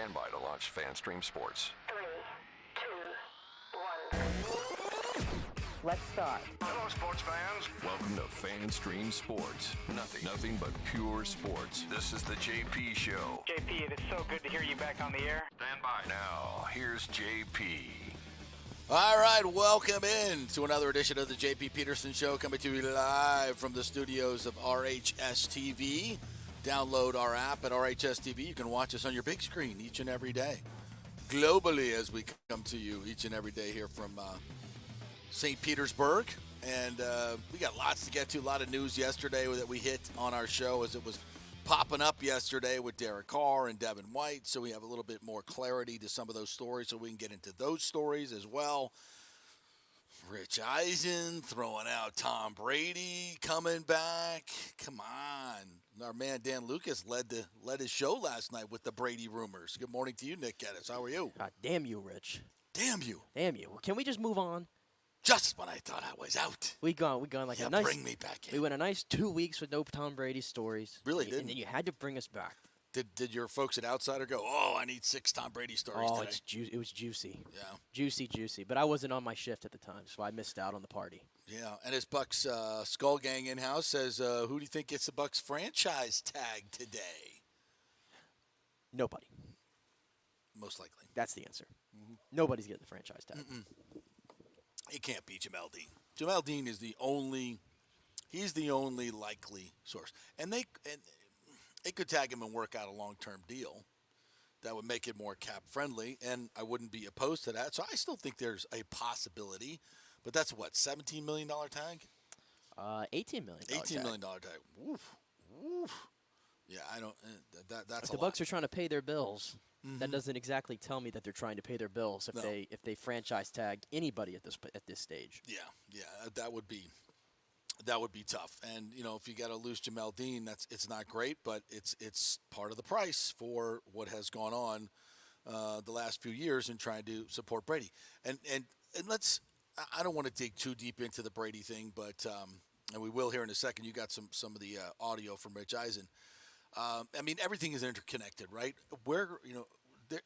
Stand by to launch FanStream Sports. 3, 2, 1. Let's start. Hello, sports fans. Welcome to FanStream Sports. Nothing but pure sports. This is the JP Show. JP, it is so good to hear you back on the air. Stand by. Now, here's JP. All right, welcome in to another edition of the JP Peterson Show, coming to you live from the studios of RHS TV. Download our app at RHS TV. You can watch us on your big screen each and every day. Globally, as we come to you each and every day here from St. Petersburg. And we got lots to get to, a lot of news yesterday that we hit on our show as it was popping up yesterday with Derek Carr and Devin White, so we have a little bit more clarity to some of those stories, so we can get into those stories as well. Rich Eisen throwing out Tom Brady coming back. Come on. Our man Dan Lucas led his show last night with the Brady rumors. Good morning to you, Nick Geddes. How are you? God damn you, Rich. Damn you. Damn you. Can we just move on? Just when I thought I was out. We gone like yeah, a nice. Bring me back in. We went a nice 2 weeks with no Tom Brady stories. Really didn't. And then you had to bring us back. Did your folks at Outsider go, oh, I need 6 Tom Brady stories today? It was juicy. Yeah. Juicy. But I wasn't on my shift at the time, so I missed out on the party. Yeah, and his Bucks Skull Gang in-house says, who do you think gets the Bucks franchise tag today? Nobody. Most likely. That's the answer. Mm-hmm. Nobody's getting the franchise tag. It can't be Jamel Dean. Jamel Dean is the only likely source. And they could tag him and work out a long-term deal that would make it more cap-friendly, and I wouldn't be opposed to that. So I still think there's a possibility. But that's what, $17 million tag? $18 million. $18 million tag. Woof. Yeah, I don't. That's if the Bucks are trying to pay their bills. Mm-hmm. That doesn't exactly tell me that they're trying to pay their bills if they franchise tag anybody at this stage. Yeah, that would be tough. And if you got to lose Jamel Dean, it's not great, but it's part of the price for what has gone on the last few years in trying to support Brady. And let's. I don't want to dig too deep into the Brady thing, but and we will here in a second. You got some of the audio from Rich Eisen. I mean, everything is interconnected, right?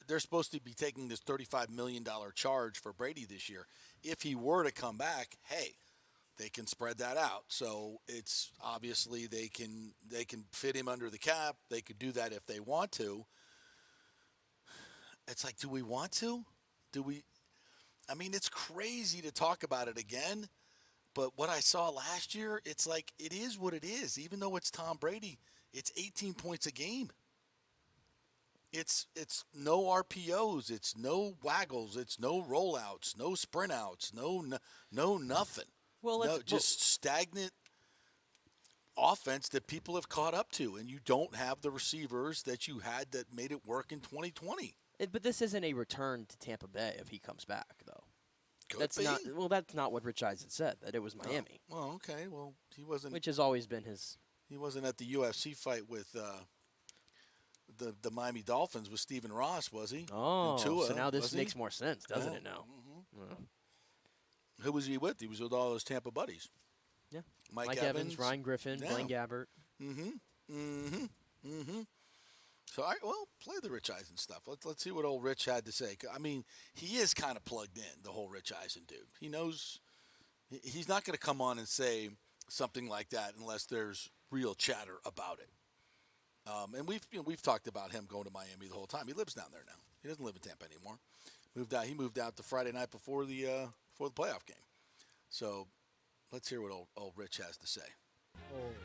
They're supposed to be taking this $35 million charge for Brady this year. If he were to come back, hey, they can spread that out. So it's obviously they can fit him under the cap. They could do that if they want to. It's like, do we want to? I mean, it's crazy to talk about it again, but what I saw last year, it's like it is what it is. Even though it's Tom Brady, it's 18 points a game. It's no RPOs, it's no waggles, it's no rollouts, no sprint outs, no nothing. Just stagnant offense that people have caught up to, and you don't have the receivers that you had that made it work in 2020. But this isn't a return to Tampa Bay if he comes back, though. That's not what Rich Eisen said, that it was Miami. Oh, well, okay. Well, he wasn't. Which has always been his. He wasn't at the UFC fight with the Miami Dolphins with Stephen Ross, was he? Oh, so now this makes more sense, doesn't it now? Mm-hmm. Yeah. Who was he with? He was with all those Tampa buddies. Yeah. Mike Evans, Ryan Griffin, Blaine Gabbert. So, play the Rich Eisen stuff. Let's see what old Rich had to say. I mean, he is kind of plugged in, the whole Rich Eisen dude. He knows he's not going to come on and say something like that unless there's real chatter about it. And we've talked about him going to Miami the whole time. He lives down there now. He doesn't live in Tampa anymore. He moved out the Friday night before the playoff game. So let's hear what old Rich has to say.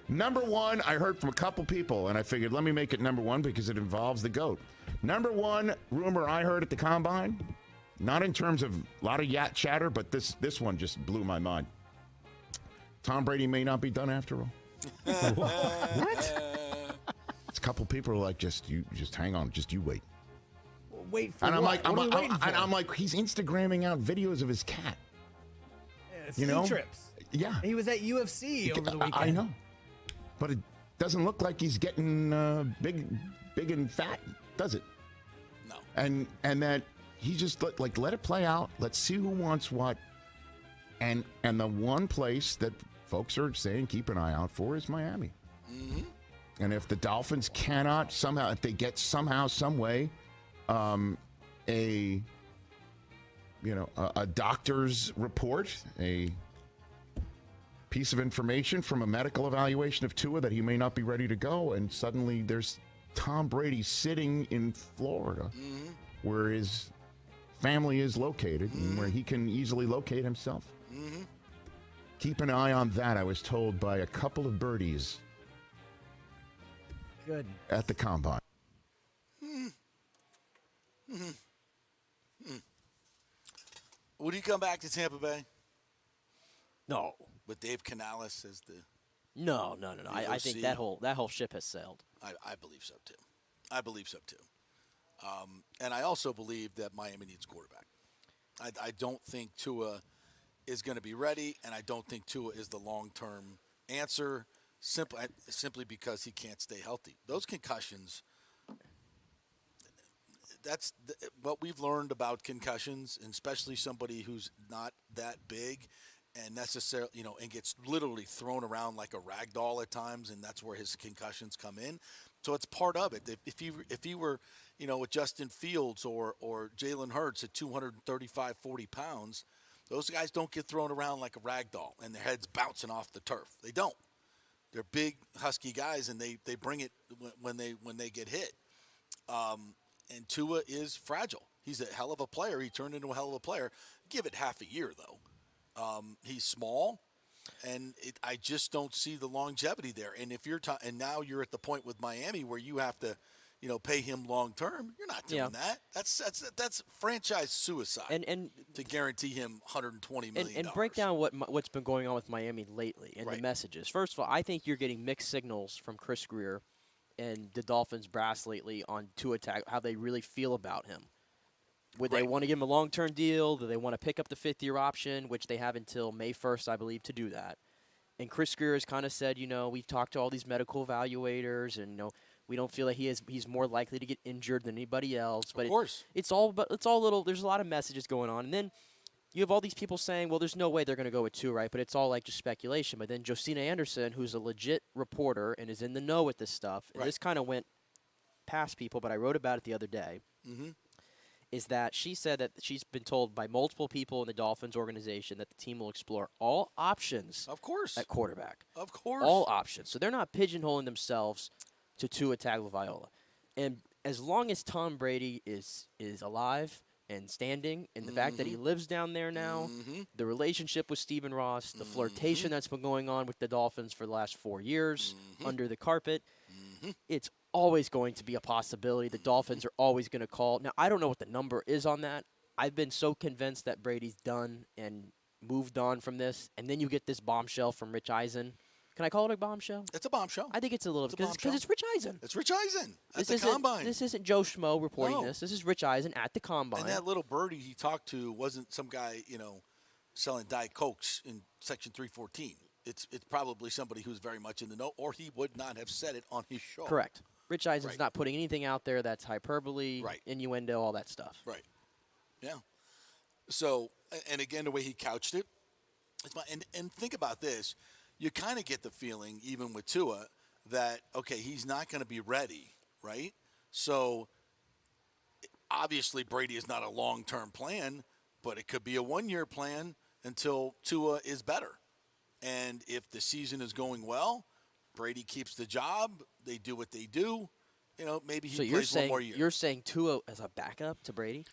Number one, I heard from a couple people, and I figured let me make it number one because it involves the GOAT. Number one rumor I heard at the Combine, not in terms of a lot of chatter, but this one just blew my mind. Tom Brady may not be done after all. What? It's a couple people are like, just hang on, just you wait. Wait for and what? I'm like, he's Instagramming out videos of his cat. Ski trips. Yeah. He was at UFC over the weekend. I know. But it doesn't look like he's getting big and fat, does it? No. And that he just let it play out. Let's see who wants what. And the one place that folks are saying keep an eye out for is Miami. Mm-hmm. And if the Dolphins cannot somehow, if they get somehow, some way a doctor's report, a piece of information from a medical evaluation of Tua that he may not be ready to go, and suddenly there's Tom Brady sitting in Florida, where his family is located and where he can easily locate himself. Keep an eye on that, I was told by a couple of birdies Good. at the combine. Would he come back to Tampa Bay No. with Dave Canales as the? No. I think OC? that whole ship has sailed. I believe so too. And I also believe that Miami needs quarterback. I don't think Tua is going to be ready, and I don't think Tua is the long-term answer. Simply because he can't stay healthy. Those concussions. That's what we've learned about concussions, and especially somebody who's not that big and necessarily, and gets literally thrown around like a rag doll at times, and that's where his concussions come in. So it's part of it. If he were, with Justin Fields or Jalen Hurts at 235, 40 pounds, those guys don't get thrown around like a rag doll and their heads bouncing off the turf. They don't. They're big, husky guys, and they bring it when they get hit. And Tua is fragile. He's a hell of a player. He turned into a hell of a player. Give it half a year, though. He's small, and I just don't see the longevity there. And if you're and now you're at the point with Miami where you have to, pay him long term. You're not doing that. That's franchise suicide. And to guarantee him $120 million. And break down what's been going on with Miami lately and the messages. First of all, I think you're getting mixed signals from Chris Greer and the Dolphins brass lately on Tua how they really feel about him. Would they want to give him a long-term deal? Do they want to pick up the fifth-year option, which they have until May 1st, I believe, to do that? And Chris Greer has kind of said, we've talked to all these medical evaluators, and we don't feel that he's more likely to get injured than anybody else. But of course, it's all little. There's a lot of messages going on, and then you have all these people saying, well, there's no way they're going to go with Tua, right? But it's all like just speculation. But then Josina Anderson, who's a legit reporter and is in the know with this stuff, and this kind of went past people, but I wrote about it the other day. Is that she said that she's been told by multiple people in the Dolphins organization that the team will explore all options, of course, at quarterback. Of course. All options. So they're not pigeonholing themselves to Tua Tagovailoa. And as long as Tom Brady is alive and standing, and the fact that he lives down there now, the relationship with Stephen Ross, the flirtation that's been going on with the Dolphins for the last 4 years under the carpet, it's always going to be a possibility. The Dolphins are always going to call. Now, I don't know what the number is on that. I've been so convinced that Brady's done and moved on from this, and then you get this bombshell from Rich Eisen. Can I call it a bombshell? It's a bombshell. I think it's a little bit because it's Rich Eisen. It's Rich Eisen at the Combine. This isn't Joe Schmo reporting this. This is Rich Eisen at the Combine. And that little birdie he talked to wasn't some guy, selling Diet Cokes in Section 314. It's probably somebody who's very much in the know, or he would not have said it on his show. Correct. Rich Eisen's not putting anything out there that's hyperbole, innuendo, all that stuff. Right. Yeah. So, and again, the way he couched it, and think about this. You kind of get the feeling, even with Tua, that, okay, he's not going to be ready, right? So, obviously, Brady is not a long-term plan, but it could be a one-year plan until Tua is better. And if the season is going well, Brady keeps the job, they do what they do, maybe he plays one more year. You're saying Tua as a backup to Brady?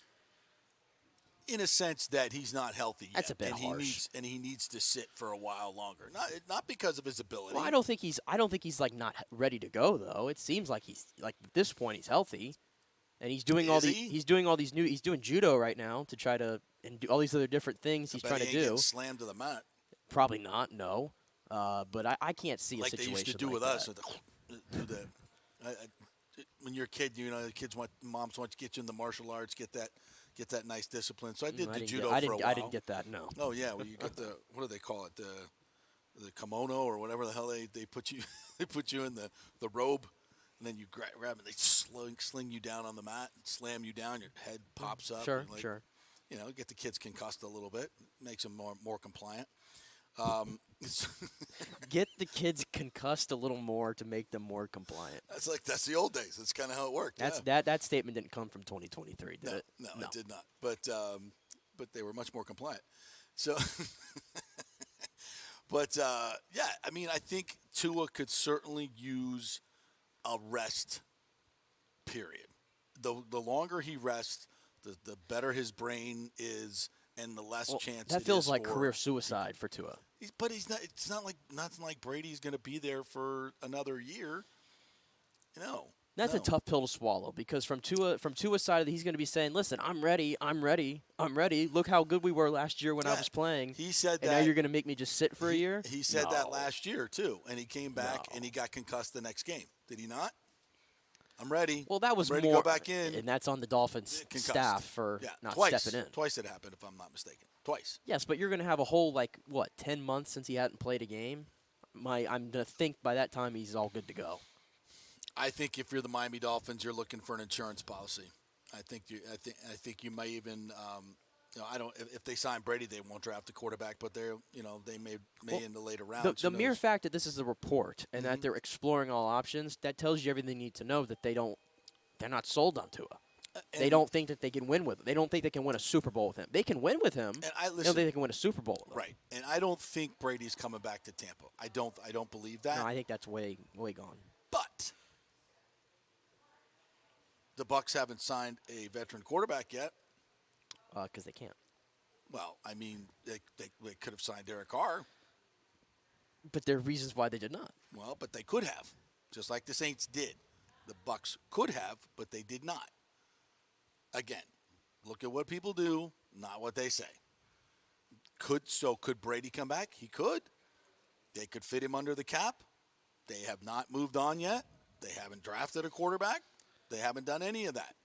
In a sense that he's not healthy yet. That's a bit harsh. He needs to sit for a while longer. Not because of his ability. Well, I don't think he's like not ready to go though. It seems like he's like at this point he's healthy, and he's doing he's doing judo right now to try to and do all these other different things he's trying to do. Slammed to the mat. Probably not. No, but I can't see a situation like they used to do like with that. us. Do that. When you're a kid, moms want to get you in the martial arts, get that nice discipline. So I did the judo for a while. I didn't get that. No. Oh yeah, well you got the what do they call it, the kimono or whatever the hell they put you they put you in the robe, and then you grab and they sling you down on the mat and slam you down. Your head pops up. Sure, and sure. Get the kids concussed a little bit, makes them more compliant. Get the kids concussed a little more to make them more compliant. That's the old days. That's kind of how it worked. That's yeah. that statement didn't come from 2023, did it? No, it did not. But they were much more compliant. So, but yeah, I mean, I think Tua could certainly use a rest period. The longer he rests, the better his brain is, and the less chance. That feels like career suicide for Tua. But he's not. It's not like Brady's going to be there for another year. No. That's a tough pill to swallow because from Tua's side, he's going to be saying, "Listen, I'm ready. Look how good we were last year when I was playing." He said that. And now you're going to make me just sit for a year? He said that last year too, and he came back and he got concussed the next game. Did he not? I'm ready. Well, that was I'm ready more, to go back in. and that's on the Dolphins staff for not stepping in. Twice it happened, if I'm not mistaken. Twice. Yes, but you're going to have a whole 10 months since he hadn't played a game. I'm going to think by that time he's all good to go. I think if you're the Miami Dolphins, you're looking for an insurance policy. I think you might even. I don't. If they sign Brady, they won't draft a quarterback, but they may in the later rounds. The mere fact that this is a report and that they're exploring all options, that tells you everything you need to know. That they're not sold on Tua. They don't think that they can win with him. They don't think they can win a Super Bowl with him. They can win with him. And they don't think they can win a Super Bowl with him. Right. And I don't think Brady's coming back to Tampa. I don't believe that. No, I think that's way gone. But the Bucs haven't signed a veteran quarterback yet. Because they can't. Well, I mean, they could have signed Derek Carr. But there are reasons why they did not. Well, but they could have, just like the Saints did. The Bucs could have, but they did not. Again, look at what people do, not what they say. Could Brady come back? He could. They could fit him under the cap. They have not moved on yet. They haven't drafted a quarterback. They haven't done any of that.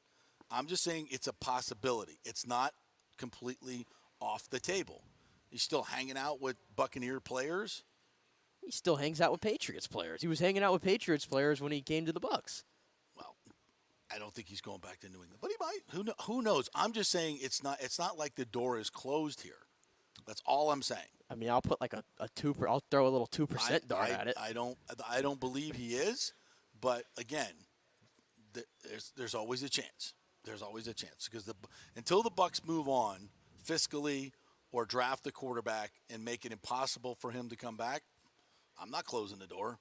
I'm just saying it's a possibility. It's not completely off the table. He's still hanging out with Buccaneer players. He still hangs out with Patriots players. He was hanging out with Patriots players when he came to the Bucs. Well, I don't think he's going back to New England, but he might. Who knows? I'm just saying it's not like the door is closed here. That's all I'm saying. I mean, I'll put like a 2%. I'll throw a little 2% dart at it. I don't believe he is, but again, there's always a chance. There's always a chance because until the Bucs move on fiscally or draft the quarterback and make it impossible for him to come back, I'm not closing the door.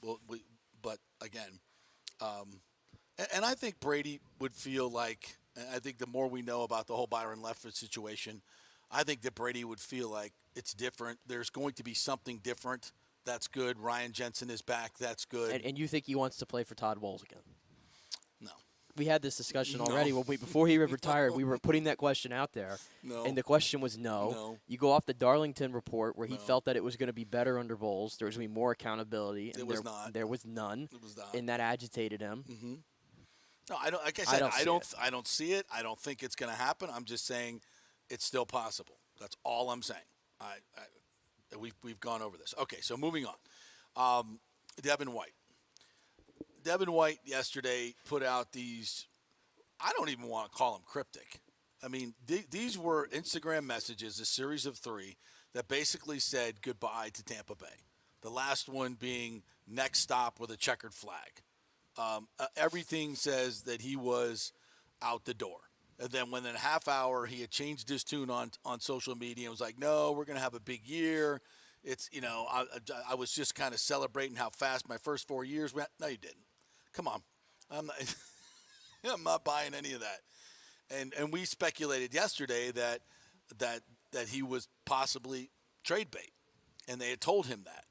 Well, but again, and I think Brady would feel like, and I think the more we know about the whole Byron Leftwich situation, I think that Brady would feel like it's different. There's going to be something different. That's good. Ryan Jensen is back. That's good. And you think he wants to play for Todd Bowles again? No. We had this discussion already. Before he retired, we were putting that question out there. No. And the question was no. You go off the Darlington report where he felt that it was going to be better under Bowles. There was going to be more accountability. And there was none. It was not. And that agitated him. Mm-hmm. No, I don't. Like I said, I don't see it. I don't think it's going to happen. I'm just saying it's still possible. That's all I'm saying. We've gone over this. Okay, so moving on. Devin White. Devin White yesterday put out these, I don't even want to call them cryptic. I mean, these were Instagram messages, a series of 3, that basically said goodbye to Tampa Bay. The last one being next stop with a checkered flag. Everything says that he was out the door. And then within a half hour, he had changed his tune on social media and was like, no, we're going to have a big year. It's, I was just kind of celebrating how fast my first 4 years went. No, you didn't. Come on. I'm not buying any of that. And we speculated yesterday that he was possibly trade bait. And they had told him that.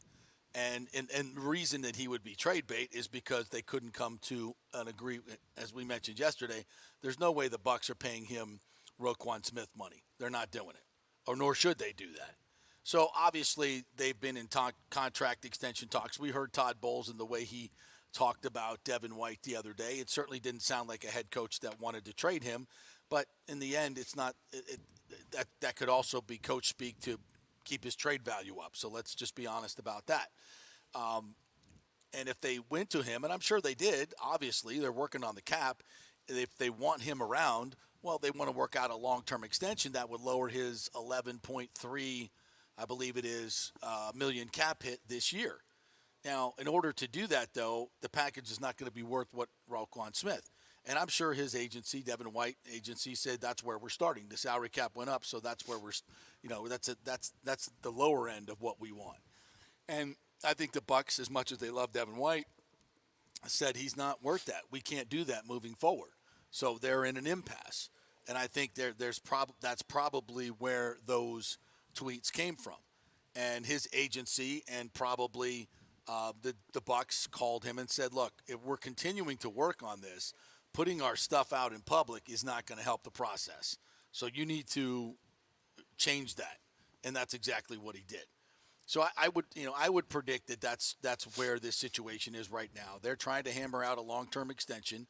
And the reason that he would be trade bait is because they couldn't come to an agreement. As we mentioned yesterday, there's no way the Bucs are paying him Roquan Smith money. They're not doing it. Or nor should they do that. So obviously they've been in contract extension talks. We heard Todd Bowles and the way he talked about Devin White the other day. It certainly didn't sound like a head coach that wanted to trade him. But in the end, it's not. That could also be coach speak to keep his trade value up. So let's just be honest about that. And if they went to him, and I'm sure they did, obviously they're working on the cap. If they want him around, Well, they want to work out a long-term extension that would lower his 11.3, I believe it is, million cap hit this year. Now, in order to do that, though, the package is not going to be worth what Roquan Smith. And I'm sure his agency, Devin White agency, said that's where we're starting. The salary cap went up, so that's where that's the lower end of what we want. And I think the Bucks, as much as they love Devin White, said he's not worth that. We can't do that moving forward. So they're in an impasse. And I think that's probably where those tweets came from. And his agency and probably the Bucks called him and said, look, if we're continuing to work on this, putting our stuff out in public is not going to help the process. So you need to change that. And that's exactly what he did. So I would predict that that's where this situation is right now. They're trying to hammer out a long-term extension.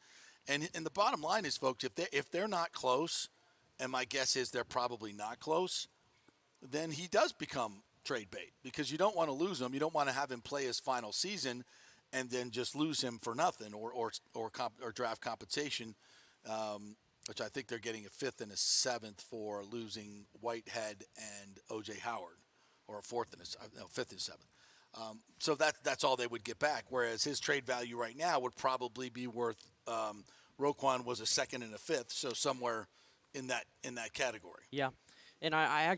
And the bottom line is, folks, if they're not close, and my guess is they're probably not close, then he does become trade bait because you don't want to lose him. You don't want to have him play his final season and then just lose him for nothing or draft compensation, which I think they're getting a 5th and a 7th for losing Whitehead and O.J. Howard, or a 5th and a 7th. So that's all they would get back, whereas his trade value right now would probably be worth Roquan was a 2nd and a 5th, so somewhere in that category. Yeah. And I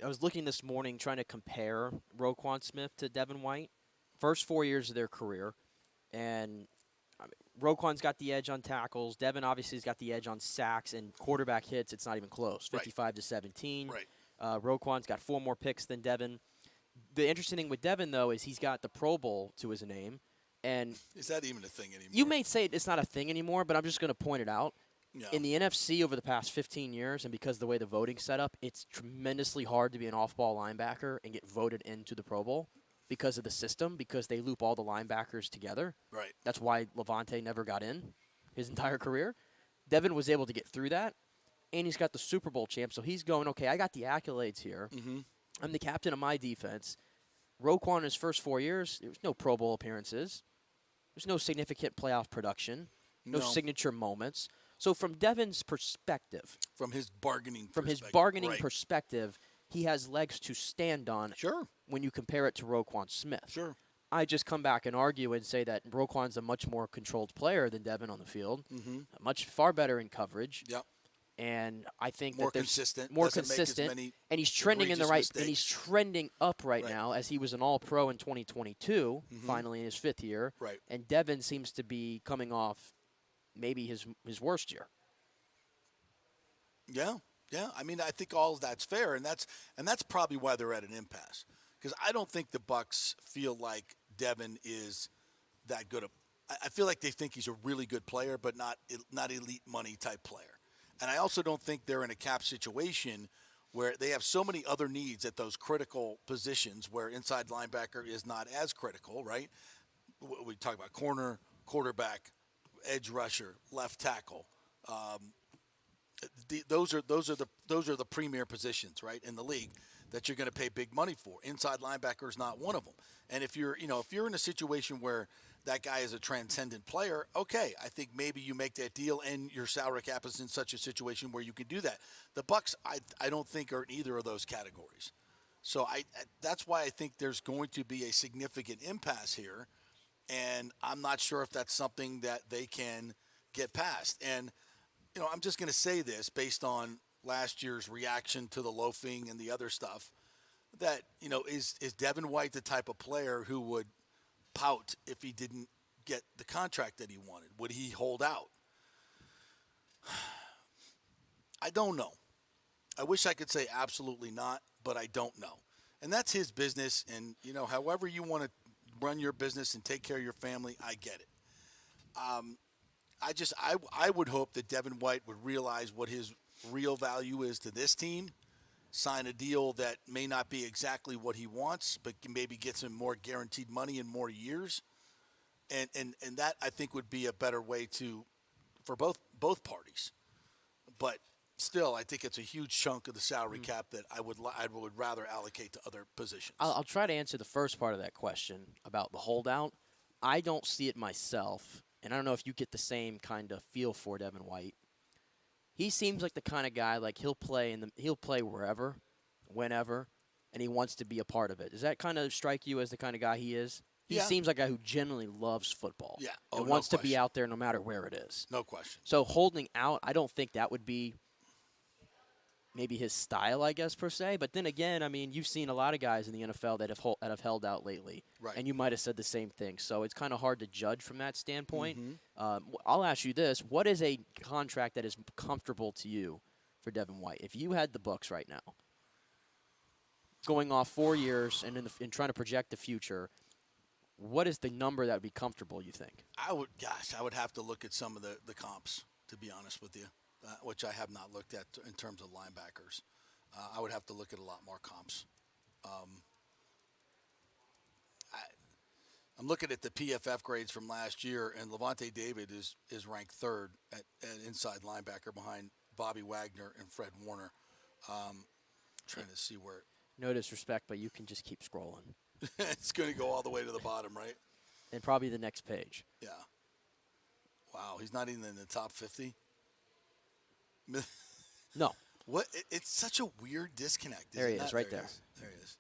was looking this morning trying to compare Roquan Smith to Devin White. First 4 years of their career. And Roquan's got the edge on tackles. Devin obviously has got the edge on sacks and quarterback hits. It's not even close, 55-17. Right. Roquan's got 4 more picks than Devin. The interesting thing with Devin, though, is he's got the Pro Bowl to his name. And is that even a thing anymore? You may say it's not a thing anymore, but I'm just going to point it out. Yeah. In the NFC over the past 15 years, and because of the way the voting's set up, it's tremendously hard to be an off-ball linebacker and get voted into the Pro Bowl because of the system, because they loop all the linebackers together. Right. That's why Levante never got in his entire career. Devin was able to get through that, and he's got the Super Bowl champ, so he's going, okay, I got the accolades here. Mm-hmm. I'm the captain of my defense. Roquan in his first 4 years, there was no Pro Bowl appearances. There's no significant playoff production, no signature moments. So from Devin's perspective, from his bargaining perspective, he has legs to stand on. Sure. When you compare it to Roquan Smith. Sure. I just come back and argue and say that Roquan's a much more controlled player than Devin on the field. Mm-hmm. Much far better in coverage. Yep. And I think more that consistent. More consistent. And he's trending in the right. Mistakes. And he's trending up right now, as he was an All-Pro in 2022, finally in his 5th year. Right. And Devin seems to be coming off maybe his worst year. Yeah. I mean, I think all of that's fair, and that's probably why they're at an impasse. Because I don't think the Bucks feel like Devin is that good. I feel like they think he's a really good player, but not elite money type player. And I also don't think they're in a cap situation where they have so many other needs at those critical positions where inside linebacker is not as critical, right? We talk about corner, quarterback, edge rusher, left tackle. Those are the premier positions, right, in the league that you're going to pay big money for. Inside linebacker is not one of them. And if you're in a situation where that guy is a transcendent player, okay, I think maybe you make that deal and your salary cap is in such a situation where you can do that. The Bucks, I don't think are in either of those categories. So that's why I think there's going to be a significant impasse here, and I'm not sure if that's something that they can get past. And I'm just going to say this based on last year's reaction to the loafing and the other stuff, that, is Devin White the type of player who would pout if he didn't get the contract that he wanted? Would he hold out? I don't know. I wish I could say absolutely not, but I don't know. And that's his business, and, however you want to run your business and take care of your family, I get it. I would hope that Devin White would realize what his real value is to this team, sign a deal that may not be exactly what he wants, but can maybe get some more guaranteed money in more years. And that, I think, would be a better way for both parties. But still, I think it's a huge chunk of the salary cap that I would rather allocate to other positions. I'll try to answer the first part of that question about the holdout. I don't see it myself, and I don't know if you get the same kind of feel for Devin White. he seems like the kind of guy like he'll play wherever, whenever, and he wants to be a part of it. Does that kind of strike you as the kind of guy he is? He seems like a guy who genuinely loves football. Yeah. And wants to be out there no matter where it is. No question. So holding out, I don't think that would be maybe his style, I guess, per se. But then again, I mean, you've seen a lot of guys in the NFL that have held out lately. Right. And you might have said the same thing. So it's kind of hard to judge from that standpoint. I'll ask you this. What is a contract that is comfortable to you for Devin White? If you had the books right now, going off 4 years and trying to project the future, what is the number that would be comfortable, you think? I would have to look at some of the comps, to be honest with you, which I have not looked at in terms of linebackers. I would have to look at a lot more comps. I'm looking at the PFF grades from last year, and Levante David is ranked third at inside linebacker behind Bobby Wagner and Fred Warner. Trying to see where. No disrespect, but you can just keep scrolling. It's going to go all the way to the bottom, right? And probably the next page. Yeah. Wow, he's not even in the top 50? No. What? It's such a weird disconnect. There he is, right there. There he is.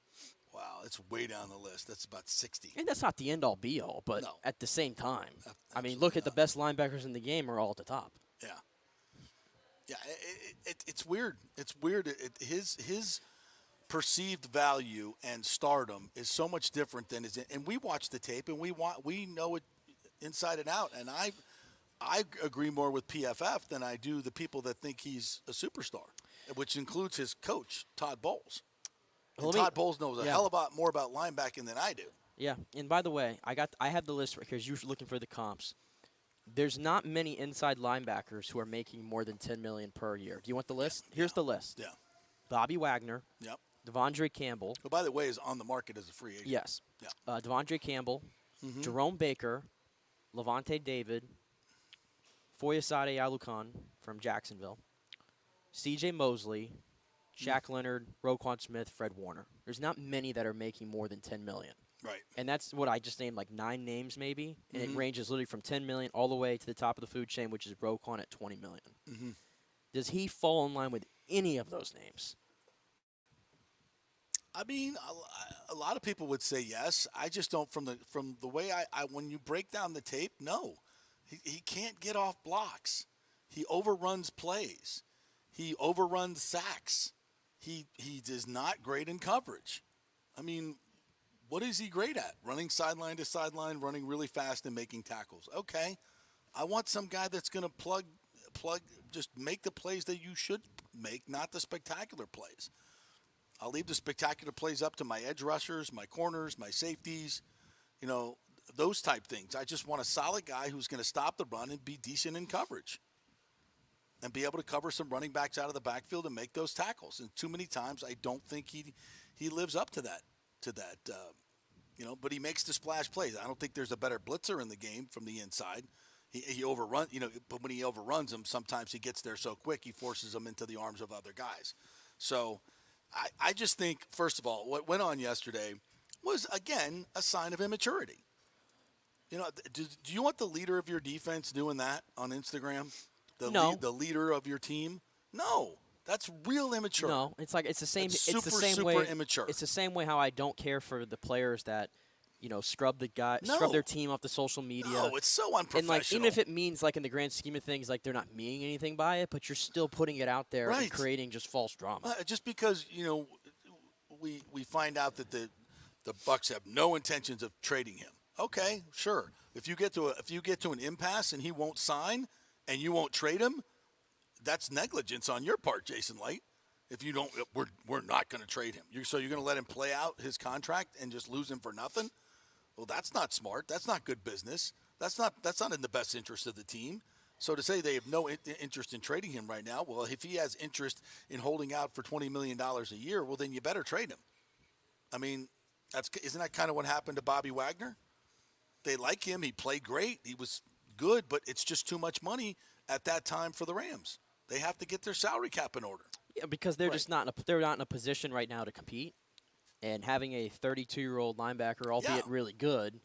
Wow, it's way down the list. That's about 60. And that's not the end-all, be-all, but at the same time, I mean, look at the best linebackers in the game are all at the top. Yeah. Yeah, it's weird. It's weird. His perceived value and stardom is so much different than his. And we watch the tape and we know it inside and out. And I agree more with PFF than I do the people that think he's a superstar, which includes his coach Todd Bowles. And Todd Bowles knows a hell of a lot more about linebacking than I do. Yeah, and by the way, I have the list right here. You're looking for the comps. There's not many inside linebackers who are making more than $10 million per year. Do you want the list? Here's the list. Yeah. Bobby Wagner. Yep. Devondre Campbell. Who, by the way, is on the market as a free agent. Yes. Yeah. Devondre Campbell. Jerome Baker. Levante David. Foyesade Alukan from Jacksonville. C.J. Mosley. Shaq Leonard, Roquan Smith, Fred Warner. There's not many that are making more than $10 million. Right. And that's what I just named, like 9 names maybe. And it ranges literally from $10 million all the way to the top of the food chain, which is Roquan at $20 million. Does he fall in line with any of those names? I mean, a lot of people would say yes. I just don't. From the way I when you break down the tape, no, he can't get off blocks. He overruns plays. He overruns sacks. He is not great in coverage. I mean, what is he great at? Running sideline to sideline, running really fast and making tackles. Okay. I want some guy that's going to plug, just make the plays that you should make, not the spectacular plays. I'll leave the spectacular plays up to my edge rushers, my corners, my safeties, those type things. I just want a solid guy who's going to stop the run and be decent in coverage and be able to cover some running backs out of the backfield and make those tackles. And too many times I don't think he lives up to that. But he makes the splash plays. I don't think there's a better blitzer in the game from the inside. He overruns, but when he overruns them, sometimes he gets there so quick he forces them into the arms of other guys. So I just think, first of all, what went on yesterday was, again, a sign of immaturity. Do you want the leader of your defense doing that on Instagram? No. The leader of your team? No. That's real immature. No, it's the same. It's the same super way. Immature. It's the same way how I don't care for the players that, scrub their team off the social media. No, it's so unprofessional. And even if it means in the grand scheme of things, they're not meaning anything by it, but you're still putting it out there and creating just false drama. Just because we find out that the Bucs have no intentions of trading him. Okay, sure. If you get to an impasse and he won't sign and you won't trade him, that's negligence on your part, Jason Light. If you don't, we're not going to trade him. You're going to let him play out his contract and just lose him for nothing? Well, that's not smart. That's not good business. That's not in the best interest of the team. So to say they have no interest in trading him right now, well, if he has interest in holding out for $20 million a year, well, then you better trade him. I mean, isn't that kind of what happened to Bobby Wagner? They like him. He played great. He was good, but it's just too much money at that time for the Rams. They have to get their salary cap in order. Yeah, because they're just not in a position right now to compete. And having a 32-year-old linebacker, albeit really good,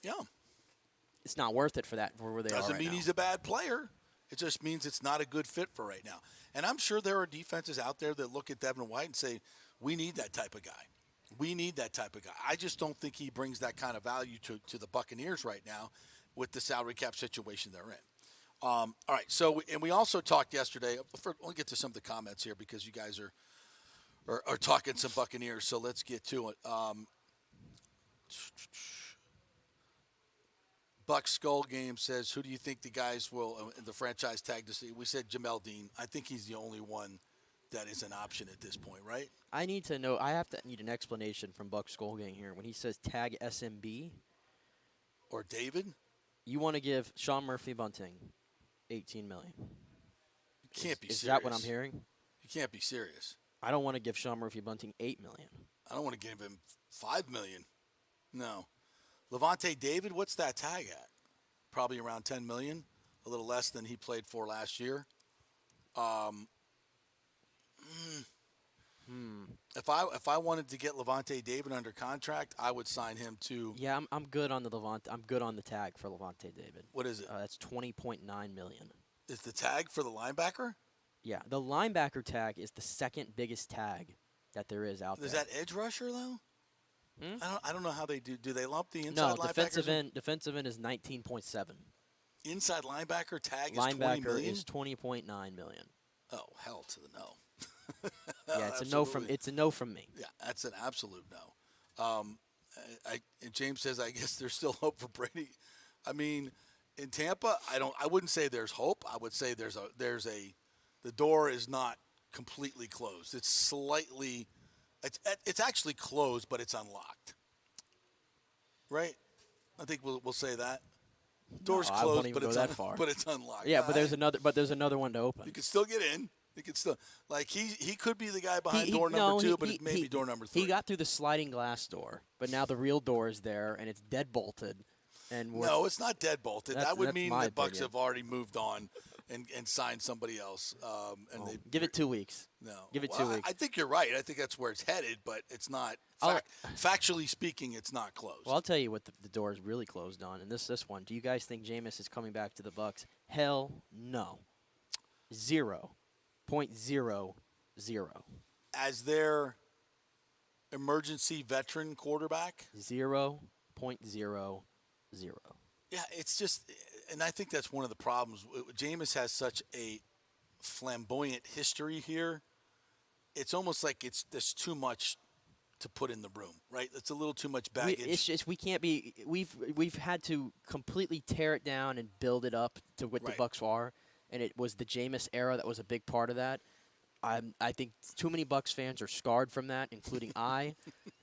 it's not worth it for where they are Doesn't right mean now. he's a bad player. It just means it's not a good fit for right now. And I'm sure there are defenses out there that look at Devin White and say, we need that type of guy. We need that type of guy. I just don't think he brings that kind of value to the Buccaneers right now with the salary cap situation they're in. All right, so and we also talked yesterday. We'll get to some of the comments here because you guys are talking some Buccaneers, so let's get to it. Buck Skull Game says, who do you think the guys will in the franchise tag to see? We said Jamel Dean. I think he's the only one that is an option at this point, right? I need to know. Need an explanation from Buck Skull Game here. When he says tag SMB or David, you want to give Sean Murphy Bunting $18 million. You can't be serious. Is that what I'm hearing? You can't be serious. I don't want to give Sean Murphy Bunting $8 million. I don't want to give him $5 million. No. Levante David, what's that tag at? Probably around $10 million, a little less than he played for last year. If I wanted to get Levante David under contract, I would sign him to. Yeah, I'm good on the Levante. I'm good on the tag for Levante David. What is it? That's $20.9 million. Is the tag for the linebacker? Yeah, the linebacker tag is the second biggest tag that there is out there. Is that edge rusher though? I don't know how they do. Do they lump the inside linebackers? No, defensive end is 19.7. Inside linebacker tag is $20 million. Linebacker is $20.9 million. Oh, hell to the no. Yeah, it's a no from me. Yeah, that's an absolute no. And James says, I guess there's still hope for Brady. I mean, in Tampa, I wouldn't say there's hope. I would say the door is not completely closed. It's slightly. It's actually closed, but it's unlocked. Right? I think we'll say that. Door's closed, but it's unlocked. Yeah, but there's another one to open. You can still get in. You can still he could be the guy behind door number 2, but it may be door number 3. He got through the sliding glass door, but now the real door is there and it's dead bolted. And no, it's not dead bolted. That would mean the Bucs opinion. have already moved on and signed somebody else. Give it 2 weeks. No, give it 2 weeks. I think you're right. I think that's where it's headed, but it's not. Factually speaking, it's not closed. Well, I'll tell you what the door is really closed on, and this one. Do you guys think Jameis is coming back to the Bucs? Hell no. 0.00. As their emergency veteran quarterback? 0.00. Yeah, it's just, and I think that's one of the problems. Jameis has such a flamboyant history here. It's almost like there's too much to put in the room, right? It's a little too much baggage. It's just we can't be. We've had to completely tear it down and build it up to what the Bucs are, and it was the Jameis era that was a big part of that. I think too many Bucs fans are scarred from that, including I,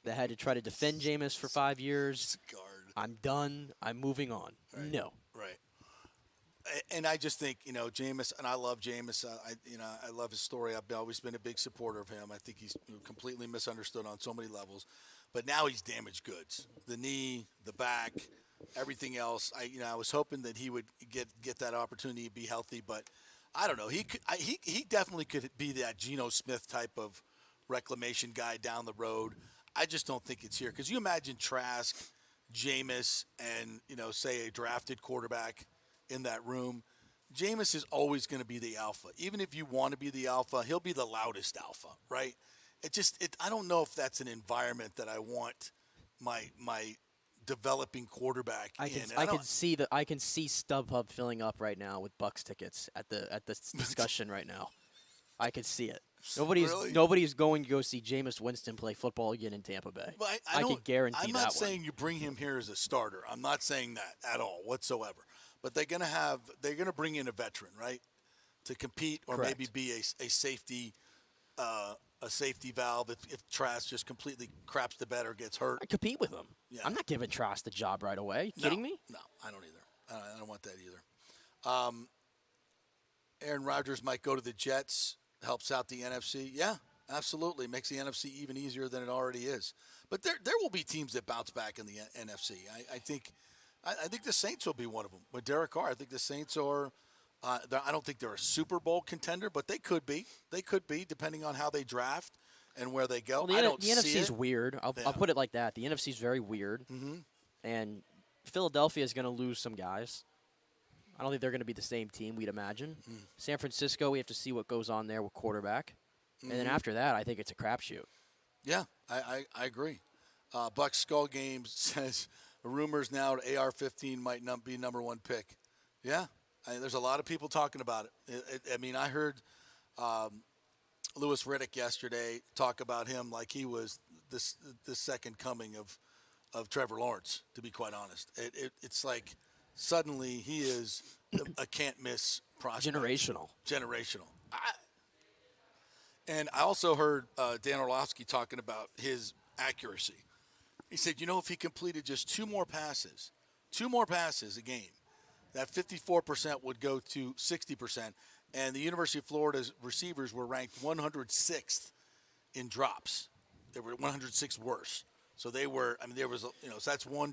that had to try to defend Jameis for 5 years. Scarred. I'm done. I'm moving on. Right. No. Right. And I just think, Jameis, and I love Jameis. I love his story. I've always been a big supporter of him. I think he's completely misunderstood on so many levels. But now he's damaged goods. The knee, the back, everything else. I was hoping that he would get that opportunity to be healthy, but I don't know. He definitely could be that Geno Smith type of reclamation guy down the road. I just don't think it's here. Because you imagine Trask, Jameis, and, say a drafted quarterback in that room. Jameis is always going to be the alpha. Even if you want to be the alpha, he'll be the loudest alpha, right? I don't know if that's an environment that I want my developing quarterback in. I can see StubHub filling up right now with Bucs tickets at the discussion right now. I can see it. Nobody's going to go see Jameis Winston play football again in Tampa Bay. But I can guarantee that. I'm not saying you bring him here as a starter. I'm not saying that at all whatsoever. But they're gonna bring in a veteran, right, to compete or Correct. maybe be a safety valve if Trask just completely craps the bed or gets hurt. I compete with him. Yeah. I'm not giving Trask the job right away. You kidding me? No, I don't either. I don't want that either. Aaron Rodgers might go to the Jets. Helps out the NFC. Yeah, absolutely. Makes the NFC even easier than it already is. But there will be teams that bounce back in the NFC. I think the Saints will be one of them. With Derek Carr, I think the Saints are I don't think they're a Super Bowl contender, but they could be. They could be, depending on how they draft and where they go. Well, the NFC is weird. I'll put it like that. The NFC is very weird. Mm-hmm. And Philadelphia is going to lose some guys. I don't think they're going to be the same team we'd imagine. San Francisco, we have to see what goes on there with quarterback. And then after that, I think it's a crapshoot. Yeah, I agree. Buck Skull Game says rumors now that AR-15 might not be number one pick. Yeah, there's a lot of people talking about it. I mean, I heard Louis Riddick yesterday talk about him like he was the second coming of Trevor Lawrence, to be quite honest. It's like suddenly he is a can't-miss prospect. Generational. And I also heard Dan Orlovsky talking about his accuracy. He said, if he completed just two more passes a game, that 54% would go to 60%. And the University of Florida's receivers were ranked 106th in drops. They were 106th worse. So they were, there was, so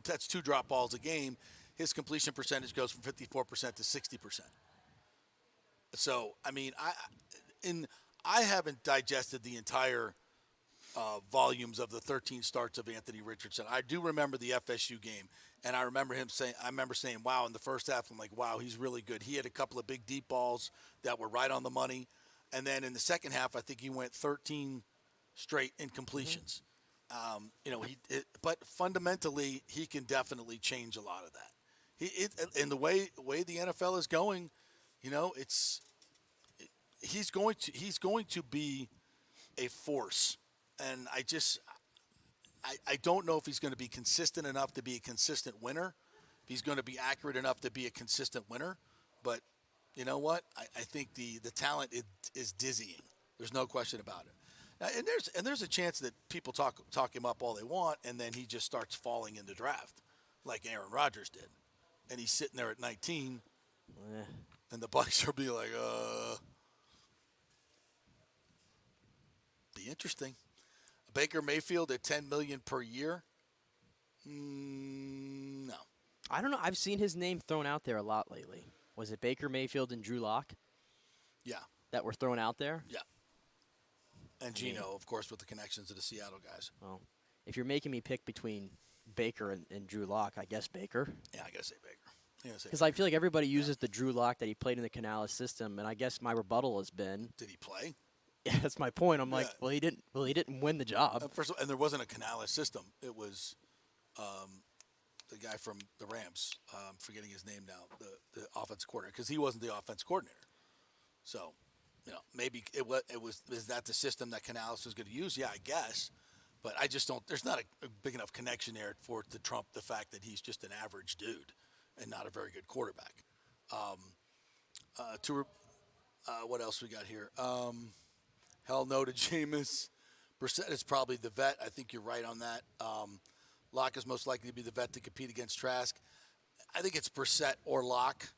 that's two drop balls a game. His completion percentage goes from 54% to 60%. So, I haven't digested the entire volumes of the 13 starts of Anthony Richardson. I do remember the FSU game, and I remember saying, wow, in the first half, I'm like, wow, he's really good. He had a couple of big deep balls that were right on the money. And then in the second half, I think he went 13 straight incompletions. But fundamentally, he can definitely change a lot of that. And the way the NFL is going, he's going to be a force. And I don't know if he's going to be consistent enough to be a consistent winner. If he's going to be accurate enough to be a consistent winner. But you know what? I think the talent is dizzying. There's no question about it. And there's a chance that people talk him up all they want, and then he just starts falling in the draft, like Aaron Rodgers did. And he's sitting there at 19, and the Bucs will be like, be interesting. Baker Mayfield at $10 million per year? No. I don't know. I've seen his name thrown out there a lot lately. Was it Baker Mayfield and Drew Lock? Yeah. That were thrown out there? Yeah. And Geno, of course, with the connections to the Seattle guys. Well, if you're making me pick between Baker and Drew Lock, I guess Baker. Yeah, I got to say Baker. Because I feel like everybody uses the Drew Lock that he played in the Canales system, and I guess my rebuttal has been, did he play? Yeah, that's my point. I'm like, well, he didn't win the job. First of all, and there wasn't a Canales system. It was the guy from the Rams. I'm forgetting his name now. The offense coordinator, because he wasn't the offense coordinator. So, maybe is that the system that Canales was going to use? Yeah, I guess. But I just don't. There's not a big enough connection there for it to trump the fact that he's just an average dude and not a very good quarterback. What else we got here? Hell no to Jameis. Brissett is probably the vet. I think you're right on that. Locke is most likely to be the vet to compete against Trask. I think it's Brissett or Locke,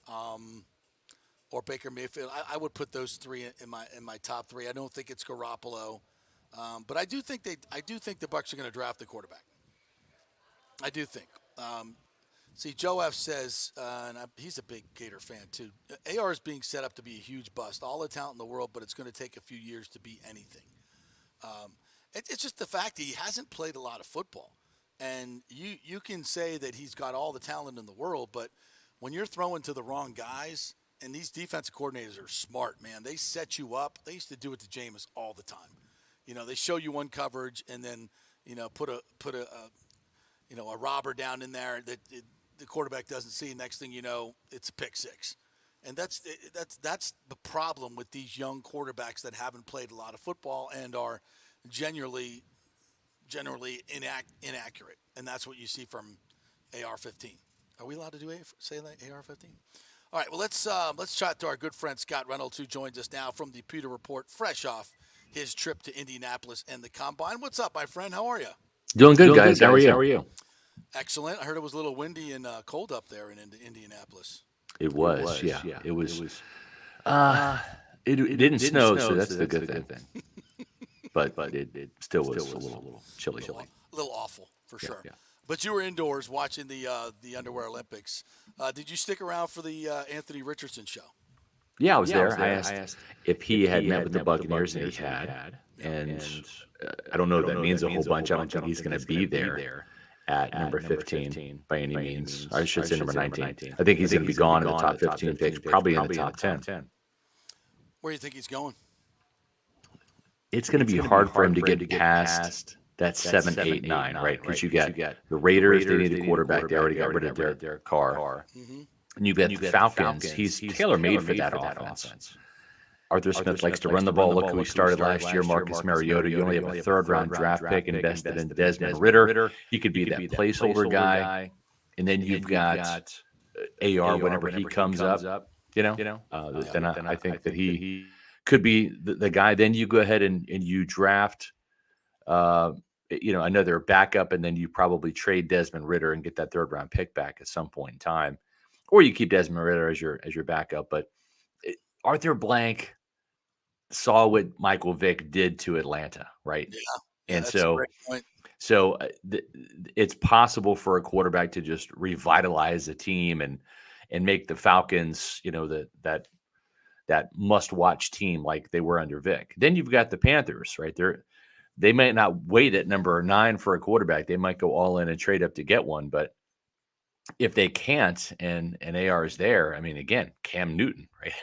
or Baker Mayfield. I would put those three in my top three. I don't think it's Garoppolo, but I do think the Bucs are going to draft the quarterback. I do think. See, Joe F. says, and he's a big Gator fan too, AR is being set up to be a huge bust. All the talent in the world, but it's going to take a few years to be anything. It's just the fact that he hasn't played a lot of football. And you can say that he's got all the talent in the world, but when you're throwing to the wrong guys, and these defensive coordinators are smart, man. They set you up. They used to do it to Jameis all the time. They show you one coverage and then, put a robber down in there that the quarterback doesn't see. Next thing you know, it's a pick six. And that's the problem with these young quarterbacks that haven't played a lot of football and are generally inaccurate. And that's what you see from AR-15. Are we allowed to say that, AR-15? All right, well, let's chat to our good friend Scott Reynolds, who joins us now from the Pewter Report, fresh off his trip to Indianapolis and the Combine. What's up, my friend? How are you? Doing good, guys. How are you? Excellent. I heard it was a little windy and cold up there in Indianapolis. It was, yeah. It was. It didn't snow, so that's the good thing. but it still was a little chilly. A little awful, for sure. Yeah. But you were indoors watching the Underwear Olympics. Did you stick around for the Anthony Richardson show? Yeah, I was there. I asked if he had met with the Buccaneers, and he had. And I don't know if that means a whole bunch. I don't think he's going to be there. at number 15 by any means. I should say number 19. I think he's going to be gone in the top 15 picks, probably in the top 10. Where do you think he's going? It's going to be hard for him to get past that 7, 8, 9, right? Because you got the Raiders, they need a quarterback. They already got rid of their Carr. And you got the Falcons. He's tailor-made for that offense. Arthur Smith likes to run the ball. Look who he started last year, Marcus Mariota. You only have a third-round draft pick invested in Desmond Ridder. He could be that placeholder guy. And then you've got AR whenever he comes up, then I think that he could be the guy. Then you go ahead and you draft, another backup, and then you probably trade Desmond Ridder and get that third-round pick back at some point in time. Or you keep Desmond Ridder as your backup. But Arthur Blank saw what Michael Vick did to Atlanta, right? Yeah. And that's a great point. So it's possible for a quarterback to just revitalize the team and make the Falcons, that must-watch team like they were under Vick. Then you've got the Panthers, right? They might not wait at number 9 for a quarterback. They might go all in and trade up to get one, but if they can't and AR is there, I mean, again, Cam Newton, right?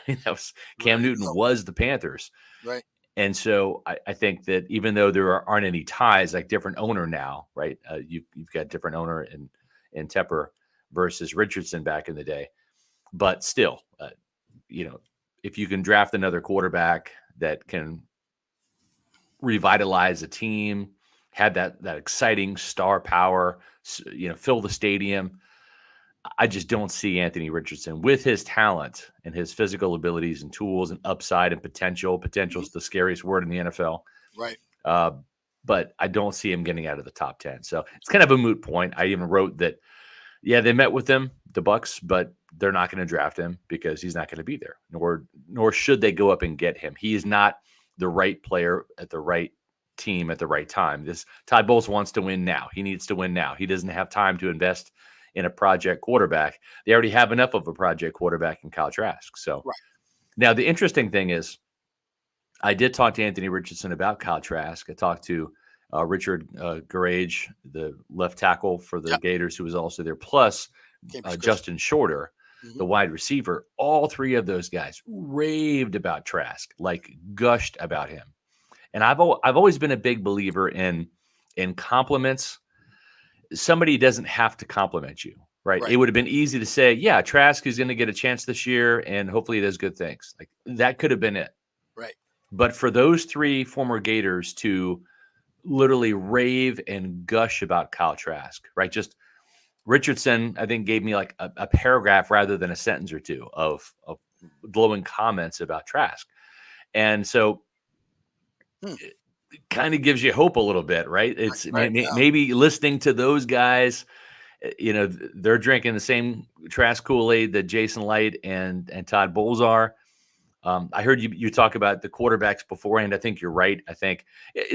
Cam Newton was the Panthers. Right. And so I think that even though there aren't any ties, like different owner now, right? You've got different owner in Tepper versus Richardson back in the day. But still, if you can draft another quarterback that can revitalize a team, have that exciting star power, fill the stadium, I just don't see Anthony Richardson with his talent and his physical abilities and tools and upside and potential. Potential is the scariest word in the NFL. Right. But I don't see him getting out of the top 10. So it's kind of a moot point. I even wrote that, they met with him, the Bucs, but they're not going to draft him because he's not going to be there. Nor should they go up and get him. He is not the right player at the right team at the right time. Todd Bowles wants to win now. He needs to win now. He doesn't have time to invest in a project quarterback. They already have enough of a project quarterback in Kyle Trask. So Now the interesting thing is I did talk to Anthony Richardson about Kyle Trask. I talked to Richard Garage, the left tackle for the Gators, who was also there, plus Justin Shorter, the wide receiver. All three of those guys raved about Trask, like gushed about him. And I've always been a big believer in compliments. Somebody doesn't have to compliment you, right? It would have been easy to say, Trask is going to get a chance this year and hopefully he does good things. Like that could have been it. Right. But for those three former Gators to literally rave and gush about Kyle Trask, right? Just Richardson, I think, gave me like a paragraph rather than a sentence or two of glowing comments about Trask. And so it kind of gives you hope a little bit, right? It's maybe listening to those guys, they're drinking the same Trask Kool-Aid that Jason Light and Todd Bowles are. I heard you talk about the quarterbacks beforehand. I think you're right. I think,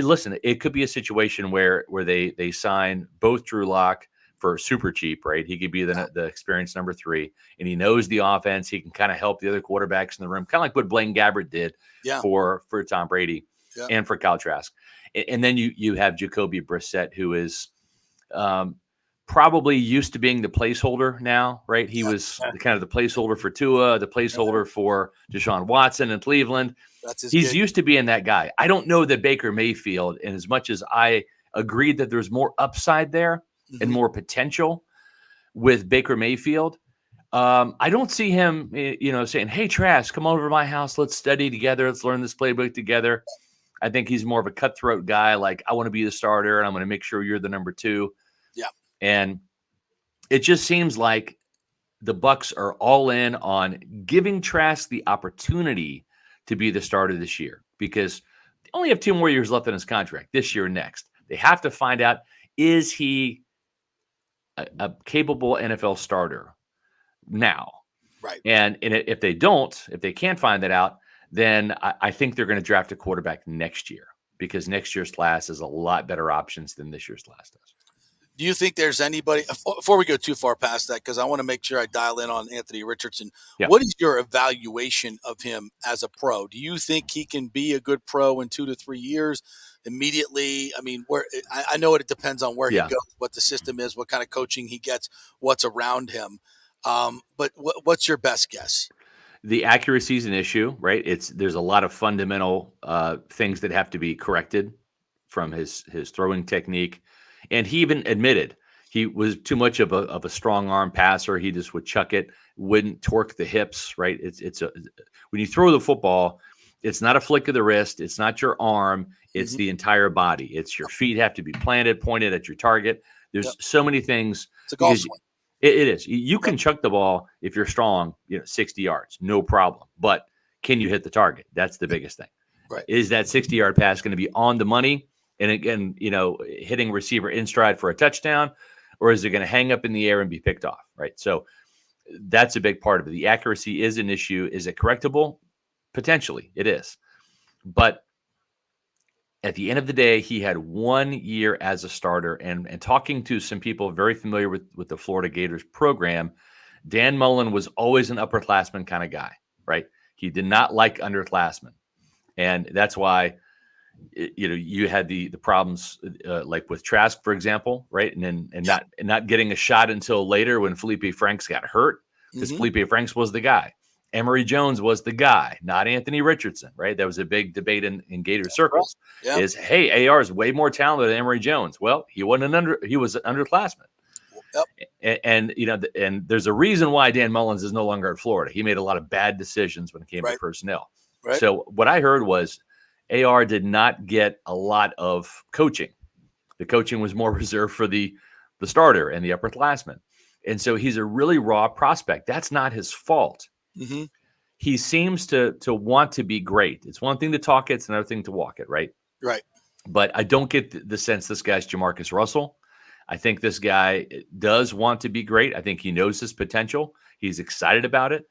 listen, it could be a situation where they sign both Drew Lock for super cheap, right? He could be the experienced number 3, and he knows the offense. He can kind of help the other quarterbacks in the room, kind of like what Blaine Gabbert did for Tom Brady and for Kyle Trask. And then you have Jacoby Brissett, who is probably used to being the placeholder now, right? He was kind of the placeholder for Tua, the placeholder for Deshaun Watson in Cleveland. He's used to being that guy. I don't know that Baker Mayfield, and as much as I agreed that there's more upside there and more potential with Baker Mayfield, I don't see him, saying, "Hey, Trask, come over to my house. Let's study together. Let's learn this playbook together." I think he's more of a cutthroat guy. Like, I want to be the starter, and I'm going to make sure you're the number 2. Yeah. And it just seems like the Bucs are all in on giving Trask the opportunity to be the starter this year because they only have 2 more years left in his contract, this year and next. They have to find out, is he a capable NFL starter now? Right. And if they can't find that out, then I think they're going to draft a quarterback next year because next year's class has a lot better options than this year's class does. Do you think there's anybody, before we go too far past that, because I want to make sure I dial in on Anthony Richardson, what is your evaluation of him as a pro? Do you think he can be a good pro in 2 to 3 years immediately? I mean, I know it depends on where he goes, what the system is, what kind of coaching he gets, what's around him. But what's your best guess? The accuracy is an issue, right? There's a lot of fundamental things that have to be corrected from his throwing technique. And he even admitted he was too much of a strong arm passer. He just would chuck it, wouldn't torque the hips, right? When you throw the football, it's not a flick of the wrist. It's not your arm. It's the entire body. It's your feet have to be planted, pointed at your target. There's so many things. It's a golf swing. It is. You can chuck the ball if you're strong, 60 yards, no problem. But can you hit the target? That's the biggest thing. Right. Is that 60-yard pass going to be on the money? And again, hitting receiver in stride for a touchdown, or is it going to hang up in the air and be picked off? Right. So that's a big part of it. The accuracy is an issue. Is it correctable? Potentially, it is. But at the end of the day, he had 1 year as a starter. And talking to some people very familiar with the Florida Gators program, Dan Mullen was always an upperclassman kind of guy, right? He did not like underclassmen. And that's why you had the problems like with Trask, for example, right? And not getting a shot until later when Felipe Franks got hurt, because Felipe Franks was the guy. Emory Jones was the guy, not Anthony Richardson, right? That was a big debate in Gator circles. Yeah. Is, hey, AR is way more talented than Emory Jones. Well, he was an underclassman. Yep. And there's a reason why Dan Mullins is no longer at Florida. He made a lot of bad decisions when it came to personnel. Right. So what I heard was AR did not get a lot of coaching. The coaching was more reserved for the starter and the upperclassmen. And so he's a really raw prospect. That's not his fault. Mm-hmm. He seems to want to be great. It's one thing to talk it. It's another thing to walk it, right? Right. But I don't get the sense this guy's Jamarcus Russell. I think this guy does want to be great. I think he knows his potential. He's excited about it.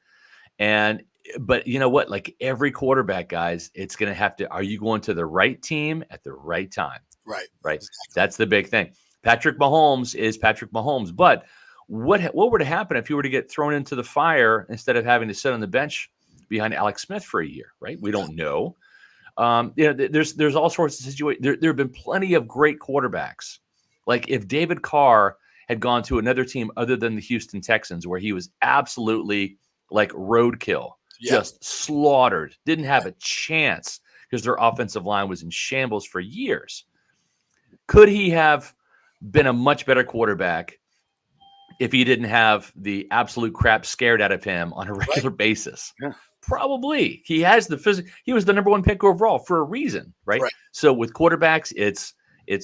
But you know what? Like every quarterback, guys, it's going to have to, are you going to the right team at the right time? Right. Right. Exactly. That's the big thing. Patrick Mahomes is Patrick Mahomes. But what were to happen if he were to get thrown into the fire instead of having to sit on the bench behind Alex Smith for a year? Right. We don't know. There's all sorts of situations. There have been plenty of great quarterbacks. Like if David Carr had gone to another team other than the Houston Texans, where he was absolutely like roadkill, just slaughtered, didn't have a chance because their offensive line was in shambles for years. Could he have been a much better quarterback if he didn't have the absolute crap scared out of him on a regular basis? Yeah. Probably. He has the physical. He was the number one pick overall for a reason, right? So with quarterbacks, it's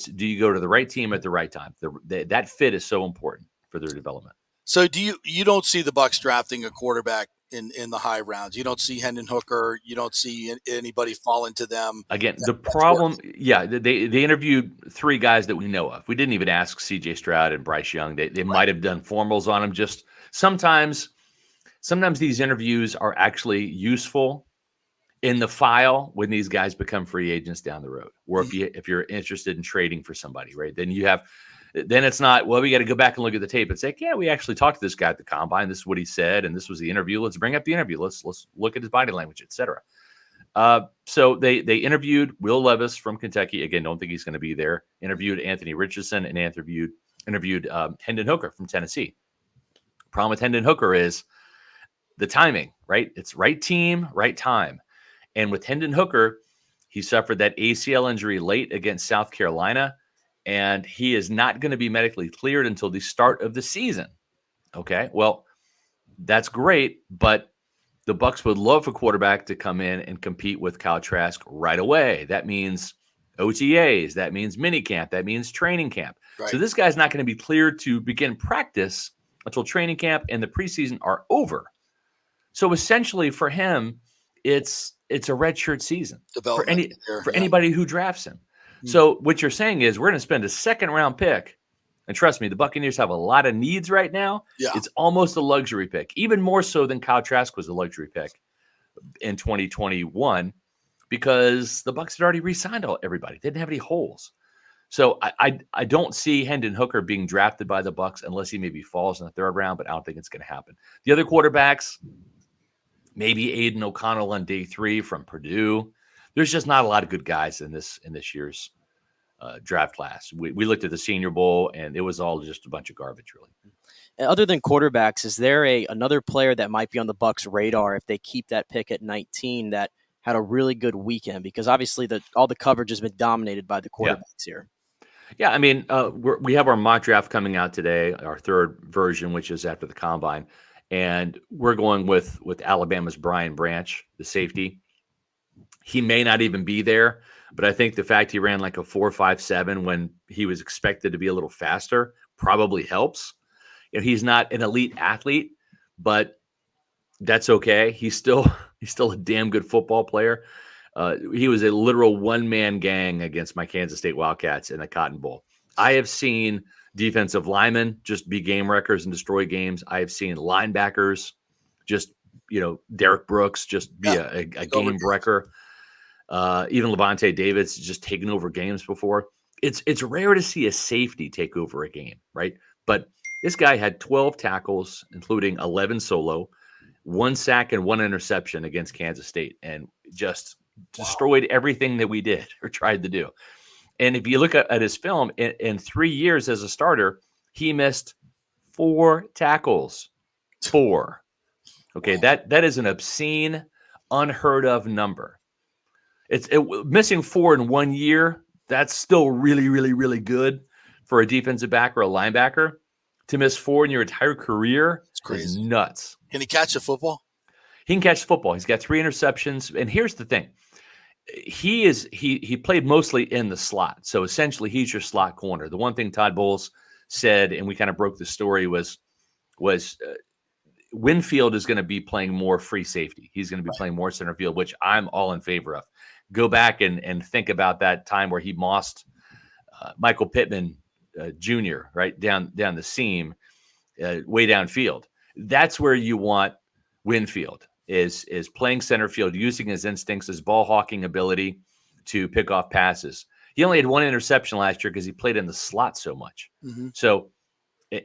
do you go to the right team at the right time? That fit is so important for their development. So you don't see the Bucs drafting a quarterback in the high rounds? You don't see Hendon Hooker? You don't see anybody fall into them? Again, the problem, they interviewed 3 guys that we know of. We didn't even ask C.J. Stroud and Bryce Young. They might have done formals on them. Just sometimes these interviews are actually useful in the file when these guys become free agents down the road, or if you're interested in trading for somebody, right? Then it's not, well, we got to go back and look at the tape and say, yeah, we actually talked to this guy at the combine. This is what he said, and this was the interview. Let's bring up the interview. Let's look at his body language, etc. So they interviewed Will Levis from Kentucky. Again, don't think he's going to be there. Interviewed Anthony Richardson and interviewed Hendon Hooker from Tennessee. Problem with Hendon Hooker is the timing, right? It's right team, right time. And with Hendon Hooker, he suffered that ACL injury late against South Carolina, and he is not going to be medically cleared until the start of the season. Okay, well, that's great, but the Bucs would love a quarterback to come in and compete with Kyle Trask right away. That means OTAs, that means minicamp, that means training camp. Right. So this guy's not going to be cleared to begin practice until training camp and the preseason are over. So essentially for him, it's a redshirt season for anybody who drafts him. Mm-hmm. So what you're saying is we're going to spend a second-round pick, and trust me, the Buccaneers have a lot of needs right now. Yeah. It's almost a luxury pick, even more so than Kyle Trask was a luxury pick in 2021 because the Bucs had already re-signed everybody. They didn't have any holes. So I don't see Hendon Hooker being drafted by the Bucs unless he maybe falls in the third round, but I don't think it's going to happen. The other quarterbacks, maybe Aiden O'Connell on day 3 from Purdue. There's just not a lot of good guys in this year's draft class. We looked at the Senior Bowl, and it was all just a bunch of garbage, really. And other than quarterbacks, is there another player that might be on the Bucs' radar if they keep that pick at 19 that had a really good weekend? Because obviously all the coverage has been dominated by the quarterbacks here. Yeah, I mean, we have our mock draft coming out today, our third version, which is after the combine, and we're going with Alabama's Brian Branch, the safety. He may not even be there, but I think the fact he ran like a 4.57 when he was expected to be a little faster probably helps. You know, he's not an elite athlete, but that's okay. He's still a damn good football player. He was a literal one-man gang against my Kansas State Wildcats in the Cotton Bowl. I have seen defensive linemen just be game wreckers and destroy games. I have seen linebackers just, Derek Brooks just be a game wrecker. Even Levante David's just taken over games before. It's rare to see a safety take over a game, right? But this guy had 12 tackles, including 11 solo, 1 sack and 1 interception against Kansas State, and just destroyed everything that we did or tried to do. And if you look at his film, in 3 years as a starter, he missed 4 tackles. 4. Okay, that is an obscene, unheard of number. Missing 4 in 1 year, that's still really, really, really good for a defensive back or a linebacker. To miss 4 in your entire career is nuts. Can he catch a football? He can catch the football. He's got 3 interceptions. And here's the thing. He played mostly in the slot. So essentially he's your slot corner. The one thing Todd Bowles said, and we kind of broke the story, was Winfield is going to be playing more free safety. He's going to be playing more center field, which I'm all in favor of. Go back and think about that time where he mossed Michael Pittman Jr. right down the seam, way downfield. That's where you want Winfield is playing center field, using his instincts, his ball hawking ability to pick off passes. He only had 1 interception last year because he played in the slot so much. Mm-hmm. So,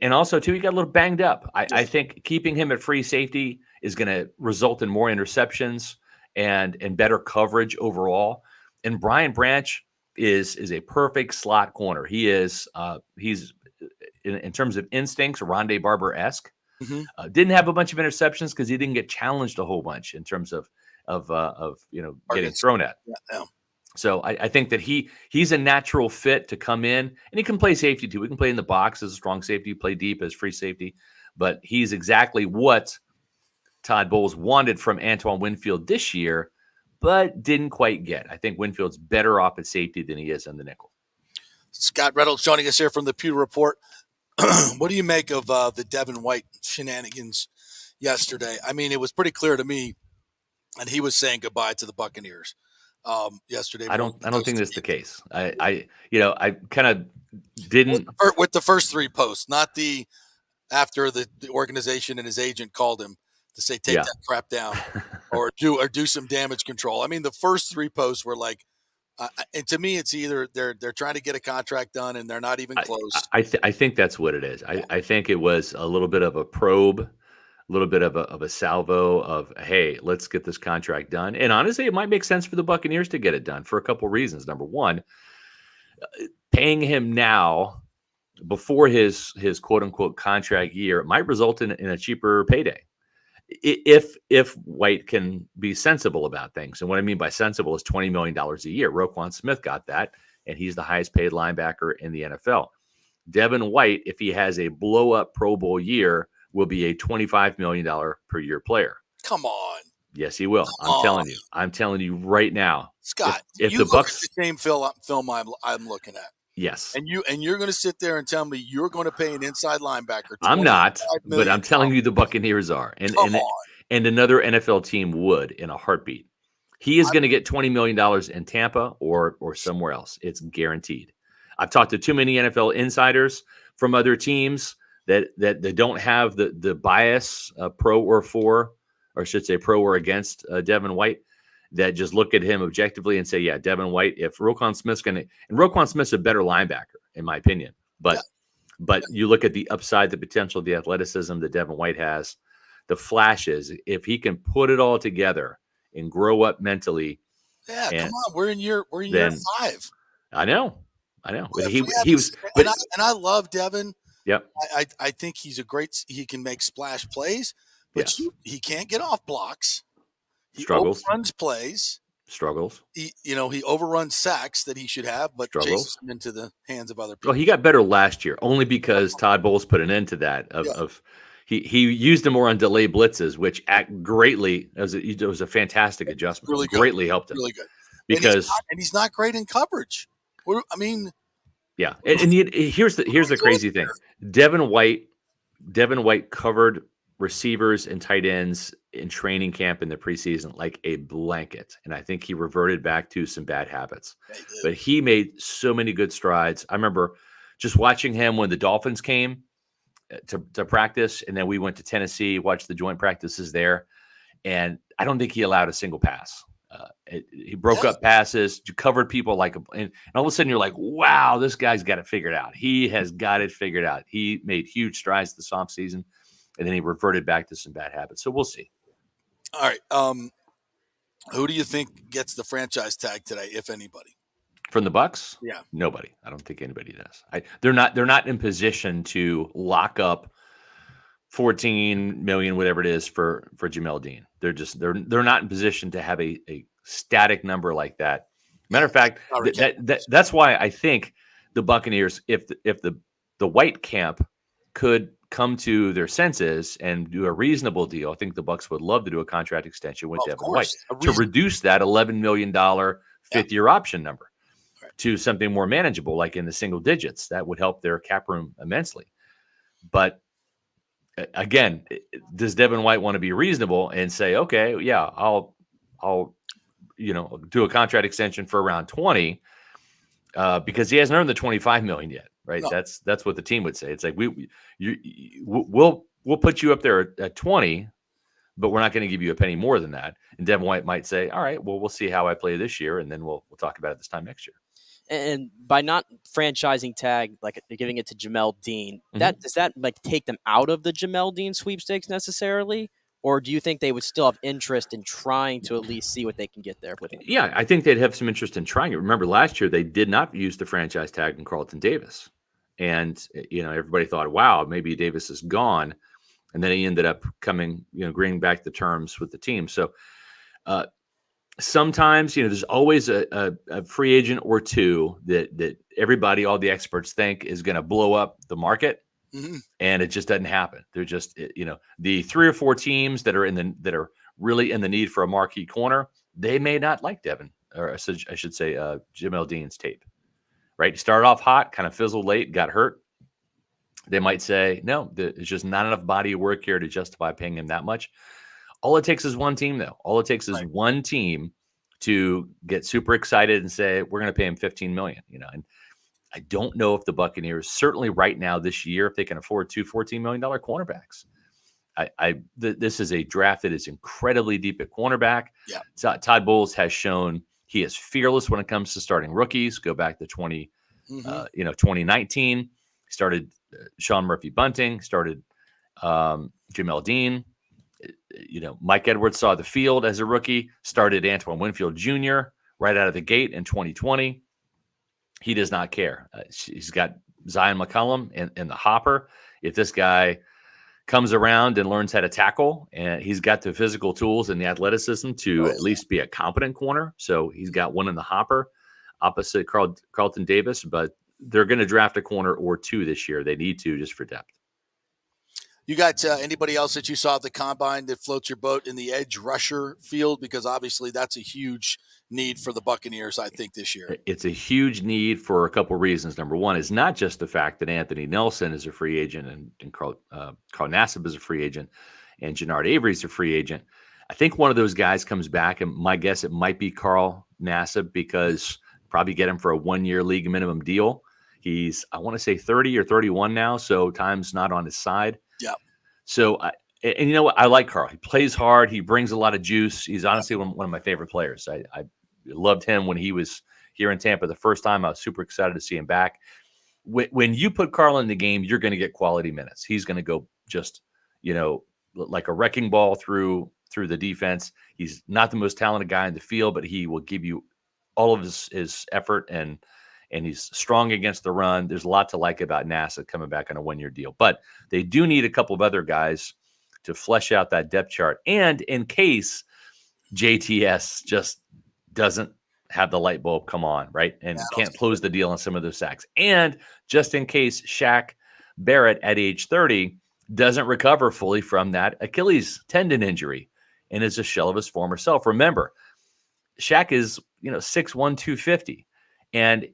and also too, he got a little banged up. I think keeping him at free safety is going to result in more interceptions and better coverage overall. And Brian Branch is a perfect slot corner. He's in terms of instincts, Rondé Barber-esque. Mm-hmm. Didn't have a bunch of interceptions because he didn't get challenged a whole bunch in terms of getting thrown at. Yeah. So I think that he's a natural fit to come in, and he can play safety too. He can play in the box as a strong safety, play deep as free safety, but he's exactly what Todd Bowles wanted from Antoine Winfield this year, but didn't quite get. I think Winfield's better off at safety than he is in the nickel. Scott Reynolds joining us here from the Pew Report. What do you make of the Devin White shenanigans yesterday? I mean, it was pretty clear to me, and he was saying goodbye to the Buccaneers yesterday. I don't think that's the case. I kind of didn't with the first 3 posts, not the after the organization and his agent called him to say take that crap down or do some damage control. I mean, the first 3 posts were like. And to me, it's either they're trying to get a contract done and they're not even close. I think that's what it is. I think it was a little bit of a probe, a little bit of a salvo of, hey, let's get this contract done. And honestly, it might make sense for the Buccaneers to get it done for a couple reasons. Number one, paying him now before his quote unquote contract year might result in a cheaper payday. If White can be sensible about things. And what I mean by sensible is $20 million a year. Roquan Smith got that, and he's the highest paid linebacker in the NFL. Devin White, if he has a blow-up Pro Bowl year, will be a $25 million per year player. Come on. Yes, he will. I'm telling you right now. Scott, if you the look Bucs, at the same film I'm looking at. Yes. And you're going to sit there and tell me you're going to pay an inside linebacker. I'm not, but I'm telling you the Buccaneers are. And another NFL team would in a heartbeat. He is going to get $20 million in Tampa or somewhere else. It's guaranteed. I've talked to too many NFL insiders from other teams that don't have the bias pro or for, or I should say pro or against Devin White. that just look at him objectively and say, yeah, Devin White, if Roquan Smith's going to, and Roquan Smith's a better linebacker, in my opinion. But you look at the upside, the potential, the athleticism that Devin White has, the flashes, if he can put it all together and grow up mentally. Yeah, come on. We're in year 5. I know. But I love Devin. Yep. I think he can make splash plays, but he can't get off blocks. He overruns plays. Struggles. He overruns sacks that he should have, but chases them into the hands of other people. Well, he got better last year only because Todd Bowles put an end to that. He used him more on delay blitzes, which it was a fantastic adjustment. Really greatly helped him. Really good. Because and he's not great in coverage. Yeah, and here's the crazy thing. Devin White covered receivers and tight ends in training camp in the preseason like a blanket, and I think he reverted back to some bad habits. But he made so many good strides. I remember just watching him when the Dolphins came to practice, and then we went to Tennessee, watched the joint practices there, and I don't think he allowed a single pass. He broke up passes, covered people and all of a sudden you're like, wow, this guy's got it figured out. He has got it figured out. He made huge strides this offseason, and then he reverted back to some bad habits. So we'll see. All right. Who do you think gets the franchise tag today, if anybody? From the Bucs? Yeah. Nobody. I don't think anybody does. They're not in position to lock up 14 million, whatever it is, for Jamel Dean. They're not in position to have a static number like that. Matter of fact, that's why I think the Buccaneers, if the White camp could come to their senses and do a reasonable deal, I think the Bucs would love to do a contract extension with Devin White to reduce that $11 million fifth-year option number to something more manageable, like in the single digits. That would help their cap room immensely. But again, does Devin White want to be reasonable and say, okay, yeah, I'll do a contract extension for around 20 because he hasn't earned the 25 million yet, right? No. That's what the team would say. It's like we'll put you up there at 20, but we're not going to give you a penny more than that. And Devin White might say, all right, well, we'll see how I play this year, and then we'll talk about it this time next year. And by not franchising tag, like giving it to Jamel Dean, does that like take them out of the Jamel Dean sweepstakes necessarily? Or do you think they would still have interest in trying to at least see what they can get there with him? Yeah, I think they'd have some interest in trying it. Remember last year, they did not use the franchise tag in Carlton Davis. And, everybody thought, wow, maybe Davis is gone. And then he ended up coming, agreeing back the terms with the team. So, sometimes, there's always a free agent or two that everybody, all the experts think is going to blow up the market, and it just doesn't happen. They're just, the 3 or 4 teams that are really in the need for a marquee corner, they may not like Devin, or I should say, Jamel Dean's tape. Right, he started off hot, kind of fizzled late, got hurt. They might say, no, there's just not enough body of work here to justify paying him that much. All it takes is one team, though. All it takes is one team to get super excited and say, we're going to pay him $15 million, And I don't know if the Buccaneers, certainly right now this year, if they can afford 2 $14 million cornerbacks. This is a draft that is incredibly deep at cornerback. Yeah. Todd Bowles has shown he is fearless when it comes to starting rookies. Go back to 2019. Started Sean Murphy-Bunting, started Jamel Dean. Mike Edwards saw the field as a rookie, started Antoine Winfield Jr. right out of the gate in 2020. He does not care. He's got Zion McCollum in the hopper. If this guy comes around and learns how to tackle, and he's got the physical tools and the athleticism to at least be a competent corner. So he's got one in the hopper opposite Carlton Davis, but they're going to draft a corner or two this year. They need to, just for depth. You got anybody else that you saw at the combine that floats your boat in the edge rusher field? Because obviously that's a huge need for the Buccaneers, I think, this year. It's a huge need for a couple of reasons. Number one is not just the fact that Anthony Nelson is a free agent and Carl Nassib is a free agent and Jannard Avery is a free agent. I think one of those guys comes back, and my guess it might be Carl Nassib, because probably get him for a 1-year league minimum deal. He's, I want to say 30 or 31 now, so time's not on his side. Yeah. So And you know what? I like Carl. He plays hard. He brings a lot of juice. He's honestly one of my favorite players. I loved him when he was here in Tampa the first time. I was super excited to see him back. When you put Carl in the game, you're going to get quality minutes. He's going to go just, like a wrecking ball through the defense. He's not the most talented guy in the field, but he will give you all of his effort, and he's strong against the run. There's a lot to like about NASA coming back on a one-year deal. But they do need a couple of other guys to flesh out that depth chart. And in case JTS just doesn't have the light bulb come on, right, and can't close the deal on some of those sacks. And just in case Shaq Barrett at age 30 doesn't recover fully from that Achilles tendon injury and is a shell of his former self. Remember, Shaq is, 6'1", 250. And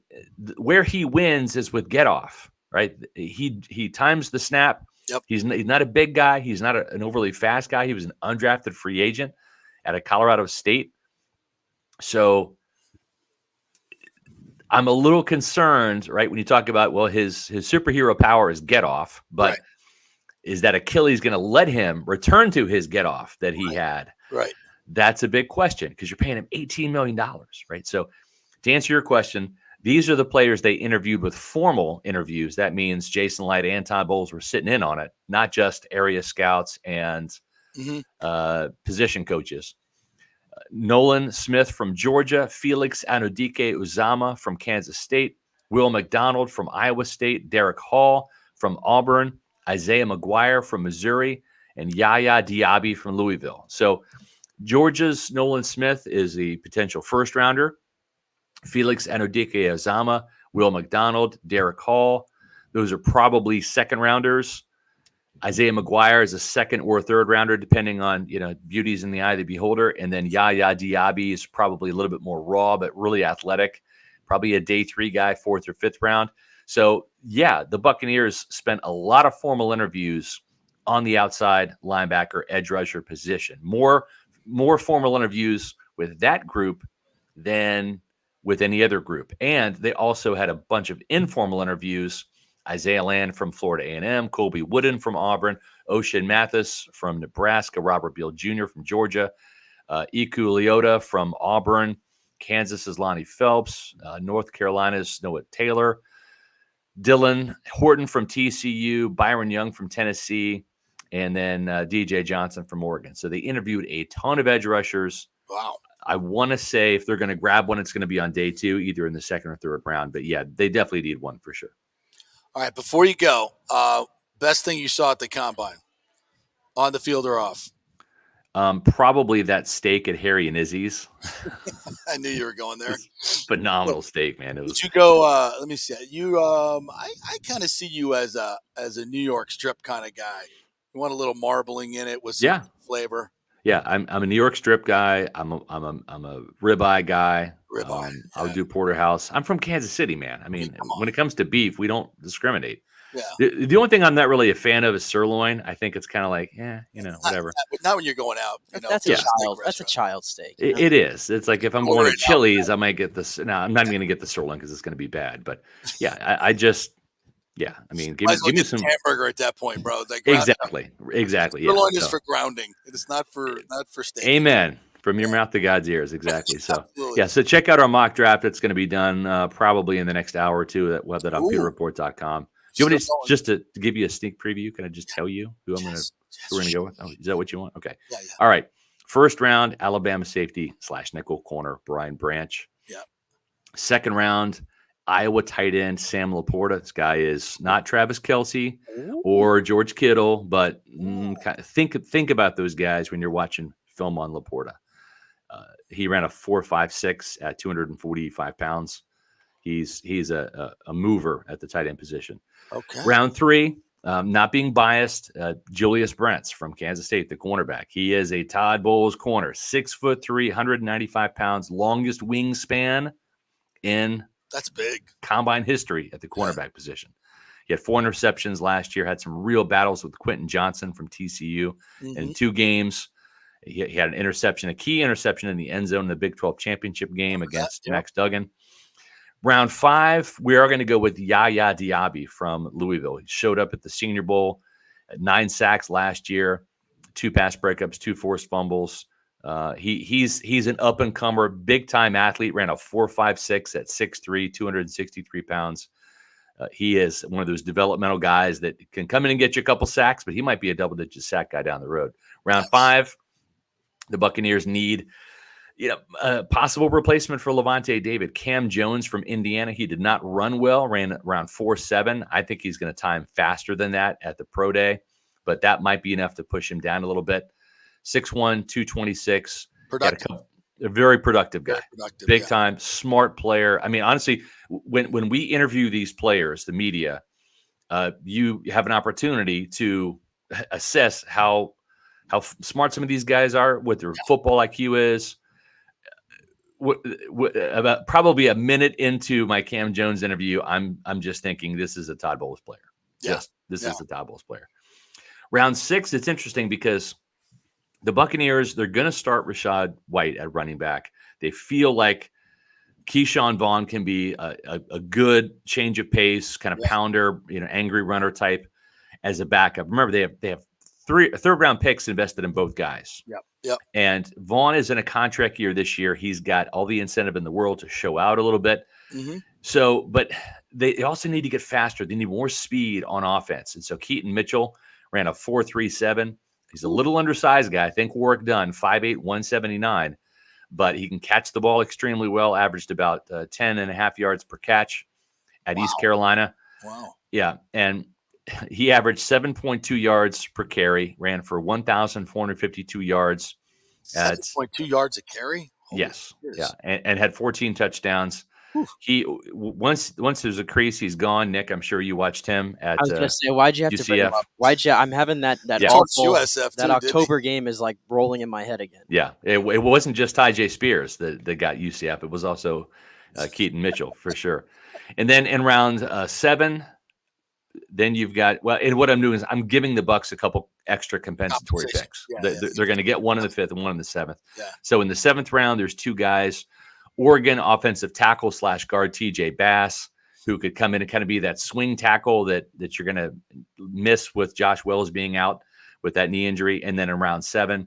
where he wins is with get off, right? He times the snap. Yep. He's not a big guy. He's not an overly fast guy. He was an undrafted free agent out of Colorado State. So I'm a little concerned, right, when you talk about, well, his superhero power is get off, but right. Is that Achilles going to let him return to his get off that he had? Right. That's a big question because you're paying him $18 million, right? So to answer your question, these are the players they interviewed with formal interviews. That means Jason Light and Todd Bowles were sitting in on it, not just area scouts and position coaches. Nolan Smith from Georgia, Felix Anudike-Uzama from Kansas State, Will McDonald from Iowa State, Derek Hall from Auburn, Isaiah McGuire from Missouri, and Yaya Diaby from Louisville. So Georgia's Nolan Smith is the potential first rounder. Felix Anudike-Uzama, Will McDonald, Derek Hall, those are probably second rounders. Isaiah McGuire is a second or third rounder, depending on, beauties in the eye of the beholder. And then Yaya Diaby is probably a little bit more raw, but really athletic. Probably a day 3 guy, 4th or 5th round. So, yeah, the Buccaneers spent a lot of formal interviews on the outside linebacker, edge rusher position. More formal interviews with that group than with any other group. And they also had a bunch of informal interviews. Isaiah Land from Florida A&M, Colby Wooden from Auburn, Ocean Mathis from Nebraska, Robert Beal Jr. from Georgia, Iku Leota from Auburn, Kansas's Lonnie Phelps, North Carolina's Noah Taylor, Dylan Horton from TCU, Byron Young from Tennessee, and then DJ Johnson from Oregon. So they interviewed a ton of edge rushers. Wow. I want to say if they're going to grab one, it's going to be on day 2, either in the second or third round. But, yeah, they definitely need one for sure. All right, before you go, best thing you saw at the Combine, on the field or off? Probably that steak at Harry and Izzy's. I knew you were going there. Phenomenal steak, man. Did you go? Let me see. I kind of see you as a New York strip kind of guy. You want a little marbling in it with some flavor. Yeah, I'm a New York strip guy. I'm a ribeye guy. Ribeye. I'll do porterhouse. I'm from Kansas City, man. I mean, when it comes to beef, we don't discriminate. Yeah. The only thing I'm not really a fan of is sirloin. I think it's kind of like, whatever. Not when you're going out. That's a child steak. It is. It's like if I'm going to Chili's, I might get this. No, I'm not even going to get the sirloin because it's going to be bad. But yeah, I just. Yeah, I mean, give me some hamburger at that point, bro. Like exactly. Sirloin is for grounding. It is not for steak. Amen. From your mouth to God's ears, exactly. So so check out our mock draft. It's going to be done probably in the next hour or two. We'll have that on PeterReport.com. Do you want me just to give you a sneak preview? Can I just tell you who we're going to go with? Oh, is that what you want? Okay. Yeah. All right. First round, Alabama safety / nickel corner, Brian Branch. Yeah. Second round, Iowa tight end Sam Laporta. This guy is not Travis Kelce or George Kittle, but think about those guys when you're watching film on Laporta. He ran a 4.56 at 245 pounds. He's a mover at the tight end position. Okay. Round 3, not being biased, Julius Brents from Kansas State, the cornerback. He is a Todd Bowles corner, 6'3", 195 pounds, longest wingspan in that's big combine history at the cornerback position. He had 4 interceptions last year, had some real battles with Quentin Johnson from TCU in 2 games. He had an interception, a key interception in the end zone in the Big 12 championship game against Max Duggan. Round 5, we are going to go with Yaya Diaby from Louisville. He showed up at the Senior Bowl, at 9 sacks last year. 2 pass breakups, 2 forced fumbles. He's an up and comer, big time athlete. Ran a 4.56 at 6'3", 263 pounds. He is one of those developmental guys that can come in and get you a couple sacks, but he might be a double-digit sack guy down the road. Round 5, the Buccaneers need a possible replacement for Levante David. Cam Jones from Indiana. He did not run well, ran around 4.7. I think he's going to time faster than that at the pro day, but that might be enough to push him down a little bit. 6'1", 226. A very productive guy. Big time, smart player. I mean, honestly, when we interview these players, the media, you have an opportunity to assess how smart some of these guys are, what their football IQ is. About probably a minute into my Cam Jones interview, I'm just thinking this is a Todd Bowles player. This is a Todd Bowles player. Round 6, it's interesting because the Buccaneers, they're going to start Rashad White at running back. They feel like Keyshawn Vaughn can be a good change of pace, kind of pounder, angry runner type as a backup. Remember, they have 3 third-round picks invested in both guys. Yep. And Vaughn is in a contract year this year. He's got all the incentive in the world to show out a little bit. Mm-hmm. So, but they also need to get faster. They need more speed on offense. And so Keaton Mitchell ran a 4.37. He's a little undersized guy. I think work done, 5'8", 179. But he can catch the ball extremely well, averaged about 10.5 yards per catch at East Carolina. Wow. Yeah, and he averaged 7.2 yards per carry, ran for 1,452 yards. 7.2 yards a carry? Yes. Yeah, and had 14 touchdowns. Whew. He once there's a crease, he's gone. Nick, I'm sure you watched him at. I was gonna say, why'd you have UCF. to bring him up? I'm having that awful, that October game is like rolling in my head again. Yeah, it wasn't just Ty J. Spears that got UCF. It was also Keaton Mitchell for sure. And then in round 7, then you've got and what I'm doing is I'm giving the Bucs a couple extra compensatory picks. They're going to get one in the 5th and one in the 7th. Yeah. So in the 7th round, there's 2 guys. Oregon offensive tackle / guard TJ Bass, who could come in and kind of be that swing tackle that you're going to miss with Josh Wells being out with that knee injury. And then in round 7,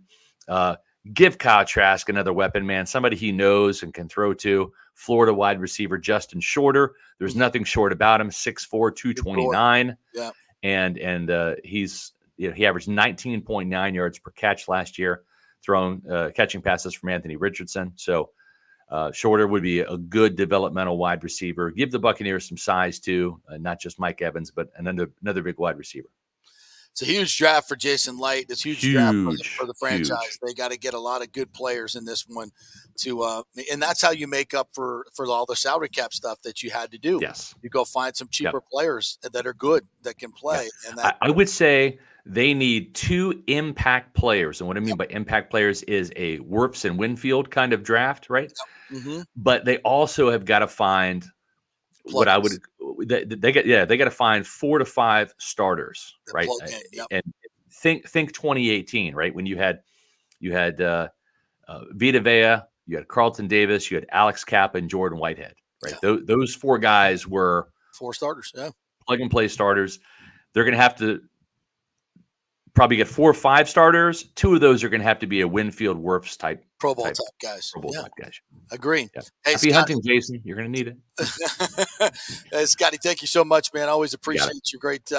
give Kyle Trask another weapon, man, somebody he knows and can throw to. Florida wide receiver Justin Shorter. There's nothing short about him, 6'4", 229. Yeah. And he's he averaged 19.9 yards per catch last year, catching passes from Anthony Richardson. So Shorter would be a good developmental wide receiver. Give the Buccaneers some size too, not just Mike Evans, but another big wide receiver. It's a huge draft for Jason Light. It's a huge draft for the franchise. Huge. They got to get a lot of good players in this one and that's how you make up for all the salary cap stuff that you had to do. Yes. You go find some cheaper players that are good, that can play. Yep. And I would say they need 2 impact players. And what I mean by impact players is a Wirfs and Winfield kind of draft, right? Yep. Mm-hmm. But they also have got to find what I would they got to find 4 to 5 starters, right? And think 2018, right? When you had Vita Vea, you had Carlton Davis, you had Alex Kappa and Jordan Whitehead, right? Yeah. Those 4 guys were 4 starters, plug and play starters. They're going to have to probably get 4 or 5 starters. 2 of those are going to have to be a Winfield Wirfs type. Pro Bowl type guys. Pro Bowl type guys. Agreed. Yeah. Hey, happy hunting, Jason. You're going to need it. Hey, Scotty, thank you so much, man. Always appreciate your great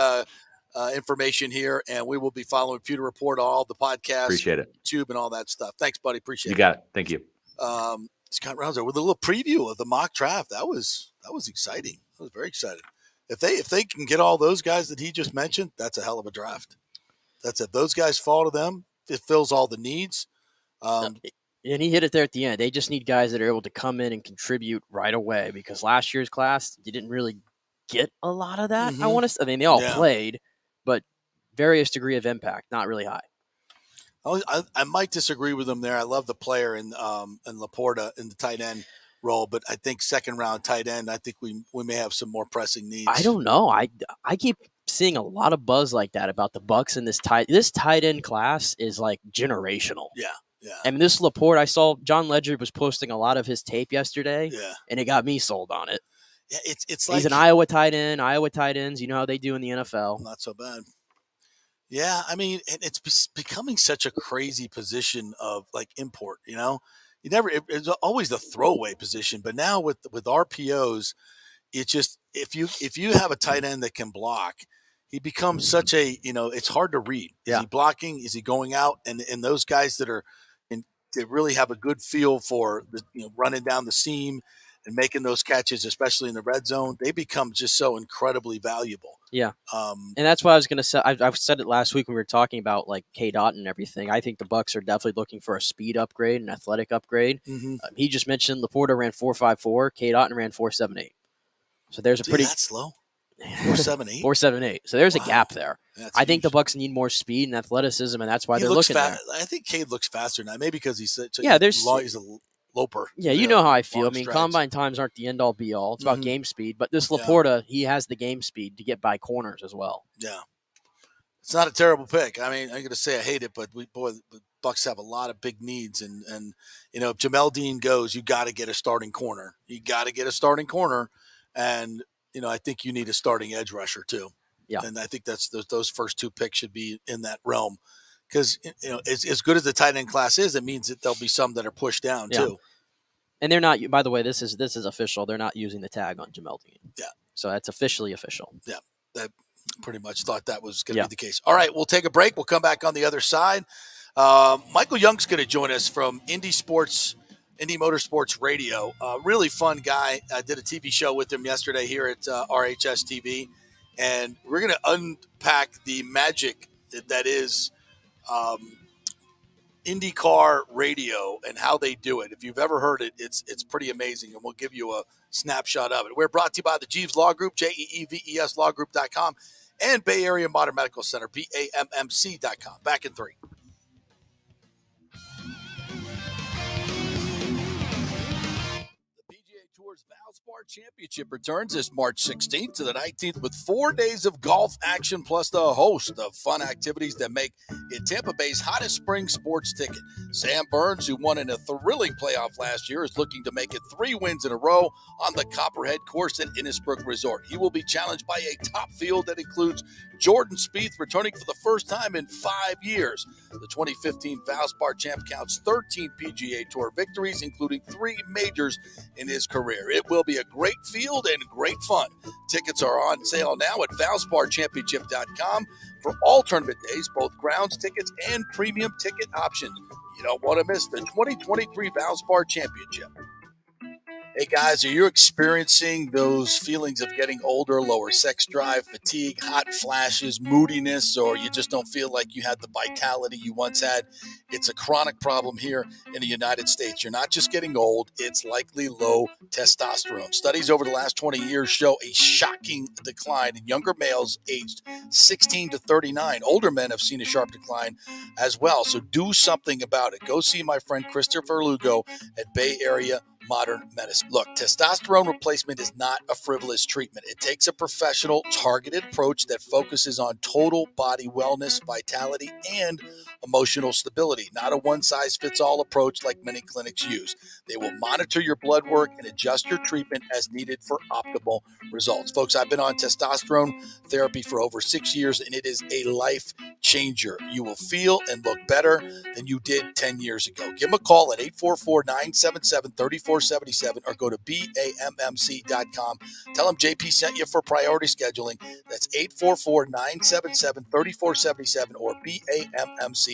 information here, and we will be following Pewter Report, all the podcasts, appreciate it, YouTube, and all that stuff. Thanks, buddy. Appreciate it. You got it. Thank you. Scott Rounser with a little preview of the mock draft. That was exciting. I was very excited. If they can get all those guys that he just mentioned, that's a hell of a draft. That's if those guys fall to them, it fills all the needs. And he hit it there at the end. They just need guys that are able to come in and contribute right away, because last year's class, you didn't really get a lot of that. Mm-hmm. I mean, they all played, but various degree of impact, not really high. I might disagree with him there. I love the player in Laporta in the tight end role, but I think 2nd round tight end, I think we may have some more pressing needs. I don't know. I keep seeing a lot of buzz like that about the Bucs in this tight end class is like generational. Yeah. Yeah. I mean, this Laporte, I saw John Ledger was posting a lot of his tape yesterday, and it got me sold on it. Yeah, it's like he's an Iowa tight end. Iowa tight ends, you know how they do in the NFL. Not so bad. Yeah, I mean, and it's becoming such a crazy position of like import. It's always the throwaway position, but now with RPOs, it's just if you have a tight end that can block, he becomes such a it's hard to read. Is he blocking? Is he going out? And those guys that are that really have a good feel for the running down the seam and making those catches, especially in the red zone, they become just so incredibly valuable. Yeah. And that's what I was going to say. I've said it last week when we were talking about like K-Dot and everything. I think the Bucs are definitely looking for a speed upgrade, an athletic upgrade. Mm-hmm. He just mentioned Laporta ran 4.54, K-Dot ran 4.78. So there's a pretty that's low. 4.78. 4.78. So there's a gap there. I think the Bucs need more speed and athleticism, and that's why they're looking there. I think Cade looks faster now, maybe because he's such he's a loper. Yeah, you know how I feel. I mean, strides. combine times aren't the end all be all. It's about game speed. But this Laporta, he has the game speed to get by corners as well. Yeah, it's not a terrible pick. I mean, I'm going to say I hate it, but the Bucs have a lot of big needs, and if Jamel Dean goes, you got to get a starting corner. And I think you need a starting edge rusher too. Yeah, and I think that's those first two picks should be in that realm. Because as good as the tight end class is, it means that there'll be some that are pushed down too. And they're not. By the way, this is official. They're not using the tag on Jamel Dean. Yeah. So that's officially official. Yeah. That pretty much thought that was going to be the case. All right, we'll take a break. We'll come back on the other side. Michael Young's going to join us from Indy Motorsports Radio. Really fun guy. I did a TV show with him yesterday here at RHS TV, and we're going to unpack the magic that is IndyCar radio and how they do it. If you've ever heard it, it's pretty amazing, and we'll give you a snapshot of it. We're brought to you by the Jeeves Law Group, JEEVES lawgroup.com, and Bay Area Modern Medical Center, BAMMC.com. Back in 3. Tour's Valspar Championship returns this March 16th to the 19th with 4 days of golf action plus a host of fun activities that make it Tampa Bay's hottest spring sports ticket. Sam Burns, who won in a thrilling playoff last year, is looking to make it 3 wins in a row on the Copperhead course at Innisbrook Resort. He will be challenged by a top field that includes Jordan Spieth, returning for the first time in 5 years. The 2015 Valspar champ counts 13 PGA Tour victories, including 3 majors in his career. It will be a great field and great fun. Tickets are on sale now at ValsparChampionship.com for all tournament days, both grounds tickets and premium ticket options. You don't want to miss the 2023 Valspar Championship. Hey guys, are you experiencing those feelings of getting older, lower sex drive, fatigue, hot flashes, moodiness, or you just don't feel like you had the vitality you once had? It's a chronic problem here in the United States. You're not just getting old, it's likely low testosterone. Studies over the last 20 years show a shocking decline in younger males aged 16 to 39. Older men have seen a sharp decline as well, so do something about it. Go see my friend Christopher Lugo at Bay Area Modern Medicine. Look, testosterone replacement is not a frivolous treatment. It takes a professional, targeted approach that focuses on total body wellness, vitality, and emotional stability, not a one-size-fits-all approach like many clinics use. They will monitor your blood work and adjust your treatment as needed for optimal results. Folks, I've been on testosterone therapy for over 6 years, and it is a life changer. You will feel and look better than you did 10 years ago. Give them a call at 844-977-3477 or go to BAMMC.com. Tell them JP sent you for priority scheduling. That's 844-977-3477 or BAMMC.com.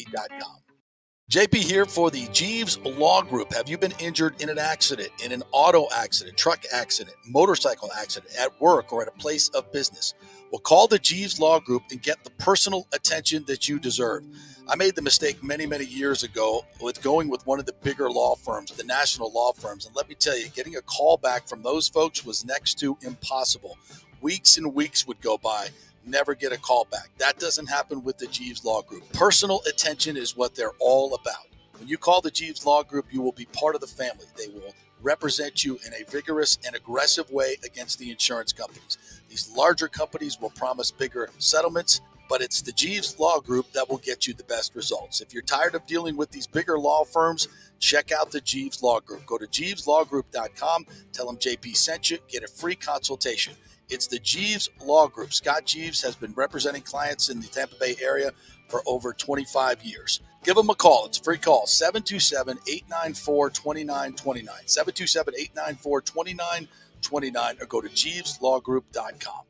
JP here for the Jeeves Law Group. Have you been injured in an accident, in an auto accident, truck accident, motorcycle accident, at work, or at a place of business? Well, call the Jeeves Law Group and get the personal attention that you deserve. I made the mistake many, many years ago with going with one of the bigger law firms, the national law firms. And let me tell you, getting a call back from those folks was next to impossible. Weeks and weeks would go by, never get a call back. That doesn't happen with the Jeeves Law Group. Personal attention is what they're all about. When you call the Jeeves Law Group, you will be part of the family. They will represent you in a vigorous and aggressive way against the insurance companies. These larger companies will promise bigger settlements but it's the Jeeves Law Group that will get you the best results. If you're tired of dealing with these bigger law firms, check out the Jeeves Law Group. Go to jeeveslawgroup.com, tell them JP sent you, get a free consultation. It's the Jeeves Law Group. Scott Jeeves has been representing clients in the Tampa Bay area for over 25 years. Give them a call. It's a free call, 727-894-2929, 727-894-2929, or go to jeeveslawgroup.com.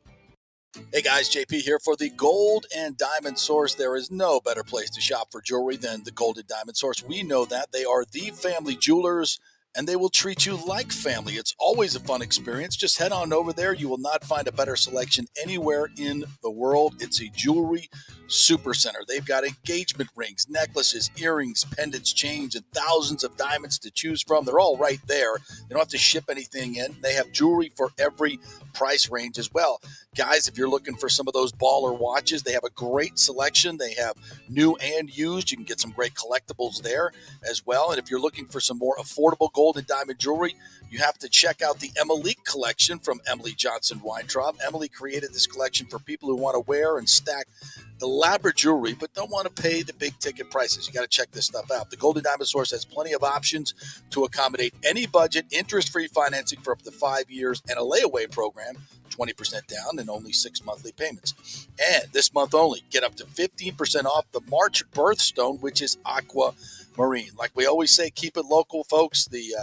Hey guys, JP here for the Gold and Diamond Source. There is no better place to shop for jewelry than the Gold and Diamond Source. We know that. They are the family jewelers, and they will treat you like family. It's always a fun experience. Just head on over there. You will not find a better selection anywhere in the world. It's a jewelry super center. They've got engagement rings, necklaces, earrings, pendants, chains, and thousands of diamonds to choose from. They're all right there. They don't have to ship anything in. They have jewelry for every price range as well. Guys, if you're looking for some of those baller watches, they have a great selection. They have new and used. You can get some great collectibles there as well. And if you're looking for some more affordable gold and diamond jewelry, you have to check out the Emily collection from Emily Johnson Weintraub. Emily created this collection for people who want to wear and stack elaborate jewelry but don't want to pay the big ticket prices. You got to check this stuff out. The Golden Diamond Source has plenty of options to accommodate any budget, interest-free financing for up to 5 years, and a layaway program, 20% down and only 6 monthly payments. And this month only, get up to 15% off the March birthstone, which is aquamarine. Like we always say, keep it local, folks. The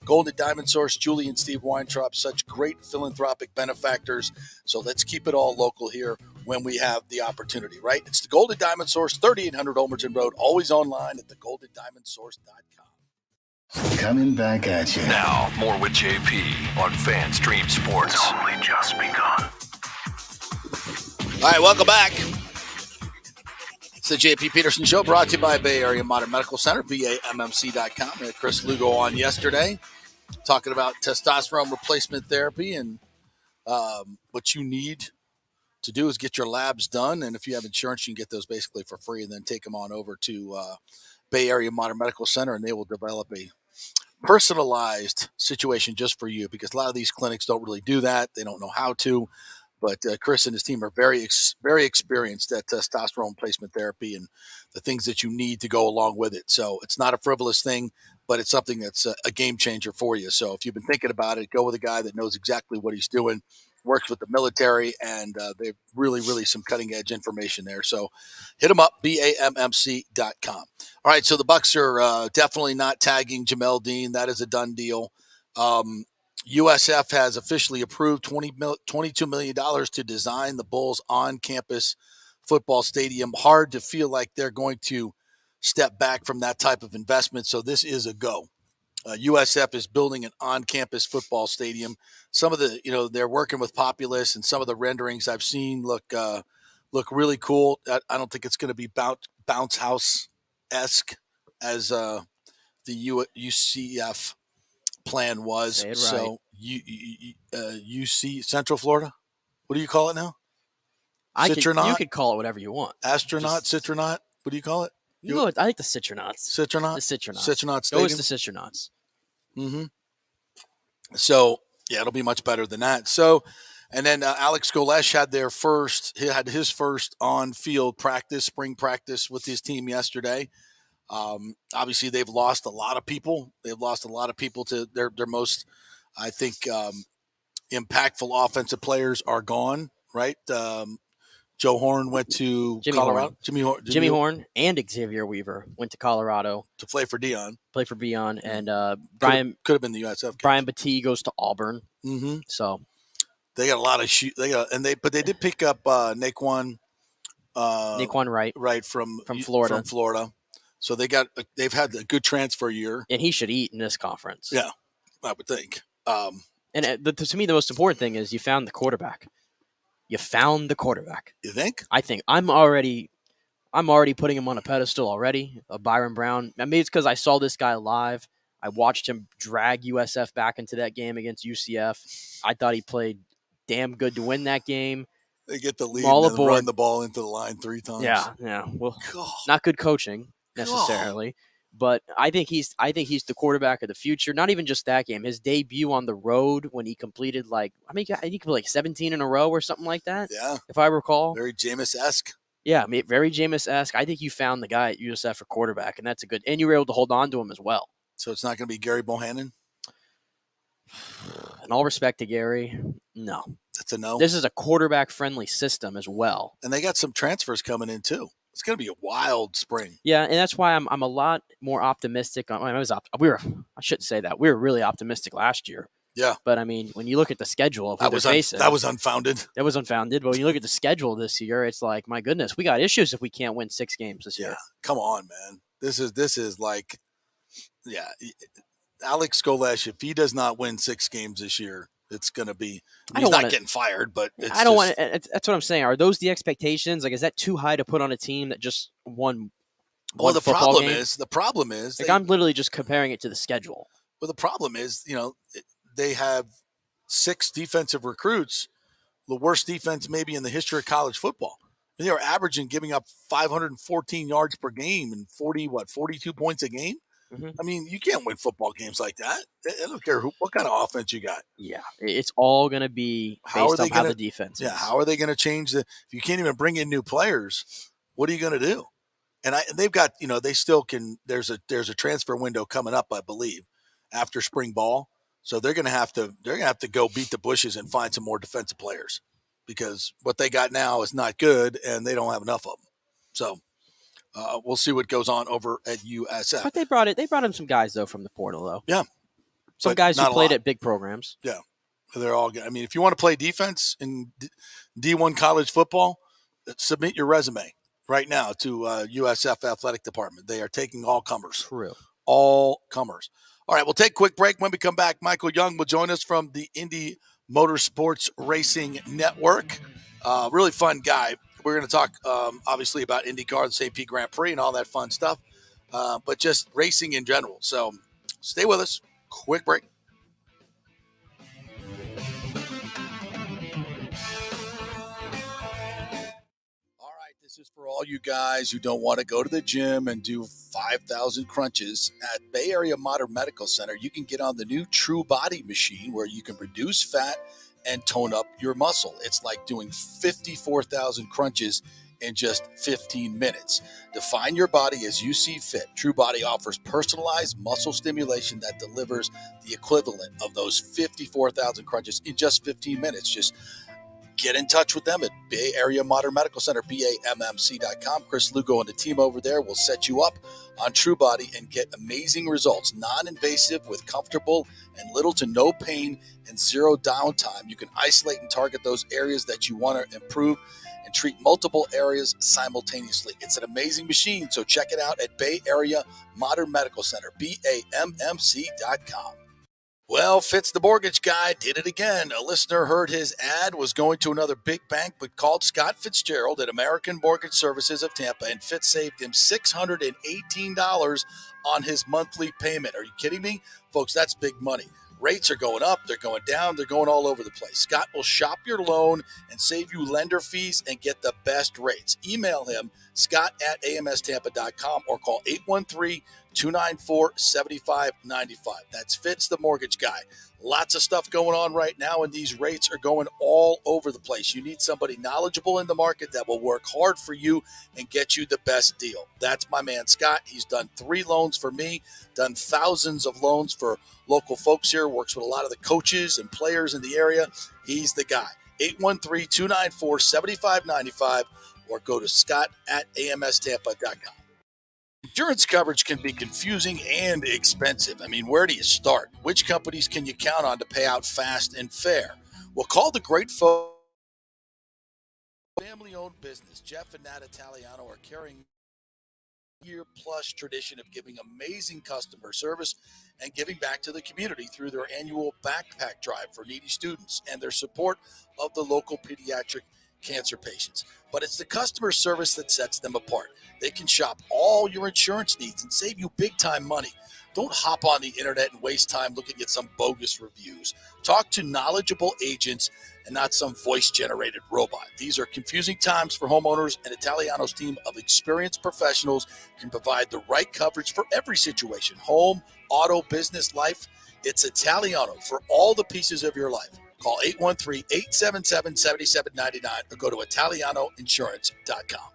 Golden Diamond Source, Julie and Steve Weintraub, such great philanthropic benefactors. So let's keep it all local here when we have the opportunity, right? It's the Golden Diamond Source, 3800 Olmerton Road, always online at thegoldendiamondsource.com. Coming back at you. Now, more with JP on FanStream Sports. It's only just begun. All right, welcome back. It's the JP Peterson Show, brought to you by Bay Area Modern Medical Center, BAMMC.com. We had Chris Lugo on yesterday talking about testosterone replacement therapy, and what you need to do is get your labs done. And if you have insurance, you can get those basically for free and then take them on over to Bay Area Modern Medical Center, and they will develop a personalized situation just for you, because a lot of these clinics don't really do that. They don't know how to. But Chris and his team are very experienced at testosterone replacement therapy and the things that you need to go along with it. So it's not a frivolous thing, but it's something that's a game changer for you. So if you've been thinking about it, go with a guy that knows exactly what he's doing, works with the military, and they've really some cutting-edge information there. So hit them up, BAMMC.com. All right, so the Bucs are definitely not tagging Jamel Dean. That is a done deal. USF has officially approved $22 million to design the Bulls on-campus football stadium. Hard to feel like they're going to step back from that type of investment, so this is a go. USF is building an on-campus football stadium. Some of the, they're working with Populous, and some of the renderings I've seen look really cool. I don't think it's going to be bounce house-esque as the UCF plan was. Right. So UC Central Florida, what do you call it now? Citronaut? You could call it whatever you want. Astronaut, Citronaut, what do you call it? I like the Citronauts. Citronaut? The Citronauts. Citronaut Stadium? Go with the Citronauts. Mm-hmm. So, yeah, it'll be much better than that. So, and then Alex Golesh had his first on-field practice, spring practice with his team yesterday. Obviously, they've lost a lot of people. They've lost a lot of people to their most, I think, impactful offensive players are gone, right? Joe Horn went to Colorado. Jimmy Horn and Xavier Weaver went to Colorado to play for Dion. And Brian could have been the USF. Brian Battie goes to Auburn. Mm-hmm. So they got a lot of but they did pick up Naquan Wright from Florida. So they've had a good transfer year, and he should eat in this conference. Yeah, I would think. And to me, the most important thing is you found the quarterback. You found the quarterback. You think? I think I'm already putting him on a pedestal already. Byron Brown. Maybe it's because I saw this guy live. I watched him drag USF back into that game against UCF. I thought he played damn good to win that game. They get the lead and then run the ball into the line 3 times. Yeah. Well, not good coaching necessarily. But I think he's the quarterback of the future. Not even just that game. His debut on the road when he completed he completed 17 in a row or something like that. Yeah, if I recall. Very Jameis-esque. Yeah, I mean, very Jameis-esque. I think you found the guy at USF for quarterback, and that's a good. And you were able to hold on to him as well. So it's not going to be Gary Bohannon? In all respect to Gary, no. That's a no. This is a quarterback-friendly system as well. And they got some transfers coming in too. It's going to be a wild spring. Yeah, and that's why I'm a lot more optimistic. I shouldn't say that. We were really optimistic last year. Yeah. But, I mean, when you look at the schedule of who they're facing. That was unfounded. That was unfounded. But when you look at the schedule this year, it's like, my goodness, we got issues if we can't win 6 games this year. Yeah, come on, man. This is like, yeah, Alex Golesh, if he does not win 6 games this year, it's going to be – he's not getting fired, but it's I don't want – that's what I'm saying. Are those the expectations? Like, is that too high to put on a team that just won well, the football game? The problem is – like, I'm literally just comparing it to the schedule. Well, the problem is, they have 6 defensive recruits, the worst defense maybe in the history of college football. They are averaging giving up 514 yards per game and 42 points a game. Mm-hmm. I mean, you can't win football games like that. I don't care what kind of offense you got. Yeah, it's all going to be based on how the defense is. Yeah, how are they going to change if you can't even bring in new players, what are you going to do? And they've got, they still can, there's a transfer window coming up, I believe, after spring ball. So they're going to have to go beat the bushes and find some more defensive players because what they got now is not good and they don't have enough of them. So we'll see what goes on over at USF. But they brought in some guys though from the portal though. Yeah. Some guys who played at big programs. Yeah. They're all good. I mean, if you want to play defense in D1 college football, submit your resume right now to USF Athletic Department. They are taking all comers. True. All comers. All right, we'll take a quick break. When we come back, Michael Young will join us from the Indy Motorsports Racing Network. Really fun guy. We're going to talk, obviously, about IndyCar, the St. Pete Grand Prix, and all that fun stuff, but just racing in general. So stay with us. Quick break. This is for all you guys who don't want to go to the gym and do 5,000 crunches. At Bay Area Modern Medical Center, you can get on the new True Body machine where you can reduce fat and tone up your muscle. It's like doing 54,000 crunches in just 15 minutes. Define your body as you see fit. True Body offers personalized muscle stimulation that delivers the equivalent of those 54,000 crunches in just 15 minutes. Just get in touch with them at Bay Area Modern Medical Center, BAMMC.com. Chris Lugo and the team over there will set you up on True Body and get amazing results. Non-invasive with comfortable and little to no pain and zero downtime. You can isolate and target those areas that you want to improve and treat multiple areas simultaneously. It's an amazing machine, so check it out at Bay Area Modern Medical Center, BAMMC.com. Well, Fitz the mortgage guy did it again. A listener heard his ad, was going to another big bank, but called Scott Fitzgerald at American Mortgage Services of Tampa, and Fitz saved him $618 on his monthly payment. Are you kidding me? Folks, that's big money. Rates are going up, they're going down, they're going all over the place. Scott will shop your loan and save you lender fees and get the best rates. Email him, scott@amstampa.com, or call 813-294-7595. That's Fitz the mortgage guy. Lots of stuff going on right now, and these rates are going all over the place. You need somebody knowledgeable in the market that will work hard for you and get you the best deal. That's my man, Scott. He's done 3 loans for me, done thousands of loans for local folks here, works with a lot of the coaches and players in the area. He's the guy. 813-294-7595, or go to scott@amstampa.com. Insurance coverage can be confusing and expensive. I mean, where do you start? Which companies can you count on to pay out fast and fair? Well, call the great folks. Family-owned business. Jeff and Nat Italiano are carrying a year-plus tradition of giving amazing customer service and giving back to the community through their annual backpack drive for needy students and their support of the local pediatric cancer patients. But it's the customer service that sets them apart. They can shop all your insurance needs and save you big-time money. Don't hop on the internet and waste time looking at some bogus reviews. Talk to knowledgeable agents and not some voice-generated robot. These are confusing times for homeowners, and Italiano's team of experienced professionals can provide the right coverage for every situation: home, auto, business, life. It's Italiano for all the pieces of your life. Call 813-877-7799 or go to italianoinsurance.com.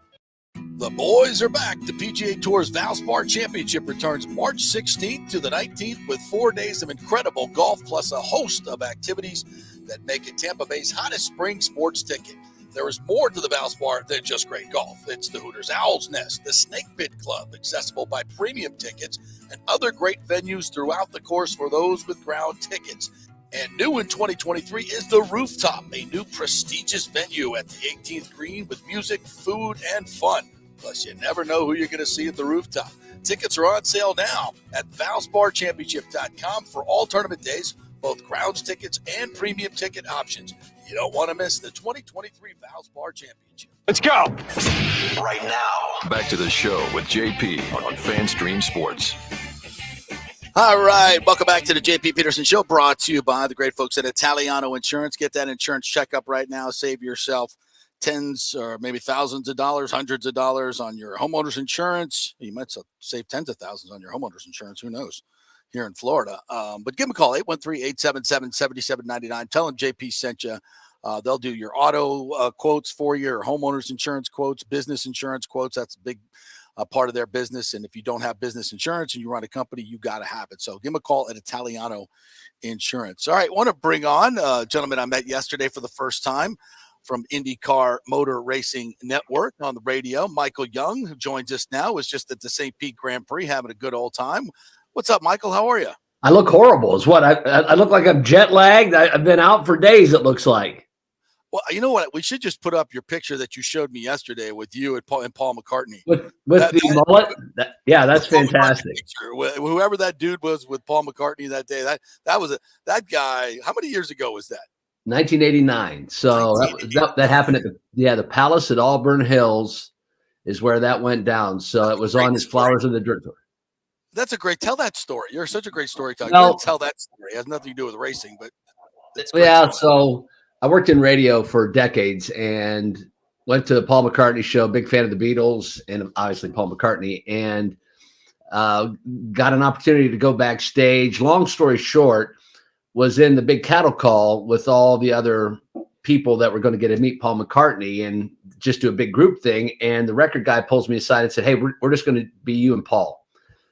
The boys are back. The PGA Tour's Valspar Championship returns March 16th to the 19th with 4 days of incredible golf plus a host of activities that make it Tampa Bay's hottest spring sports ticket. There is more to the Valspar than just great golf. It's the Hooters Owl's Nest, the Snake Pit Club, accessible by premium tickets, and other great venues throughout the course for those with ground tickets. And new in 2023 is the Rooftop, a new prestigious venue at the 18th green with music, food, and fun. Plus, you never know who you're going to see at the Rooftop. Tickets are on sale now at ValsparChampionship.com for all tournament days, both grounds tickets and premium ticket options. You don't want to miss the 2023 Valspar Championship. Let's go. Right now, back to the show with JP on FanStream Sports. All right, welcome back to the JP Peterson Show, brought to you by the great folks at Italiano Insurance. Get that insurance checkup right now. Save yourself tens or maybe thousands of dollars, hundreds of dollars on your homeowner's insurance. You might save tens of thousands on your homeowner's insurance. Who knows? Here in Florida. But give them a call, 813-877-7799. Tell them JP sent you. They'll do your auto quotes for you, your homeowner's insurance quotes, business insurance quotes. That's a big part of their business. And if you don't have business insurance and you run a company, you got to have it. So give them a call at Italiano Insurance. All right, I want to bring on a gentleman I met yesterday for the first time from IndyCar Motor Racing Network on the radio. Michael Young, who joins us now, was just at the St. Pete Grand Prix having a good old time. What's up, Michael? How are you? I look horrible. Is what I look like. I'm jet lagged. I've been out for days. It looks like. Well, you know what? We should just put up your picture that you showed me yesterday with you and Paul McCartney. With the mullet? That's fantastic. Whoever that dude was with Paul McCartney that day, that guy, how many years ago was that? 1989. So that happened at the Palace at Auburn Hills is where that went down. So it was on his Flowers of the Dirt tour. That's tell that story. You're such a great storyteller. Well, tell that story. It has nothing to do with racing, but yeah. So I worked in radio for decades and went to the Paul McCartney show, big fan of the Beatles and obviously Paul McCartney, and got an opportunity to go backstage. Long story short, was in the big cattle call with all the other people that were going to get to meet Paul McCartney and just do a big group thing. And the record guy pulls me aside and said, "Hey, we're just going to be you and Paul."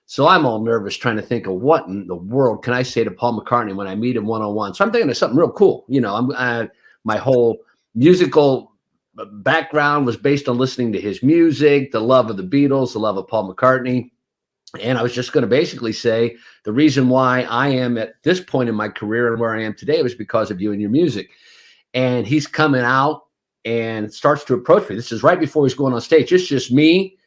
So I'm all nervous trying to think of what in the world can I say to Paul McCartney when I meet him one-on-one. So I'm thinking of something real cool. You know, my whole musical background was based on listening to his music, the love of the Beatles, the love of Paul McCartney. And I was just going to basically say the reason why I am at this point in my career and where I am today was because of you and your music. And he's coming out and starts to approach me. This is right before he's going on stage. It's just me,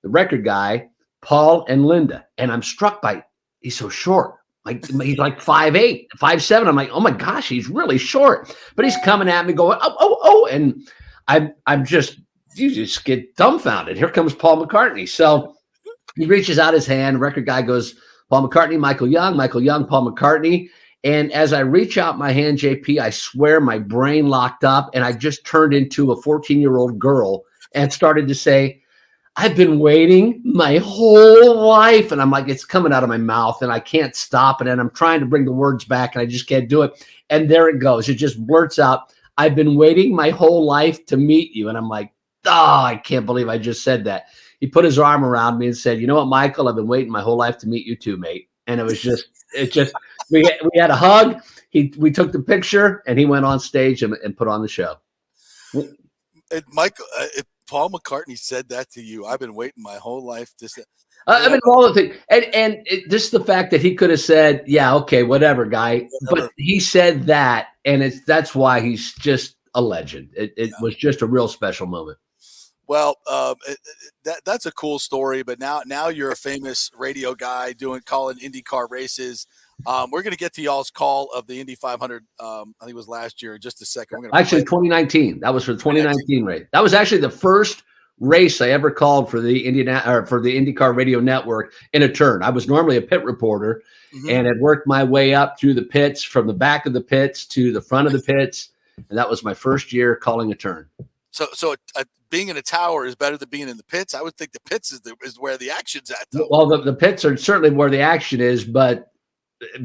the record guy, Paul, and Linda. And I'm struck by, he's so short. Like he's like 5'8", 5'7". I'm like, oh my gosh, he's really short. But he's coming at me going, oh. And I'm just, you just get dumbfounded. Here comes Paul McCartney. So he reaches out his hand. Record guy goes, Paul McCartney, Michael Young, Paul McCartney. And as I reach out my hand, JP, I swear my brain locked up and I just turned into a 14-year-old girl and started to say, I've been waiting my whole life. And I'm like, it's coming out of my mouth and I can't stop it. And I'm trying to bring the words back and I just can't do it. And there it goes. It just blurts out, I've been waiting my whole life to meet you. And I'm like, oh, I can't believe I just said that. He put his arm around me and said, you know what, Michael, I've been waiting my whole life to meet you too, mate. And we had a hug. We took the picture and he went on stage and put on the show. And Michael, if Paul McCartney said that to you, I've been waiting my whole life to say. I mean, all the things, and just the fact that he could have said, "Yeah, okay, whatever, guy," but he said that, and that's why he's just a legend. It was just a real special moment. Well, that's a cool story, but now you're a famous radio guy calling IndyCar races. We're going to get to y'all's call of the Indy 500. I think it was last year. In just a second. Actually, 2019. That was for the 2019 race. That was actually the first race I ever called for the IndyCar Radio Network in a turn. I was normally a pit reporter and had worked my way up through the pits, from the back of the pits to the front of the pits, and that was my first year calling a turn. So being in a tower is better than being in the pits. I would think the pits is where the action's at, though. Well, the pits are certainly where the action is, but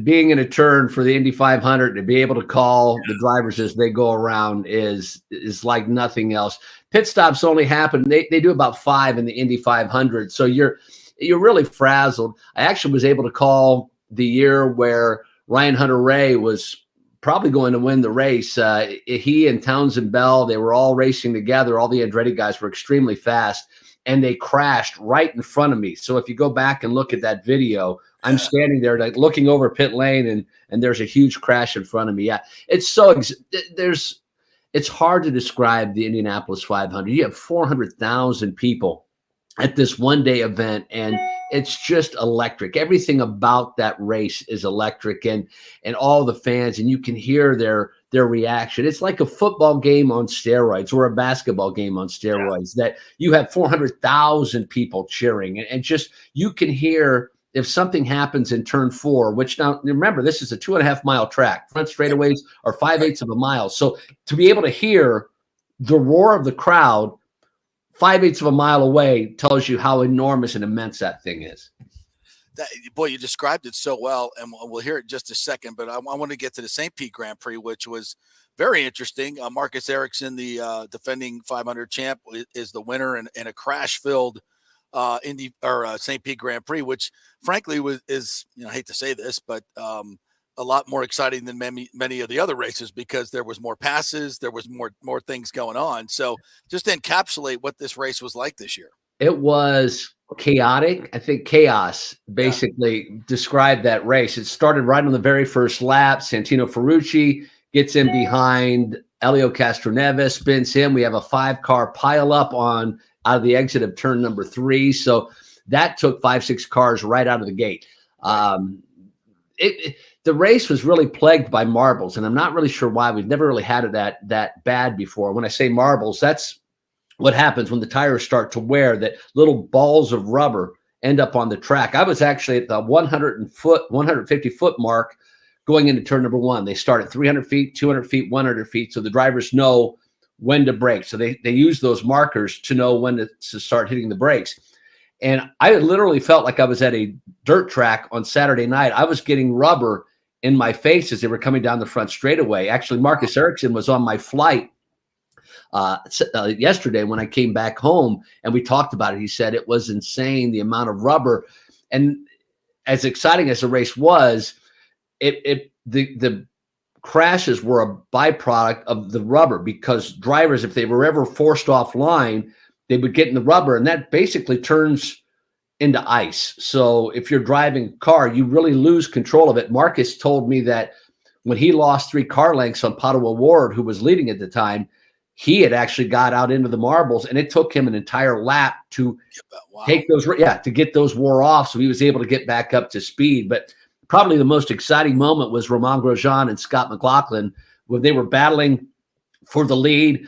being in a turn for the Indy 500 to be able to call the drivers as they go around is like nothing else. Pit stops only happen. They do about 5 in the Indy 500. So you're really frazzled. I actually was able to call the year where Ryan Hunter-Reay was probably going to win the race. He and Townsend Bell, they were all racing together. All the Andretti guys were extremely fast, and they crashed right in front of me. So if you go back and look at that video, I'm standing there like looking over pit lane, and there's a huge crash in front of me. Yeah, it's hard to describe the Indianapolis 500. You have 400,000 people at this one-day event, and it's just electric. Everything about that race is electric, and all the fans, and you can hear their reaction. It's like a football game on steroids or a basketball game on steroids, that you have 400,000 people cheering, and just you can hear if something happens in turn 4, which now remember, this is a 2.5-mile track. Front straightaways are 5/8 of a mile. So to be able to hear the roar of the crowd 5/8 of a mile away tells you how enormous and immense that thing is. Boy, you described it so well, and we'll hear it in just a second. But I want to get to the St. Pete Grand Prix, which was very interesting. Marcus Ericsson, the defending 500 champ, is the winner in a crash-filled Indy or St. Pete Grand Prix, which frankly is I hate to say this, but a lot more exciting than many of the other races, because there was more passes, there was more things going on. So just encapsulate what this race was like this year. It was chaotic. I think chaos basically described that race. It started right on the very first lap. Santino Ferrucci gets in behind Elio Castroneves, spins him. We have a 5-car pile up out of the exit of turn number 3. So that took 5-6 cars right out of the gate. The race was really plagued by marbles, and I'm not really sure why. We've never really had it that bad before. When I say marbles, that's what happens when the tires start to wear, that little balls of rubber end up on the track. I was actually at the 150-foot mark going into turn number 1. They start at 300 feet, 200 feet, 100 feet, so the drivers know when to brake. So they use those markers to know when to start hitting the brakes. And I literally felt like I was at a dirt track on Saturday night. I was getting rubber in my face as they were coming down the front straightaway. Actually, Marcus Ericsson was on my flight yesterday when I came back home, and we talked about it. He said it was insane, the amount of rubber. And as exciting as the race was, the crashes were a byproduct of the rubber, because drivers, if they were ever forced offline, they would get in the rubber, and that basically turns into ice. So if you're driving a car, you really lose control of it. Marcus told me that when he lost 3 car lengths on Padua Ward, who was leading at the time, he had actually got out into the marbles, and it took him an entire lap to take those, to get those wore off. So he was able to get back up to speed. But probably the most exciting moment was Romain Grosjean and Scott McLaughlin when they were battling for the lead.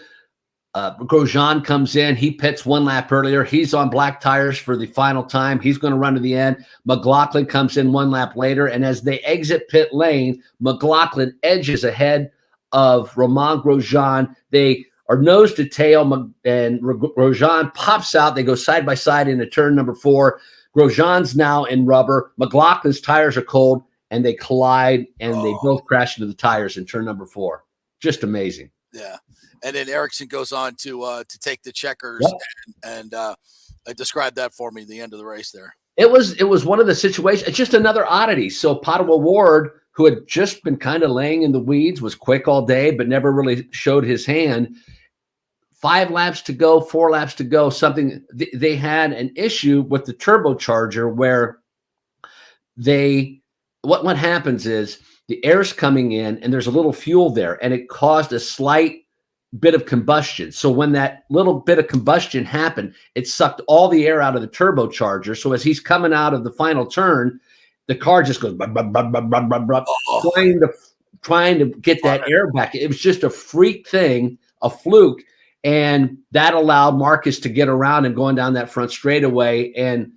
Grosjean comes in. He pits 1 lap earlier. He's on black tires for the final time. He's going to run to the end. McLaughlin comes in 1 lap later. And as they exit pit lane, McLaughlin edges ahead of Romain Grosjean. They are nose to tail, and Grosjean pops out. They go side by side into turn number 4. Grosjean's now in rubber. McLaughlin's tires are cold, and they collide, and they both crash into the tires in turn number 4. Just amazing. Yeah. And then Ericsson goes on to take the checkers and describe that for me, the end of the race there. It was one of the situations. It's just another oddity. So Padua Ward, who had just been kind of laying in the weeds, was quick all day, but never really showed his hand. 5 laps to go, 4 laps to go, they had an issue with the turbocharger where what happens is the air's coming in and there's a little fuel there, and it caused a slight bit of combustion. So when that little bit of combustion happened, it sucked all the air out of the turbocharger. So as he's coming out of the final turn, the car just goes trying to get that air back. It was just a freak thing, a fluke. And that allowed Marcus to get around and going down that front straightaway. And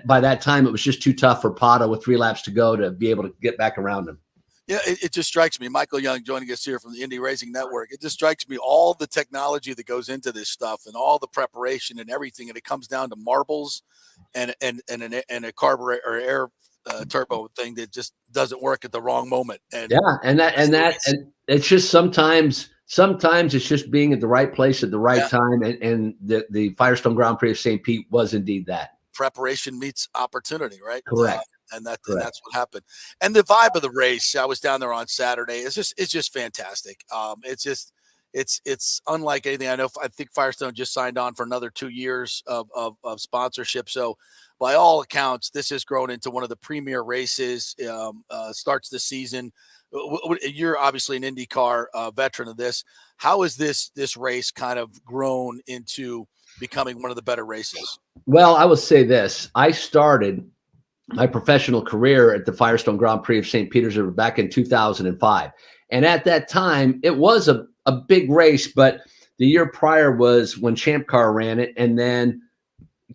by that time, it was just too tough for Pata with 3 laps to go to be able to get back around him. Yeah, it just strikes me. Michael Young joining us here from the Indy Racing Network. It just strikes me all the technology that goes into this stuff and all the preparation and everything. And it comes down to marbles and a carburetor or air turbo thing that just doesn't work at the wrong moment. And and it's just sometimes it's just being at the right place at the right time, and the Firestone Grand Prix of St. Pete was indeed that. Preparation meets opportunity, right? Correct. And that's what happened. And the vibe of the race, I was down there on Saturday. It's just fantastic. It's unlike anything. I think Firestone just signed on for another 2 years of sponsorship. So by all accounts, this has grown into one of the premier races. Starts the season. You're obviously an IndyCar veteran of this. How has this race kind of grown into becoming one of the better races? Well, I will say this. I started my professional career at the Firestone Grand Prix of St. Petersburg back in 2005. And at that time, it was a big race, but the year prior was when Champ Car ran it, and then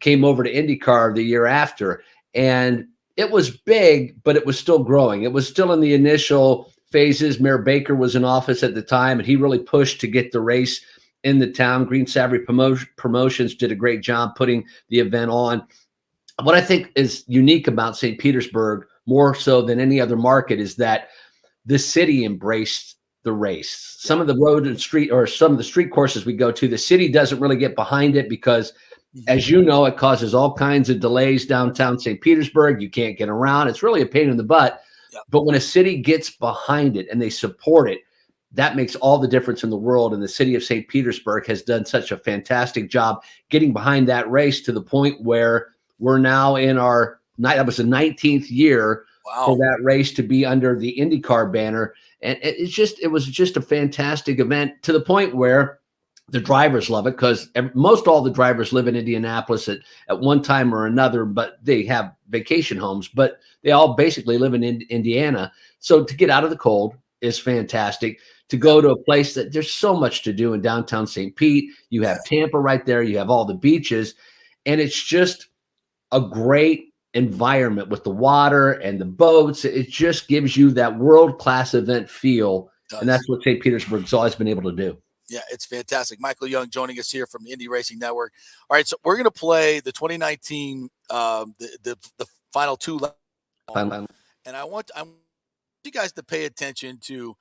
came over to IndyCar the year after. And it was big, but it was still growing. It was still in the initial phases. Mayor Baker was in office at the time, and he really pushed to get the race in the town. Green Savvy Promotions did a great job putting the event on. What I think is unique about St. Petersburg, more so than any other market, is that the city embraced the race. Some of the road and street, or some of the street courses we go to, the city doesn't really get behind it because, as you know, it causes all kinds of delays downtown St. Petersburg. You can't get around. It's really a pain in the butt. Yep. But when a city gets behind it and they support it, that makes all the difference in the world. And the city of St. Petersburg has done such a fantastic job getting behind that race, to the point where we're now in that was the 19th year for that race to be under the IndyCar banner. And it was just a fantastic event, to the point where the drivers love it, because most all the drivers live in Indianapolis at one time or another, but they have vacation homes, but they all basically live in Indiana. So to get out of the cold is fantastic. To go to a place that there's so much to do in downtown St. Pete. You have Tampa right there. You have all the beaches, and it's just a great environment with the water and the boats. It just gives you that world-class event feel. And that's what St. Petersburg's always been able to do. Yeah, it's fantastic. Michael Young joining us here from the Indy Racing Network. All right, so we're going to play the 2019, the final two. And I want you guys to pay attention to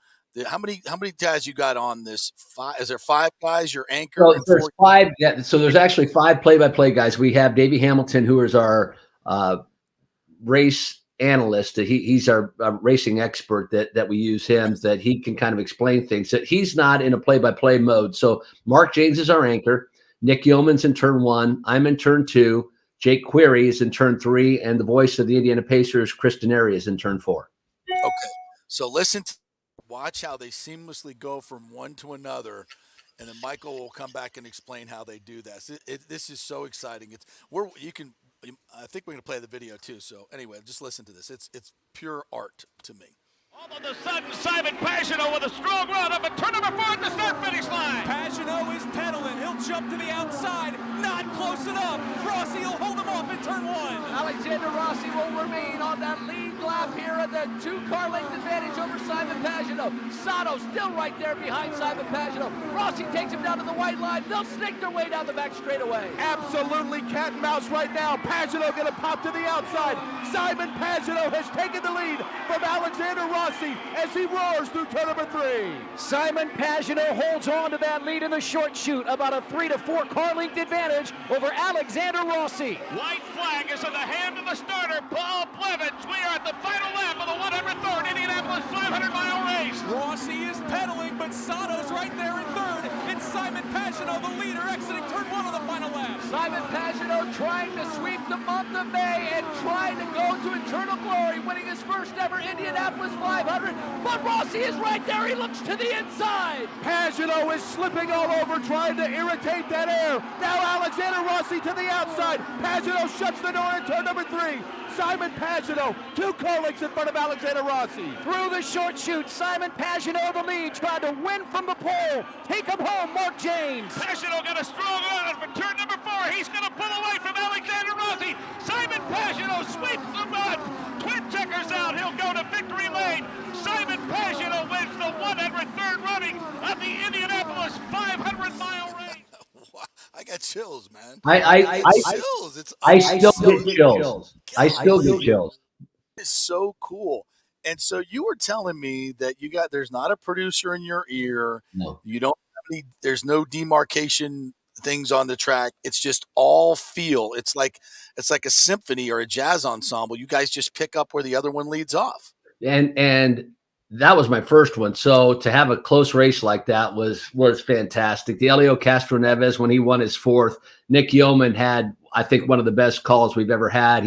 how many guys you got on this? Is there 5 guys? Your anchor? So there's 5. Yeah, so there's actually 5 play-by-play guys. We have Davey Hamilton, who is our race analyst. He's our racing expert that we use him, that he can kind of explain things. That he's not in a play-by-play mode. So Mark James is our anchor. Nick Yeoman's in turn 1. I'm in turn 2. Jake Query is in turn 3, and the voice of the Indiana Pacers, Chris Denari, is in turn 4. Okay, so watch how they seamlessly go from one to another, and then Michael will come back and explain how they do that. This is so exciting. I think we're going to play the video too. So anyway, just listen to this. It's pure art to me. All of a sudden, Simon Pagenaud with a strong run up at turn number 4 at the start-finish line. Pagenaud is pedaling. He'll jump to the outside. Not close enough. Rossi will hold him off in turn 1. Alexander Rossi will remain on that lead lap here at the 2-car length advantage over Simon Pagenaud. Sato still right there behind Simon Pagenaud. Rossi takes him down to the white line. They'll snake their way down the back straightaway. Absolutely cat and mouse right now. Pagenaud going to pop to the outside. Simon Pagenaud has taken the lead from Alexander Rossi as he roars through turn number 3. Simon Pagenaud holds on to that lead in the short shoot, about a 3 to 4 car length advantage over Alexander Rossi. White flag is in the hand of the starter, Paul Blevins. We are at the final lap of the 103rd Indianapolis 500-mile race. Rossi is pedaling, but Sato's right there in third. It's Simon Pagenaud, the leader, exiting turn 1 of the final lap. Simon Pagenaud trying to sweep the month of May and trying to go to eternal glory, winning his first ever Indianapolis 500. But Rossi is right there. He looks to the inside. Pagenaud is slipping all over, trying to irritate that air. Now Alexander Rossi to the outside. Pagenaud shuts the door in turn number 3. Simon Pagenaud, 2 car lengths in front of Alexander Rossi. Through the short shoot, Simon Pagenaud the lead, trying to win from the pole. Take him home, Mark James. Pagenaud got a strong run for turn number 4. He's going to pull away from Alexander Rossi. Simon Pagenaud sweeps the mud. Twin checkers out. He'll go to victory lane. Simon Pagenaud wins the 103rd running of the Indianapolis 500-mile race. I got chills, man. I still get chills. I still get chills. It's so cool. And so you were telling me that there's not a producer in your ear. No. You don't have any, there's no demarcation things on the track. It's just all feel. It's like a symphony or a jazz ensemble. You guys just pick up where the other one leads off. And that was my first one. So to have a close race like that was fantastic. The Elio Castro Neves, when he won his fourth, Nick Yeoman had, I think, one of the best calls we've ever had.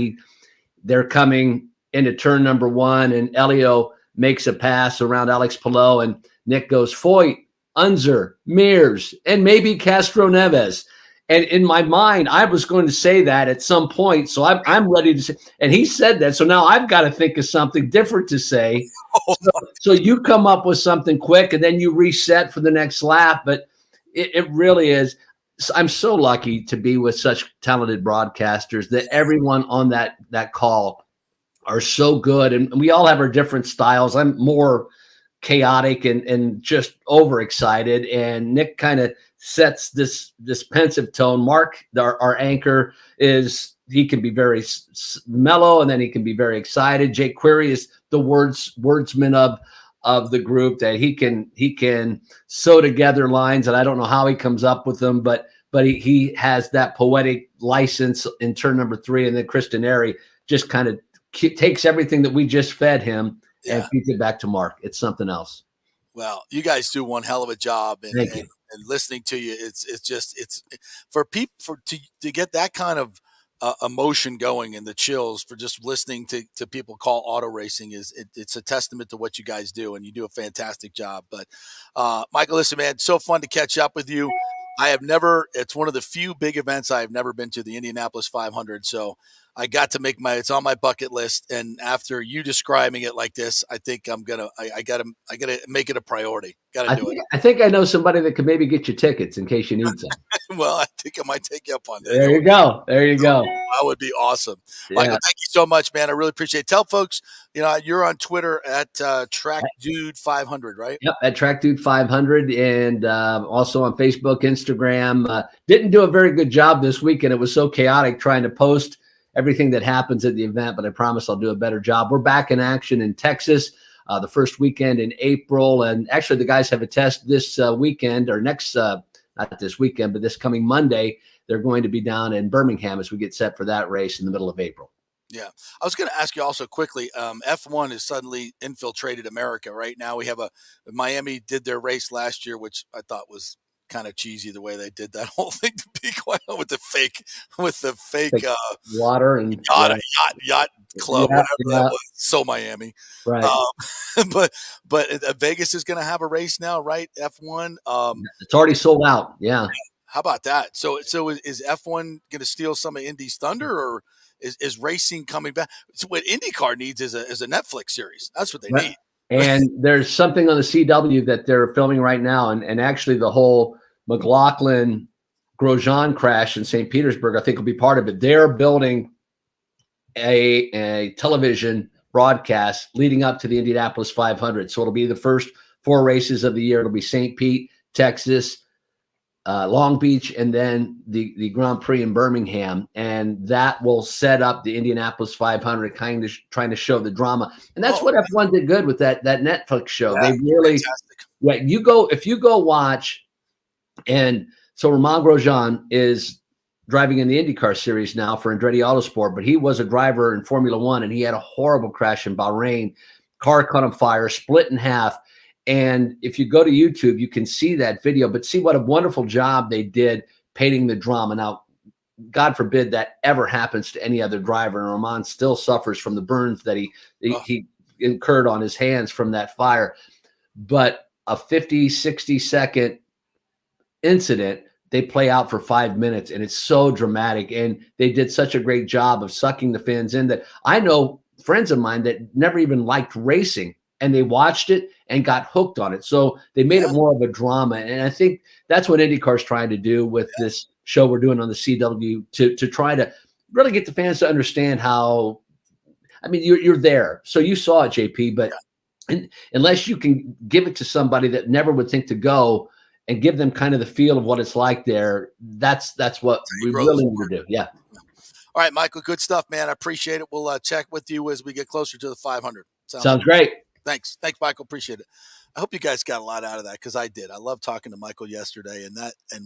They're coming into turn number one, and Elio makes a pass around Alex Palou, and Nick goes, Foyt, Unzer, Mears, and maybe Castro Neves. And in my mind, I was going to say that at some point. So I'm ready to say, and he said that. So now I've got to think of something different to say. So you come up with something quick, and then you reset for the next lap. But it really is. I'm so lucky to be with such talented broadcasters that everyone on that call are so good. And we all have our different styles. I'm more chaotic and just overexcited. And Nick kind of sets this pensive tone. Mark, our anchor, he can be very mellow, and then he can be very excited. Jake Query is the wordsman of the group, that he can sew together lines, and I don't know how he comes up with them, but he has that poetic license in turn number 3. And then Kristen Airy just kind of takes everything that we just fed him and feeds it back to Mark. It's something else. Well, you guys do one hell of a job, Thank you. And listening to you, it's for people to get that kind of emotion going and the chills for just listening to people call auto racing it's a testament to what you guys do, and you do a fantastic job. But Michael, listen, man, so fun to catch up with you. It's one of the few big events I have never been to, the Indianapolis 500. So I got to it's on my bucket list. And after you describing it like this, I think I gotta make it a priority. Gotta do it. I think I know somebody that could maybe get you tickets in case you need some. Well, I think I might take you up on that. There you go. That would be awesome. Yeah. Michael, thank you so much, man. I really appreciate it. Tell folks, you're on Twitter at TrackDude500, right? Yep, at TrackDude500, and also on Facebook, Instagram. Didn't do a very good job this weekend. It was so chaotic trying to post everything that happens at the event, but I promise I'll do a better job. We're back in action in Texas the first weekend in April, and actually the guys have a test this weekend, or next, not this weekend, but this coming Monday. They're going to be down in Birmingham as we get set for that race in the middle of April. Yeah. I was going to ask you also quickly, F1 has suddenly infiltrated America right now. We have Miami did their race last year, which I thought was kind of cheesy the way they did that whole thing, to be quite honest, with the fake water and yacht club, whatever that was. So Miami. Right. But Vegas is going to have a race now, right? F1. It's already sold out. Yeah. How about that? So is F1 going to steal some of Indy's thunder, or is racing coming back? So what IndyCar needs is a Netflix series. That's what they need. And there's something on the CW that they're filming right now. And actually the whole McLaughlin Grosjean crash in St. Petersburg, I think, will be part of it. They're building a television broadcast leading up to the Indianapolis 500. So it'll be the first 4 races of the year. It'll be St. Pete, Texas, Long Beach, and then the Grand Prix in Birmingham. And that will set up the Indianapolis 500, kind of trying to show the drama. And that's what F1 did good with that Netflix show. Yeah, they really, fantastic. If you go watch, and so Romain Grosjean is driving in the IndyCar series now for Andretti Autosport, but he was a driver in Formula One, and he had a horrible crash in Bahrain. Car caught on fire, split in half. And if you go to YouTube, you can see that video, but see what a wonderful job they did painting the drama. Now, God forbid that ever happens to any other driver. And Romain still suffers from the burns that he incurred on his hands from that fire. But a 50, 60-second incident, they play out for 5 minutes, and it's so dramatic. And they did such a great job of sucking the fans in that I know friends of mine that never even liked racing, and they watched it and got hooked on it. So they made it more of a drama. And I think that's what IndyCar is trying to do with this show we're doing on the CW, to try to really get the fans to understand how, I mean, you're there. So you saw it, JP, but unless you can give it to somebody that never would think to go and give them kind of the feel of what it's like there, that's what we really need to do. Yeah. All right, Michael, good stuff, man. I appreciate it. We'll check with you as we get closer to the 500. Sounds great. Thanks, Michael. Appreciate it. I hope you guys got a lot out of that because I did. I love talking to Michael yesterday and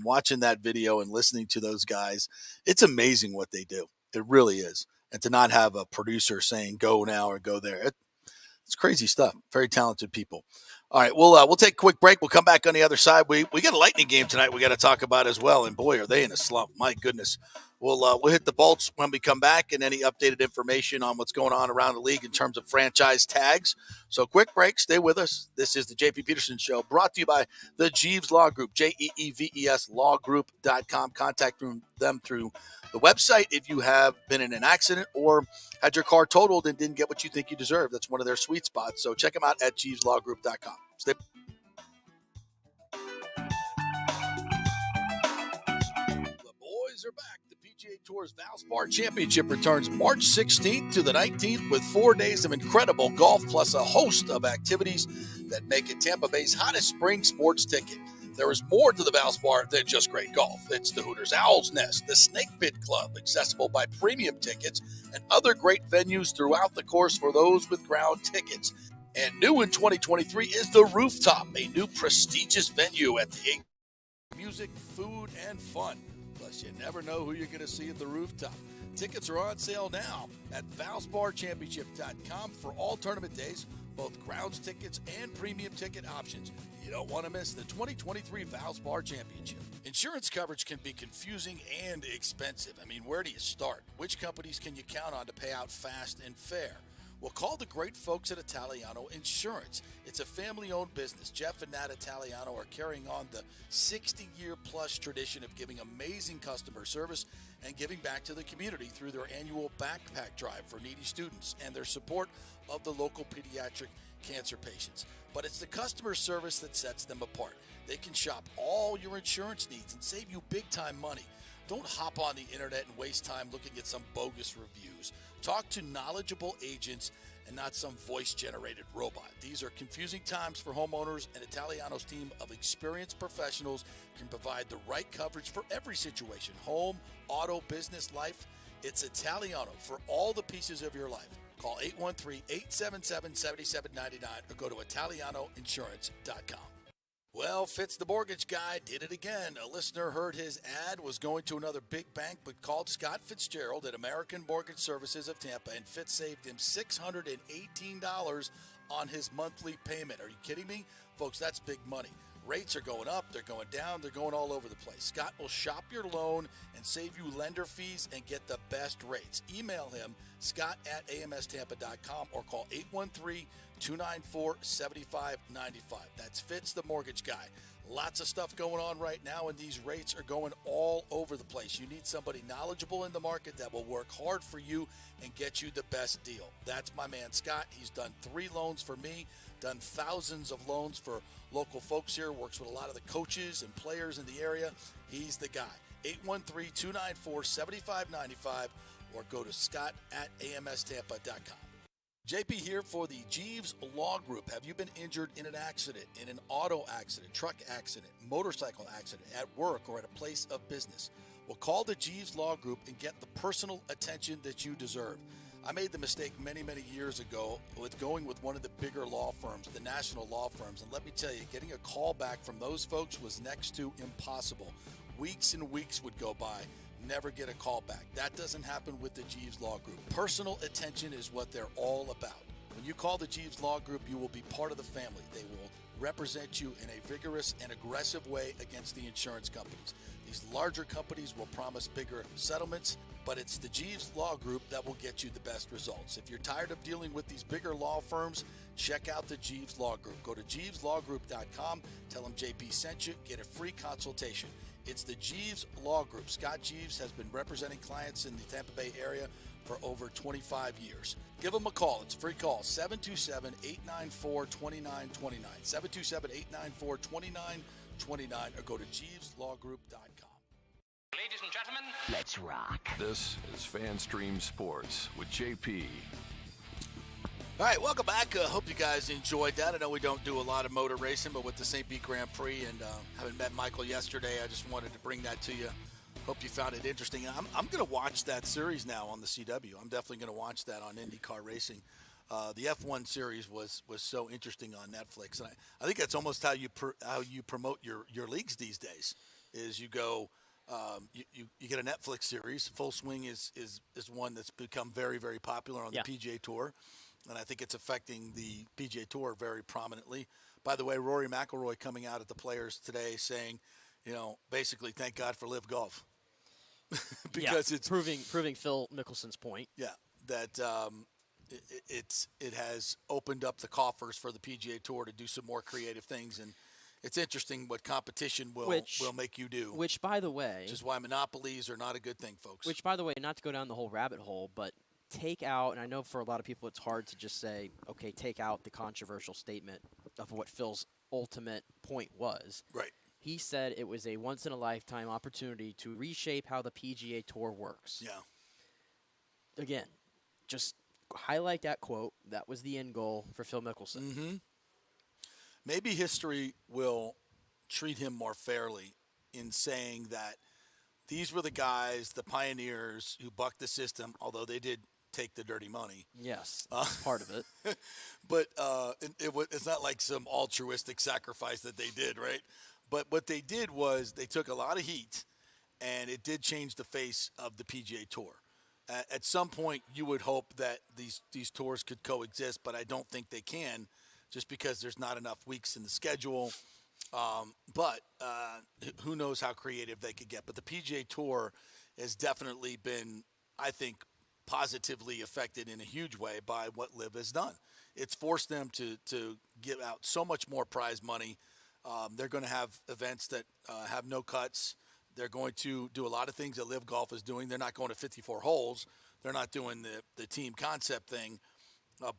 watching that video and listening to those guys. It's amazing what they do. It really is. And to not have a producer saying go now or go there, it's crazy stuff. Very talented people. All right, we'll take a quick break. We'll come back on the other side. We got a Lightning game tonight we got to talk about as well. And boy, are they in a slump. My goodness. We'll hit the bolts when we come back and any updated information on what's going on around the league in terms of franchise tags. So quick break. Stay with us. This is the JP Peterson Show brought to you by the Jeeves Law Group, JEEVES lawgroup.com. Contact them through the website if you have been in an accident or had your car totaled and didn't get what you think you deserve. That's one of their sweet spots. So check them out at jeeveslawgroup.com. Stay. The boys are back. The PGA Tour's Valspar Championship returns March 16th to the 19th with 4 days of incredible golf plus a host of activities that make it Tampa Bay's hottest spring sports ticket. There is more to the Valspar than just great golf. It's the Hooters Owl's Nest, the Snake Pit Club, accessible by premium tickets, and other great venues throughout the course for those with ground tickets. And new in 2023 is the Rooftop, a new prestigious venue at the 8. Music, food, and fun. Plus, you never know who you're going to see at the Rooftop. Tickets are on sale now at ValsparChampionship.com for all tournament days, both grounds tickets and premium ticket options. You don't want to miss the 2023 Valspar Championship. Insurance coverage can be confusing and expensive. I mean, where do you start? Which companies can you count on to pay out fast and fair? Well, call the great folks at Italiano Insurance. It's a family-owned business. Jeff and Nat Italiano are carrying on the 60-year-plus tradition of giving amazing customer service and giving back to the community through their annual backpack drive for needy students and their support of the local pediatric cancer patients. But it's the customer service that sets them apart. They can shop all your insurance needs and save you big-time money. Don't hop on the internet and waste time looking at some bogus reviews. Talk to knowledgeable agents and not some voice-generated robot. These are confusing times for homeowners, and Italiano's team of experienced professionals can provide the right coverage for every situation. Home, auto, business, life. It's Italiano for all the pieces of your life. Call 813-877-7799 or go to ItalianoInsurance.com. Well, Fitz the mortgage guy did it again. A listener heard his ad, was going to another big bank, but called Scott Fitzgerald at American Mortgage Services of Tampa, and Fitz saved him $618 on his monthly payment. Are you kidding me? Folks, that's big money. Rates are going up, they're going down, they're going all over the place. Scott will shop your loan and save you lender fees and get the best rates. Email him, scott@amstampa.com, or call 813-294-7595. That's Fitz the mortgage guy. Lots of stuff going on right now, and these rates are going all over the place. You need somebody knowledgeable in the market that will work hard for you and get you the best deal. That's my man, Scott. He's done 3 loans for me, done thousands of loans for local folks here, works with a lot of the coaches and players in the area. He's the guy. 813-294-7595, or go to scott@amstampa.com. JP here for the Jeeves Law Group. Have you been injured in an accident, in an auto accident, truck accident, motorcycle accident, at work, or at a place of business? Well, call the Jeeves Law Group and get the personal attention that you deserve. I made the mistake many, many years ago with going with one of the bigger law firms, the national law firms. And let me tell you, getting a call back from those folks was next to impossible. Weeks and weeks would go by, never get a call back. That doesn't happen with the Jeeves Law Group. Personal attention is what they're all about. When you call the Jeeves Law Group, you will be part of the family. They will represent you in a vigorous and aggressive way against the insurance companies. These larger companies will promise bigger settlements, but it's the Jeeves Law Group that will get you the best results. If you're tired of dealing with these bigger law firms, check out the Jeeves Law Group. Go to JeevesLawGroup.com, tell them JP sent you, get a free consultation. It's the Jeeves Law Group. Scott Jeeves has been representing clients in the Tampa Bay area for over 25 years. Give them a call. It's a free call, 727-894-2929, 727-894-2929, or go to JeevesLawGroup.com. Ladies and gentlemen, let's rock. This is FanStream Sports with JP. All right, welcome back. Hope you guys enjoyed that. I know we don't do a lot of motor racing, but with the St. Pete Grand Prix and having met Michael yesterday, I just wanted to bring that to you. Hope you found it interesting. I'm going to watch that series now on the CW. I'm definitely going to watch that on IndyCar Racing. The F1 series was so interesting on Netflix, and I think that's almost how you promote your leagues these days. Is you go you get a Netflix series. Full Swing is one that's become very, very popular on the PGA Tour, and I think it's affecting the PGA Tour very prominently. By the way, Rory McIlroy coming out at the Players today saying, basically thank God for Live Golf. Because it's proving Phil Mickelson's point. Yeah, that it has opened up the coffers for the PGA Tour to do some more creative things, and it's interesting what competition will make you do. Which, by the way, which is why monopolies are not a good thing, folks. Which, by the way, not to go down the whole rabbit hole, but take out, and I know for a lot of people it's hard to just say, okay, take out the controversial statement of what Phil's ultimate point was. Right. He said it was a once-in-a-lifetime opportunity to reshape how the PGA Tour works. Yeah. Again, just highlight that quote. That was the end goal for Phil Mickelson. Mm-hmm. Maybe history will treat him more fairly in saying that these were the guys, the pioneers, who bucked the system, although they did take the dirty money. Yes, part of it. But it's not like some altruistic sacrifice that they did, right? But what they did was they took a lot of heat, and it did change the face of the PGA Tour. At some point, you would hope that these tours could coexist, but I don't think they can, just because there's not enough weeks in the schedule. But who knows how creative they could get. But the PGA Tour has definitely been, I think, positively affected in a huge way by what LIV has done. It's forced them to give out so much more prize money. They're going to have events that have no cuts. They're going to do a lot of things that LIV Golf is doing. They're not going to 54 holes. They're not doing the team concept thing,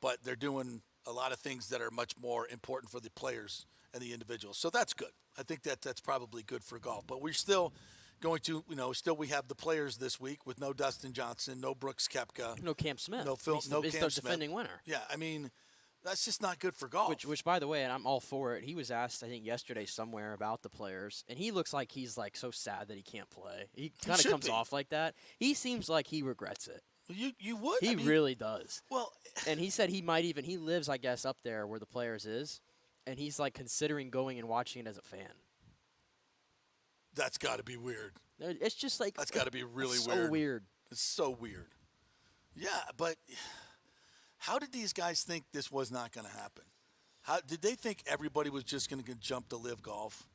but they're doing a lot of things that are much more important for the players and the individuals. So that's good. I think that's probably good for golf. But we're still going to, we have the Players this week with no Dustin Johnson, no Brooks Koepka, no Cam Smith, no Phil, no Cam Smith. He's the defending winner. Yeah, I mean, that's just not good for golf. Which, by the way, and I'm all for it. He was asked, I think, yesterday somewhere about the Players, and he looks like he's so sad that he can't play. He kind of comes off like that. He seems like he regrets it. You would. He really does. Well, and he said he lives, I guess, up there where the Players is, and he's considering going and watching it as a fan. That's got to be weird. It's just that's got to be really weird. So weird. It's so weird. Yeah, but how did these guys think this was not going to happen? How did they think everybody was just going to jump to LIV Golf?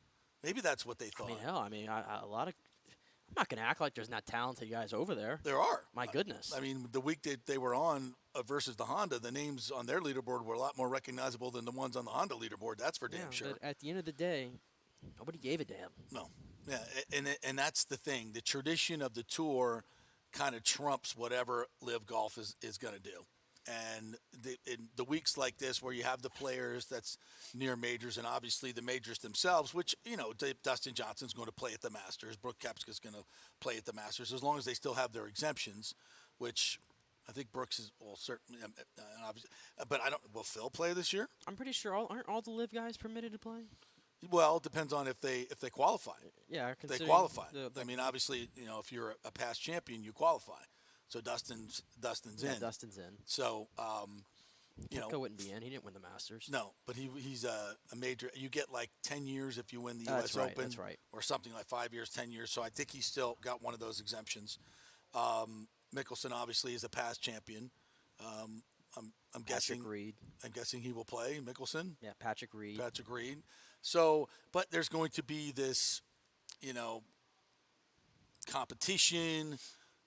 Maybe that's what they thought. A lot of. I'm not going to act like there's not talented guys over there. There are. My goodness. I mean, the week that they were on versus the Honda, the names on their leaderboard were a lot more recognizable than the ones on the Honda leaderboard. That's for damn sure. But at the end of the day, nobody gave a damn. No. Yeah, and that's the thing. The tradition of the tour kind of trumps whatever LIV Golf is going to do. And in the weeks like this where you have the Players that's near majors and obviously the majors themselves, which, Dustin Johnson's going to play at the Masters. Brooks Koepka's going to play at the Masters as long as they still have their exemptions, which I think Brooks is, certainly, obviously. But will Phil play this year? I'm pretty sure aren't all the LIV guys permitted to play? Well, it depends on if they qualify. Yeah, they qualify. Obviously, if you're a past champion, you qualify. So Dustin's in. Dustin's in. So, Koepka wouldn't be in. He didn't win the Masters. No, but he's a major. You get 10 years if you win the U.S. Open. That's right. Or something like 5 years, 10 years. So I think he's still got one of those exemptions. Mickelson obviously is a past champion. I'm guessing Reed. I'm guessing he will play Mickelson. Yeah, Patrick Reed. So, but there's going to be this, competition,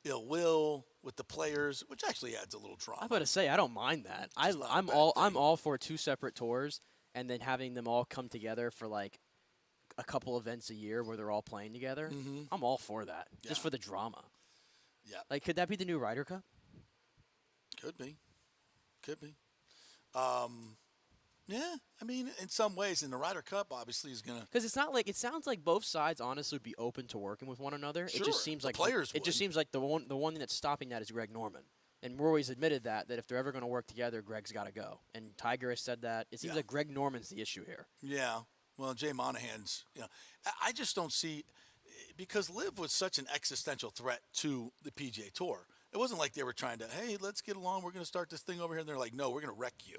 ill will with the Players, which actually adds a little drama. I'm about to say I don't mind that. I'm all for two separate tours and then having them all come together for a couple events a year where they're all playing together. Mm-hmm. I'm all for that, just for the drama. Yeah. Could that be the new Ryder Cup? Could be. Yeah, I mean, in some ways, in the Ryder Cup, obviously, is gonna because it's not it sounds like both sides honestly would be open to working with one another. Sure, it just seems like players. It just seems like the one thing that's stopping that is Greg Norman, and Rory's admitted that if they're ever going to work together, Greg's got to go. And Tiger has said that. It seems like Greg Norman's the issue here. Yeah. Well, Jay Monahan's. I just don't see because Liv was such an existential threat to the PGA Tour. It wasn't like they were trying to, hey, let's get along. We're going to start this thing over here. And they're like, no, we're going to wreck you.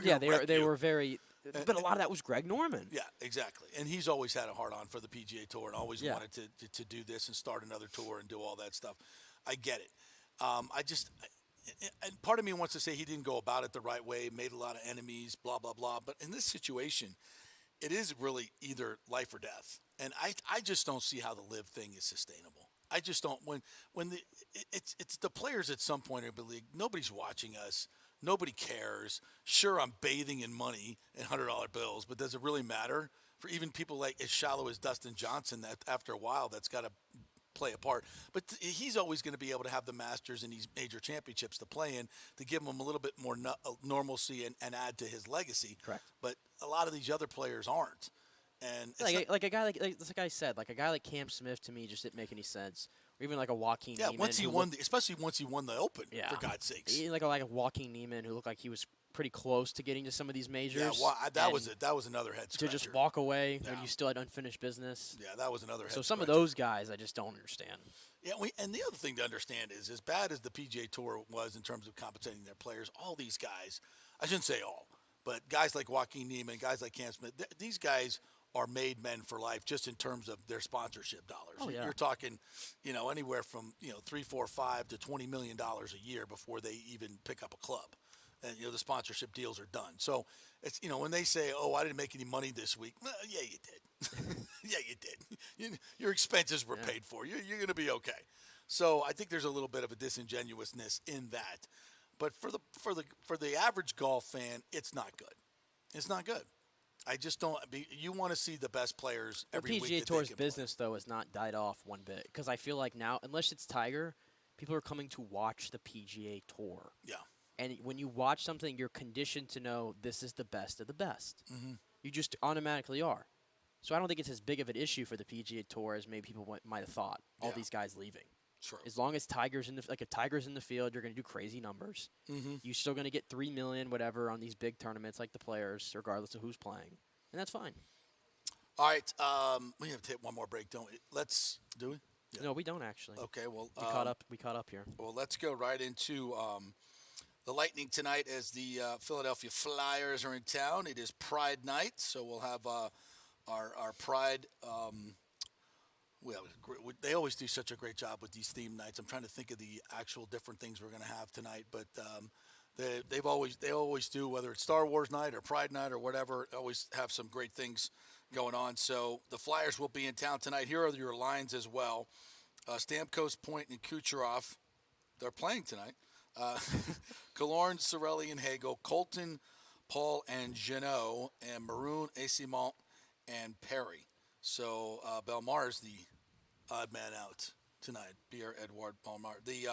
They were very. But a lot of that was Greg Norman. Yeah, exactly. And he's always had a hard on for the PGA Tour and always wanted to do this and start another tour and do all that stuff. I get it. And part of me wants to say he didn't go about it the right way, made a lot of enemies, blah, blah, blah. But in this situation, it is really either life or death. And I just don't see how the live thing is sustainable. I just don't. It's the players at some point in the league, nobody's watching us. Nobody cares. Sure, I'm bathing in money and $100 bills, but does it really matter for even people like as shallow as Dustin Johnson? That after a while, that's got to play a part. But he's always going to be able to have the Masters and these major championships to play in to give him a little bit more normalcy and add to his legacy. Correct. But a lot of these other players aren't. And like a guy like I said, like a guy like Cam Smith to me just didn't make any sense. Or even like a Joaquin Niemann. Once he won, especially once he won the Open, for God's sakes. Like a Joaquin Niemann who looked like he was pretty close to getting to some of these majors. Yeah, well, that was another head scratcher. To just walk away when you still had unfinished business. Yeah, that was another head So scratcher. some of those guys I just don't understand. Yeah, and the other thing to understand is as bad as the PGA Tour was in terms of compensating their players, all these guys, I shouldn't say all, but guys like Joaquin Niemann, guys like Cam Smith, these guys are made men for life just in terms of their sponsorship dollars. Oh, yeah. You're talking, anywhere from, $3, $4, $5 to $20 million a year before they even pick up a club. And, the sponsorship deals are done. So it's, when they say, oh, I didn't make any money this week. Well, yeah, you did. Yeah, you did. Your expenses were paid for. You're going to be okay. So I think there's a little bit of a disingenuousness in that. But for the average golf fan, it's not good. It's not good. I just don't. You want to see the best players every week. The PGA Tour's business, though, has not died off one bit. Because I feel like now, unless it's Tiger, people are coming to watch the PGA Tour. Yeah. And when you watch something, you're conditioned to know this is the best of the best. Mm-hmm. You just automatically are. So I don't think it's as big of an issue for the PGA Tour as maybe people might have thought. All these guys leaving. Sure. As long as Tiger's in the field, you're going to do crazy numbers. Mm-hmm. You're still going to get $3 million, whatever, on these big tournaments like the Players, regardless of who's playing, and that's fine. All right, we have to take one more break, don't we? Do we? Yeah. No, we don't actually. Okay, well, we caught up here. Well, let's go right into the Lightning tonight as the Philadelphia Flyers are in town. It is Pride Night, so we'll have our Pride. They always do such a great job with these theme nights. I'm trying to think of the actual different things we're going to have tonight, but they always do, whether it's Star Wars night or Pride night or whatever. Always have some great things going on. So the Flyers will be in town tonight. Here are your lines as well. Stamkos, Point, and Kucherov, they're playing tonight. Killorn, Cirelli, and Hagel, Colton, Paul, and Jeannot, and Maroon, Esimont, and Perry. So Belmar is the odd man out tonight. Pierre-Edouard Belmar. The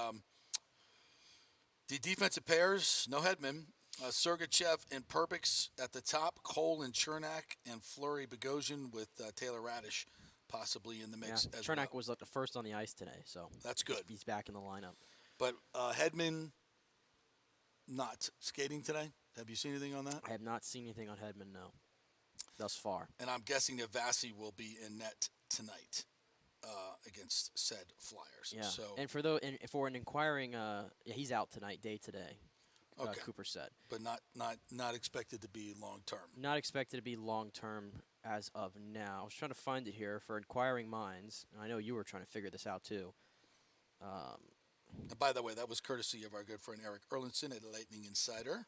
defensive pairs, no Hedman. Sergachev and Perbix at the top. Cole and Chernak, and Fleury Bogosian with Taylor Radish possibly in the mix as Chernak well. was like the first on the ice today, so that's good. He's back in the lineup. But Hedman not skating today. Have you seen anything on that? I have not seen anything on Hedman, no, thus far. And I'm guessing that Vasi will be in net tonight against said Flyers. Yeah. So, and for an inquiring, he's out tonight, day today. Okay. Cooper said. But not expected to be long term. Not expected to be long term as of now. I was trying to find it here for inquiring minds. And I know you were trying to figure this out too. And by the way, that was courtesy of our good friend Eric Erlinson at Lightning Insider.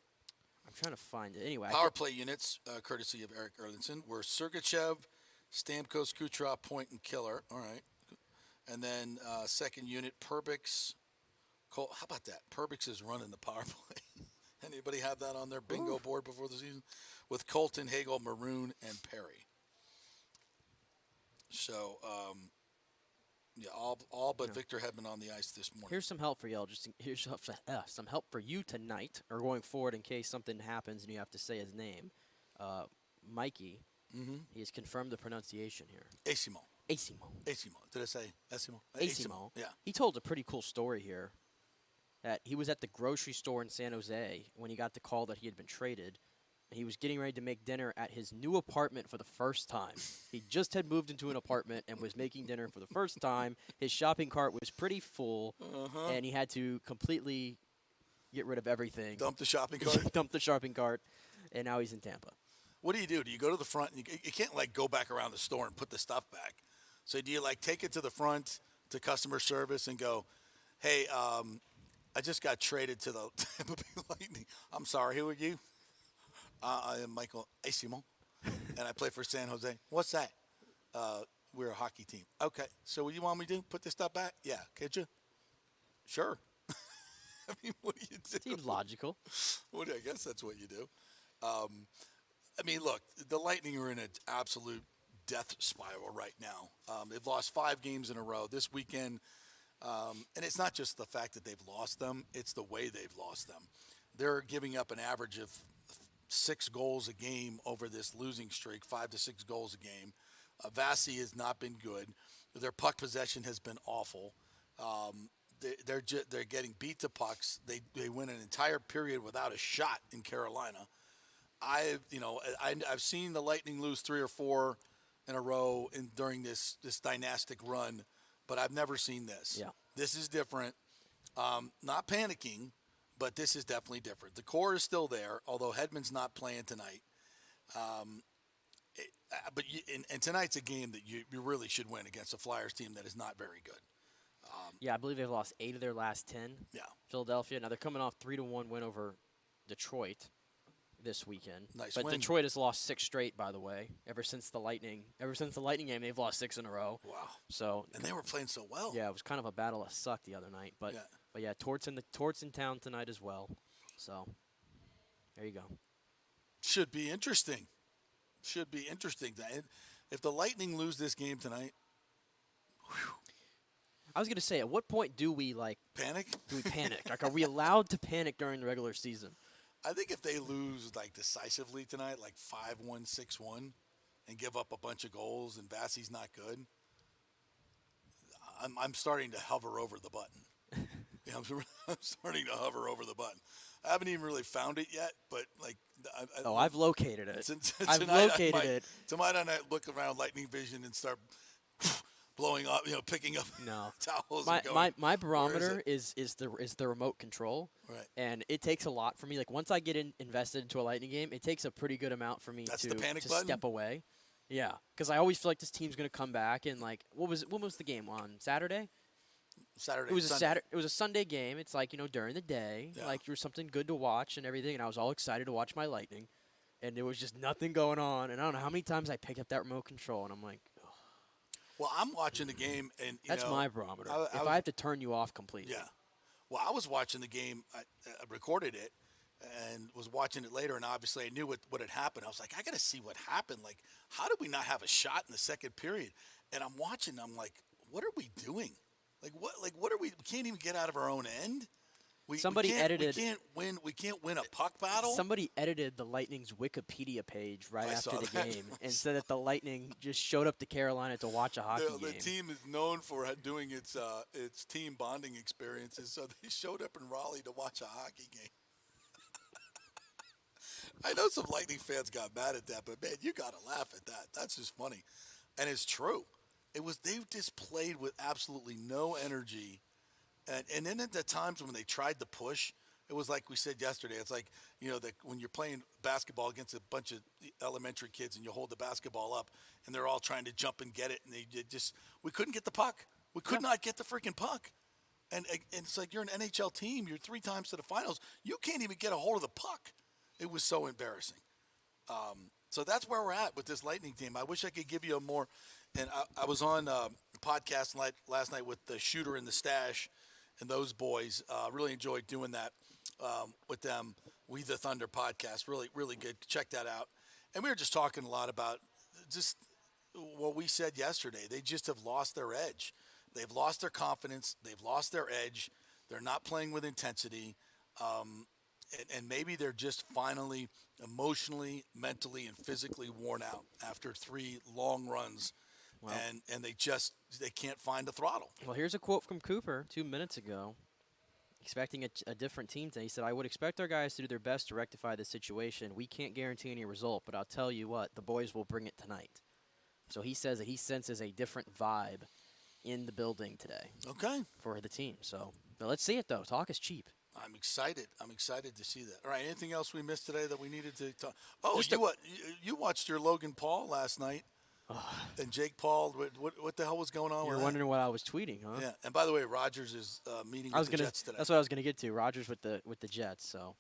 I'm trying to find it. Anyway. Power play units, courtesy of Eric Erlinson, were Sergachev, Stamkos, Kucherov, Point, and Killer. All right. And then second unit, Perbix. Cole, how about that? Perbix is running the power play. Anybody have that on their bingo board before the season? With Colton, Hagel, Maroon, and Perry. So, all but Victor Hedman on the ice this morning. Here's some help for y'all. Here's some help for you tonight or going forward in case something happens and you have to say his name. Mikey, he has confirmed the pronunciation here. Esimont. Did I say Esimont? Esimont. Yeah. He told a pretty cool story here. That he was at the grocery store in San Jose when he got the call that he had been traded, He was getting ready to make dinner at his new apartment for the first time. He just had moved into an apartment and was making dinner for the first time. His shopping cart was pretty full, and he had to completely get rid of everything. Dump the shopping cart? Dump the shopping cart, and now he's in Tampa. What do? Do you go to the front? And you can't, like, go back around the store and put the stuff back. So do you, like, take it to the front to customer service and go, hey, I just got traded to the Tampa Bay Lightning. I'm sorry, who are you? I am Michael Asimon, and I play for San Jose. What's that? We're a hockey team. Okay, so what do you want me to do? Put this stuff back? Yeah, could you? Sure. I mean, what do you do? Seems logical. I guess that's what you do. I mean, look, the Lightning are in an absolute death spiral right now. They've lost 5 games in a row this weekend, and it's not just the fact that they've lost them, it's the way they've lost them. They're giving up an average of 6 goals a game over this losing streak, 5 to 6 goals a game. Vasi has not been good. Their puck possession has been awful. They're getting beat to pucks. They win an entire period without a shot in Carolina. I've seen the Lightning lose 3 or 4 in a row during this dynastic run, but I've never seen this. Yeah. This is different. Not panicking, but this is definitely different. The core is still there, although Hedman's not playing tonight. But tonight's a game that you really should win against a Flyers team that is not very good. Yeah, I believe they've lost 8 of their last 10. Yeah. Philadelphia. Now they're coming off 3-1 win over Detroit this weekend. Nice but win. Detroit has lost 6 straight, by the way. Ever since the Lightning game, they've lost 6 in a row. Wow. So and they were playing so well. Yeah, it was kind of a battle of suck the other night. But yeah, Tort's in town tonight as well. So there you go. Should be interesting. If the Lightning lose this game tonight, I was going to say, at what point do we panic? Do we panic? Are we allowed to panic during the regular season? I think if they lose decisively tonight, 5-1, 6-1, and give up a bunch of goals, and Vasi's not good, I'm starting to hover over the button. I'm starting to hover over the button. I haven't even really found it yet, but I've located it. I've located it. Tonight I might look around Lightning Vision and start blowing up, picking up towels. My barometer is the remote control, right? And it takes a lot for me. Once I get invested into a Lightning game, it takes a pretty good amount for me to step away. Yeah, because I always feel like this team's gonna come back and when was the game on Saturday? Saturday. It was Saturday. It was a Sunday game. It's during the day, there was something good to watch and everything, and I was all excited to watch my Lightning, and there was just nothing going on, and I don't know how many times I picked up that remote control, and I'm like. Well, I'm watching the game, and that's my barometer. If I have to turn you off completely. Yeah. Well, I was watching the game. I recorded it and was watching it later, and obviously I knew what had happened. I was like, I got to see what happened. How did we not have a shot in the second period? And I'm watching. I'm like, what are we doing? What are we? We can't even get out of our own end. Somebody edited. We can't win a puck battle. Somebody edited the Lightning's Wikipedia page right after the game and said that the Lightning just showed up to Carolina to watch a hockey game. The team is known for doing its team bonding experiences, so they showed up in Raleigh to watch a hockey game. I know some Lightning fans got mad at that, but man, you got to laugh at that. That's just funny, and it's true. They just played with absolutely no energy. And then at the times when they tried to push, it was like we said yesterday. It's like, when you're playing basketball against a bunch of elementary kids and you hold the basketball up and they're all trying to jump and get it. And we couldn't get the puck. We could not get the freaking puck. And it's like you're an NHL team. You're 3 times to the finals. You can't even get a hold of the puck. It was so embarrassing. So that's where we're at with this Lightning team. I wish I could give you a more. And I was on a podcast last night with the Shooter and the Stash. And those boys really enjoyed doing that with them. We the Thunder podcast, really, really good. Check that out. And we were just talking a lot about just what we said yesterday. They just have lost their edge. They've lost their confidence. They've lost their edge. They're not playing with intensity. And maybe they're just finally emotionally, mentally, and physically worn out after 3 long runs. Well, and they can't find the throttle. Well, here's a quote from Cooper 2 minutes ago. expecting a different team today. He said, I would expect our guys to do their best to rectify the situation. We can't guarantee any result, but I'll tell you what, the boys will bring it tonight. So he says that he senses a different vibe in the building today. Okay. For the team. So but let's see it, though. Talk is cheap. I'm excited. I'm excited to see that. All right, anything else we missed today that we needed to talk? Oh, you watched your Logan Paul last night. And Jake Paul, what the hell was going on? You're wondering what I was tweeting, huh? Yeah. And by the way, Rodgers is meeting with the Jets today. That's what I was going to get to. Rodgers with the Jets. So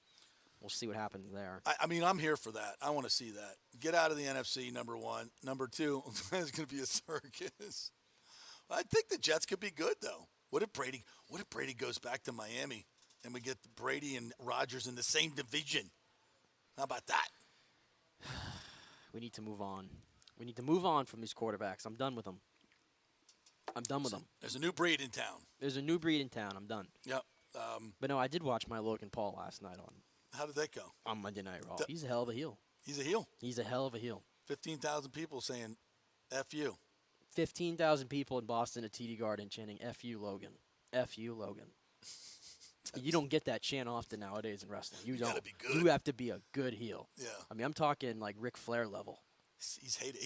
we'll see what happens there. I mean, I'm here for that. I want to see that. Get out of the NFC, number one. Number two, it's going to be a circus. I think the Jets could be good, though. What if Brady goes back to Miami and we get Brady and Rodgers in the same division? How about that? We need to move on. We need to move on from these quarterbacks. I'm done with them. There's a new breed in town. I'm done. Yep. But no, I did watch my Logan Paul last night on. How did that go? On Monday Night Raw. He's a hell of a heel. He's a heel? He's a hell of a heel. 15,000 people saying, F you. 15,000 people in Boston at TD Garden chanting, F you, Logan. F you, Logan. You don't get that chant often nowadays in wrestling. You don't. Gotta be good. You have to be a good heel. Yeah. I mean, I'm talking like Ric Flair level. He's hated.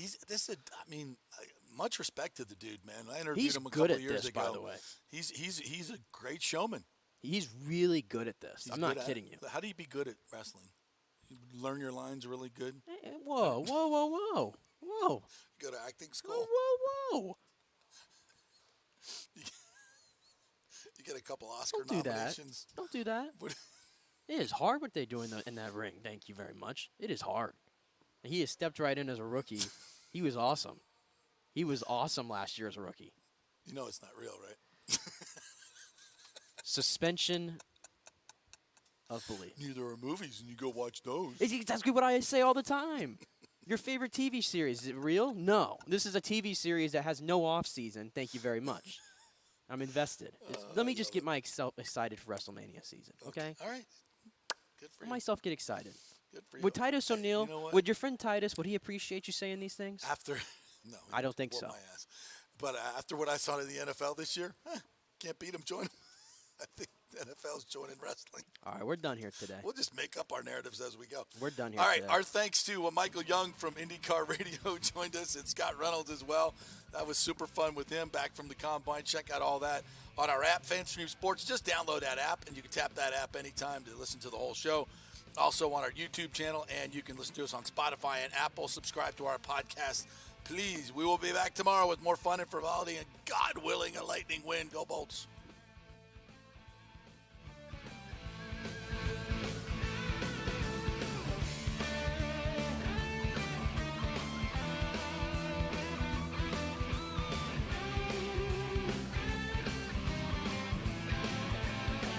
Much respect to the dude, man. I interviewed him a couple years ago. By the way. He's a great showman. He's really good at this. I'm not kidding you. How do you be good at wrestling? You learn your lines really good? Whoa. You go to acting school? Whoa. You get a couple Oscar nominations. Don't do that. It is hard what they do in that ring. Thank you very much. It is hard. He has stepped right in as a rookie. He was awesome. He was awesome last year as a rookie. You know it's not real, right? Suspension of belief. Neither are movies, and you go watch those. It's exactly what I say all the time. Your favorite TV series, is it real? No. This is a TV series that has no off season. Thank you very much. I'm invested. Let me just get myself excited for WrestleMania season, okay? All right. Good for you. Let myself get excited. Good for you. Would Titus O'Neil, would your friend Titus, would he appreciate you saying these things? No. I don't think so. My ass. But after what I saw in the NFL this year, can't beat him. Join him. I think the NFL's joining wrestling. All right, we're done here today. We'll just make up our narratives as we go. We're done here All right, today. our thanks to Michael Young from IndyCar Radio joined us, and Scott Reynolds as well. That was super fun with him back from the Combine. Check out all that on our app, FanStream Sports. Just download that app, and you can tap that app anytime to listen to the whole show. Also on our YouTube channel, and you can listen to us on Spotify and Apple. Subscribe to our podcast, please. We will be back tomorrow with more fun and frivolity, and God willing, a lightning wind. Go Bolts.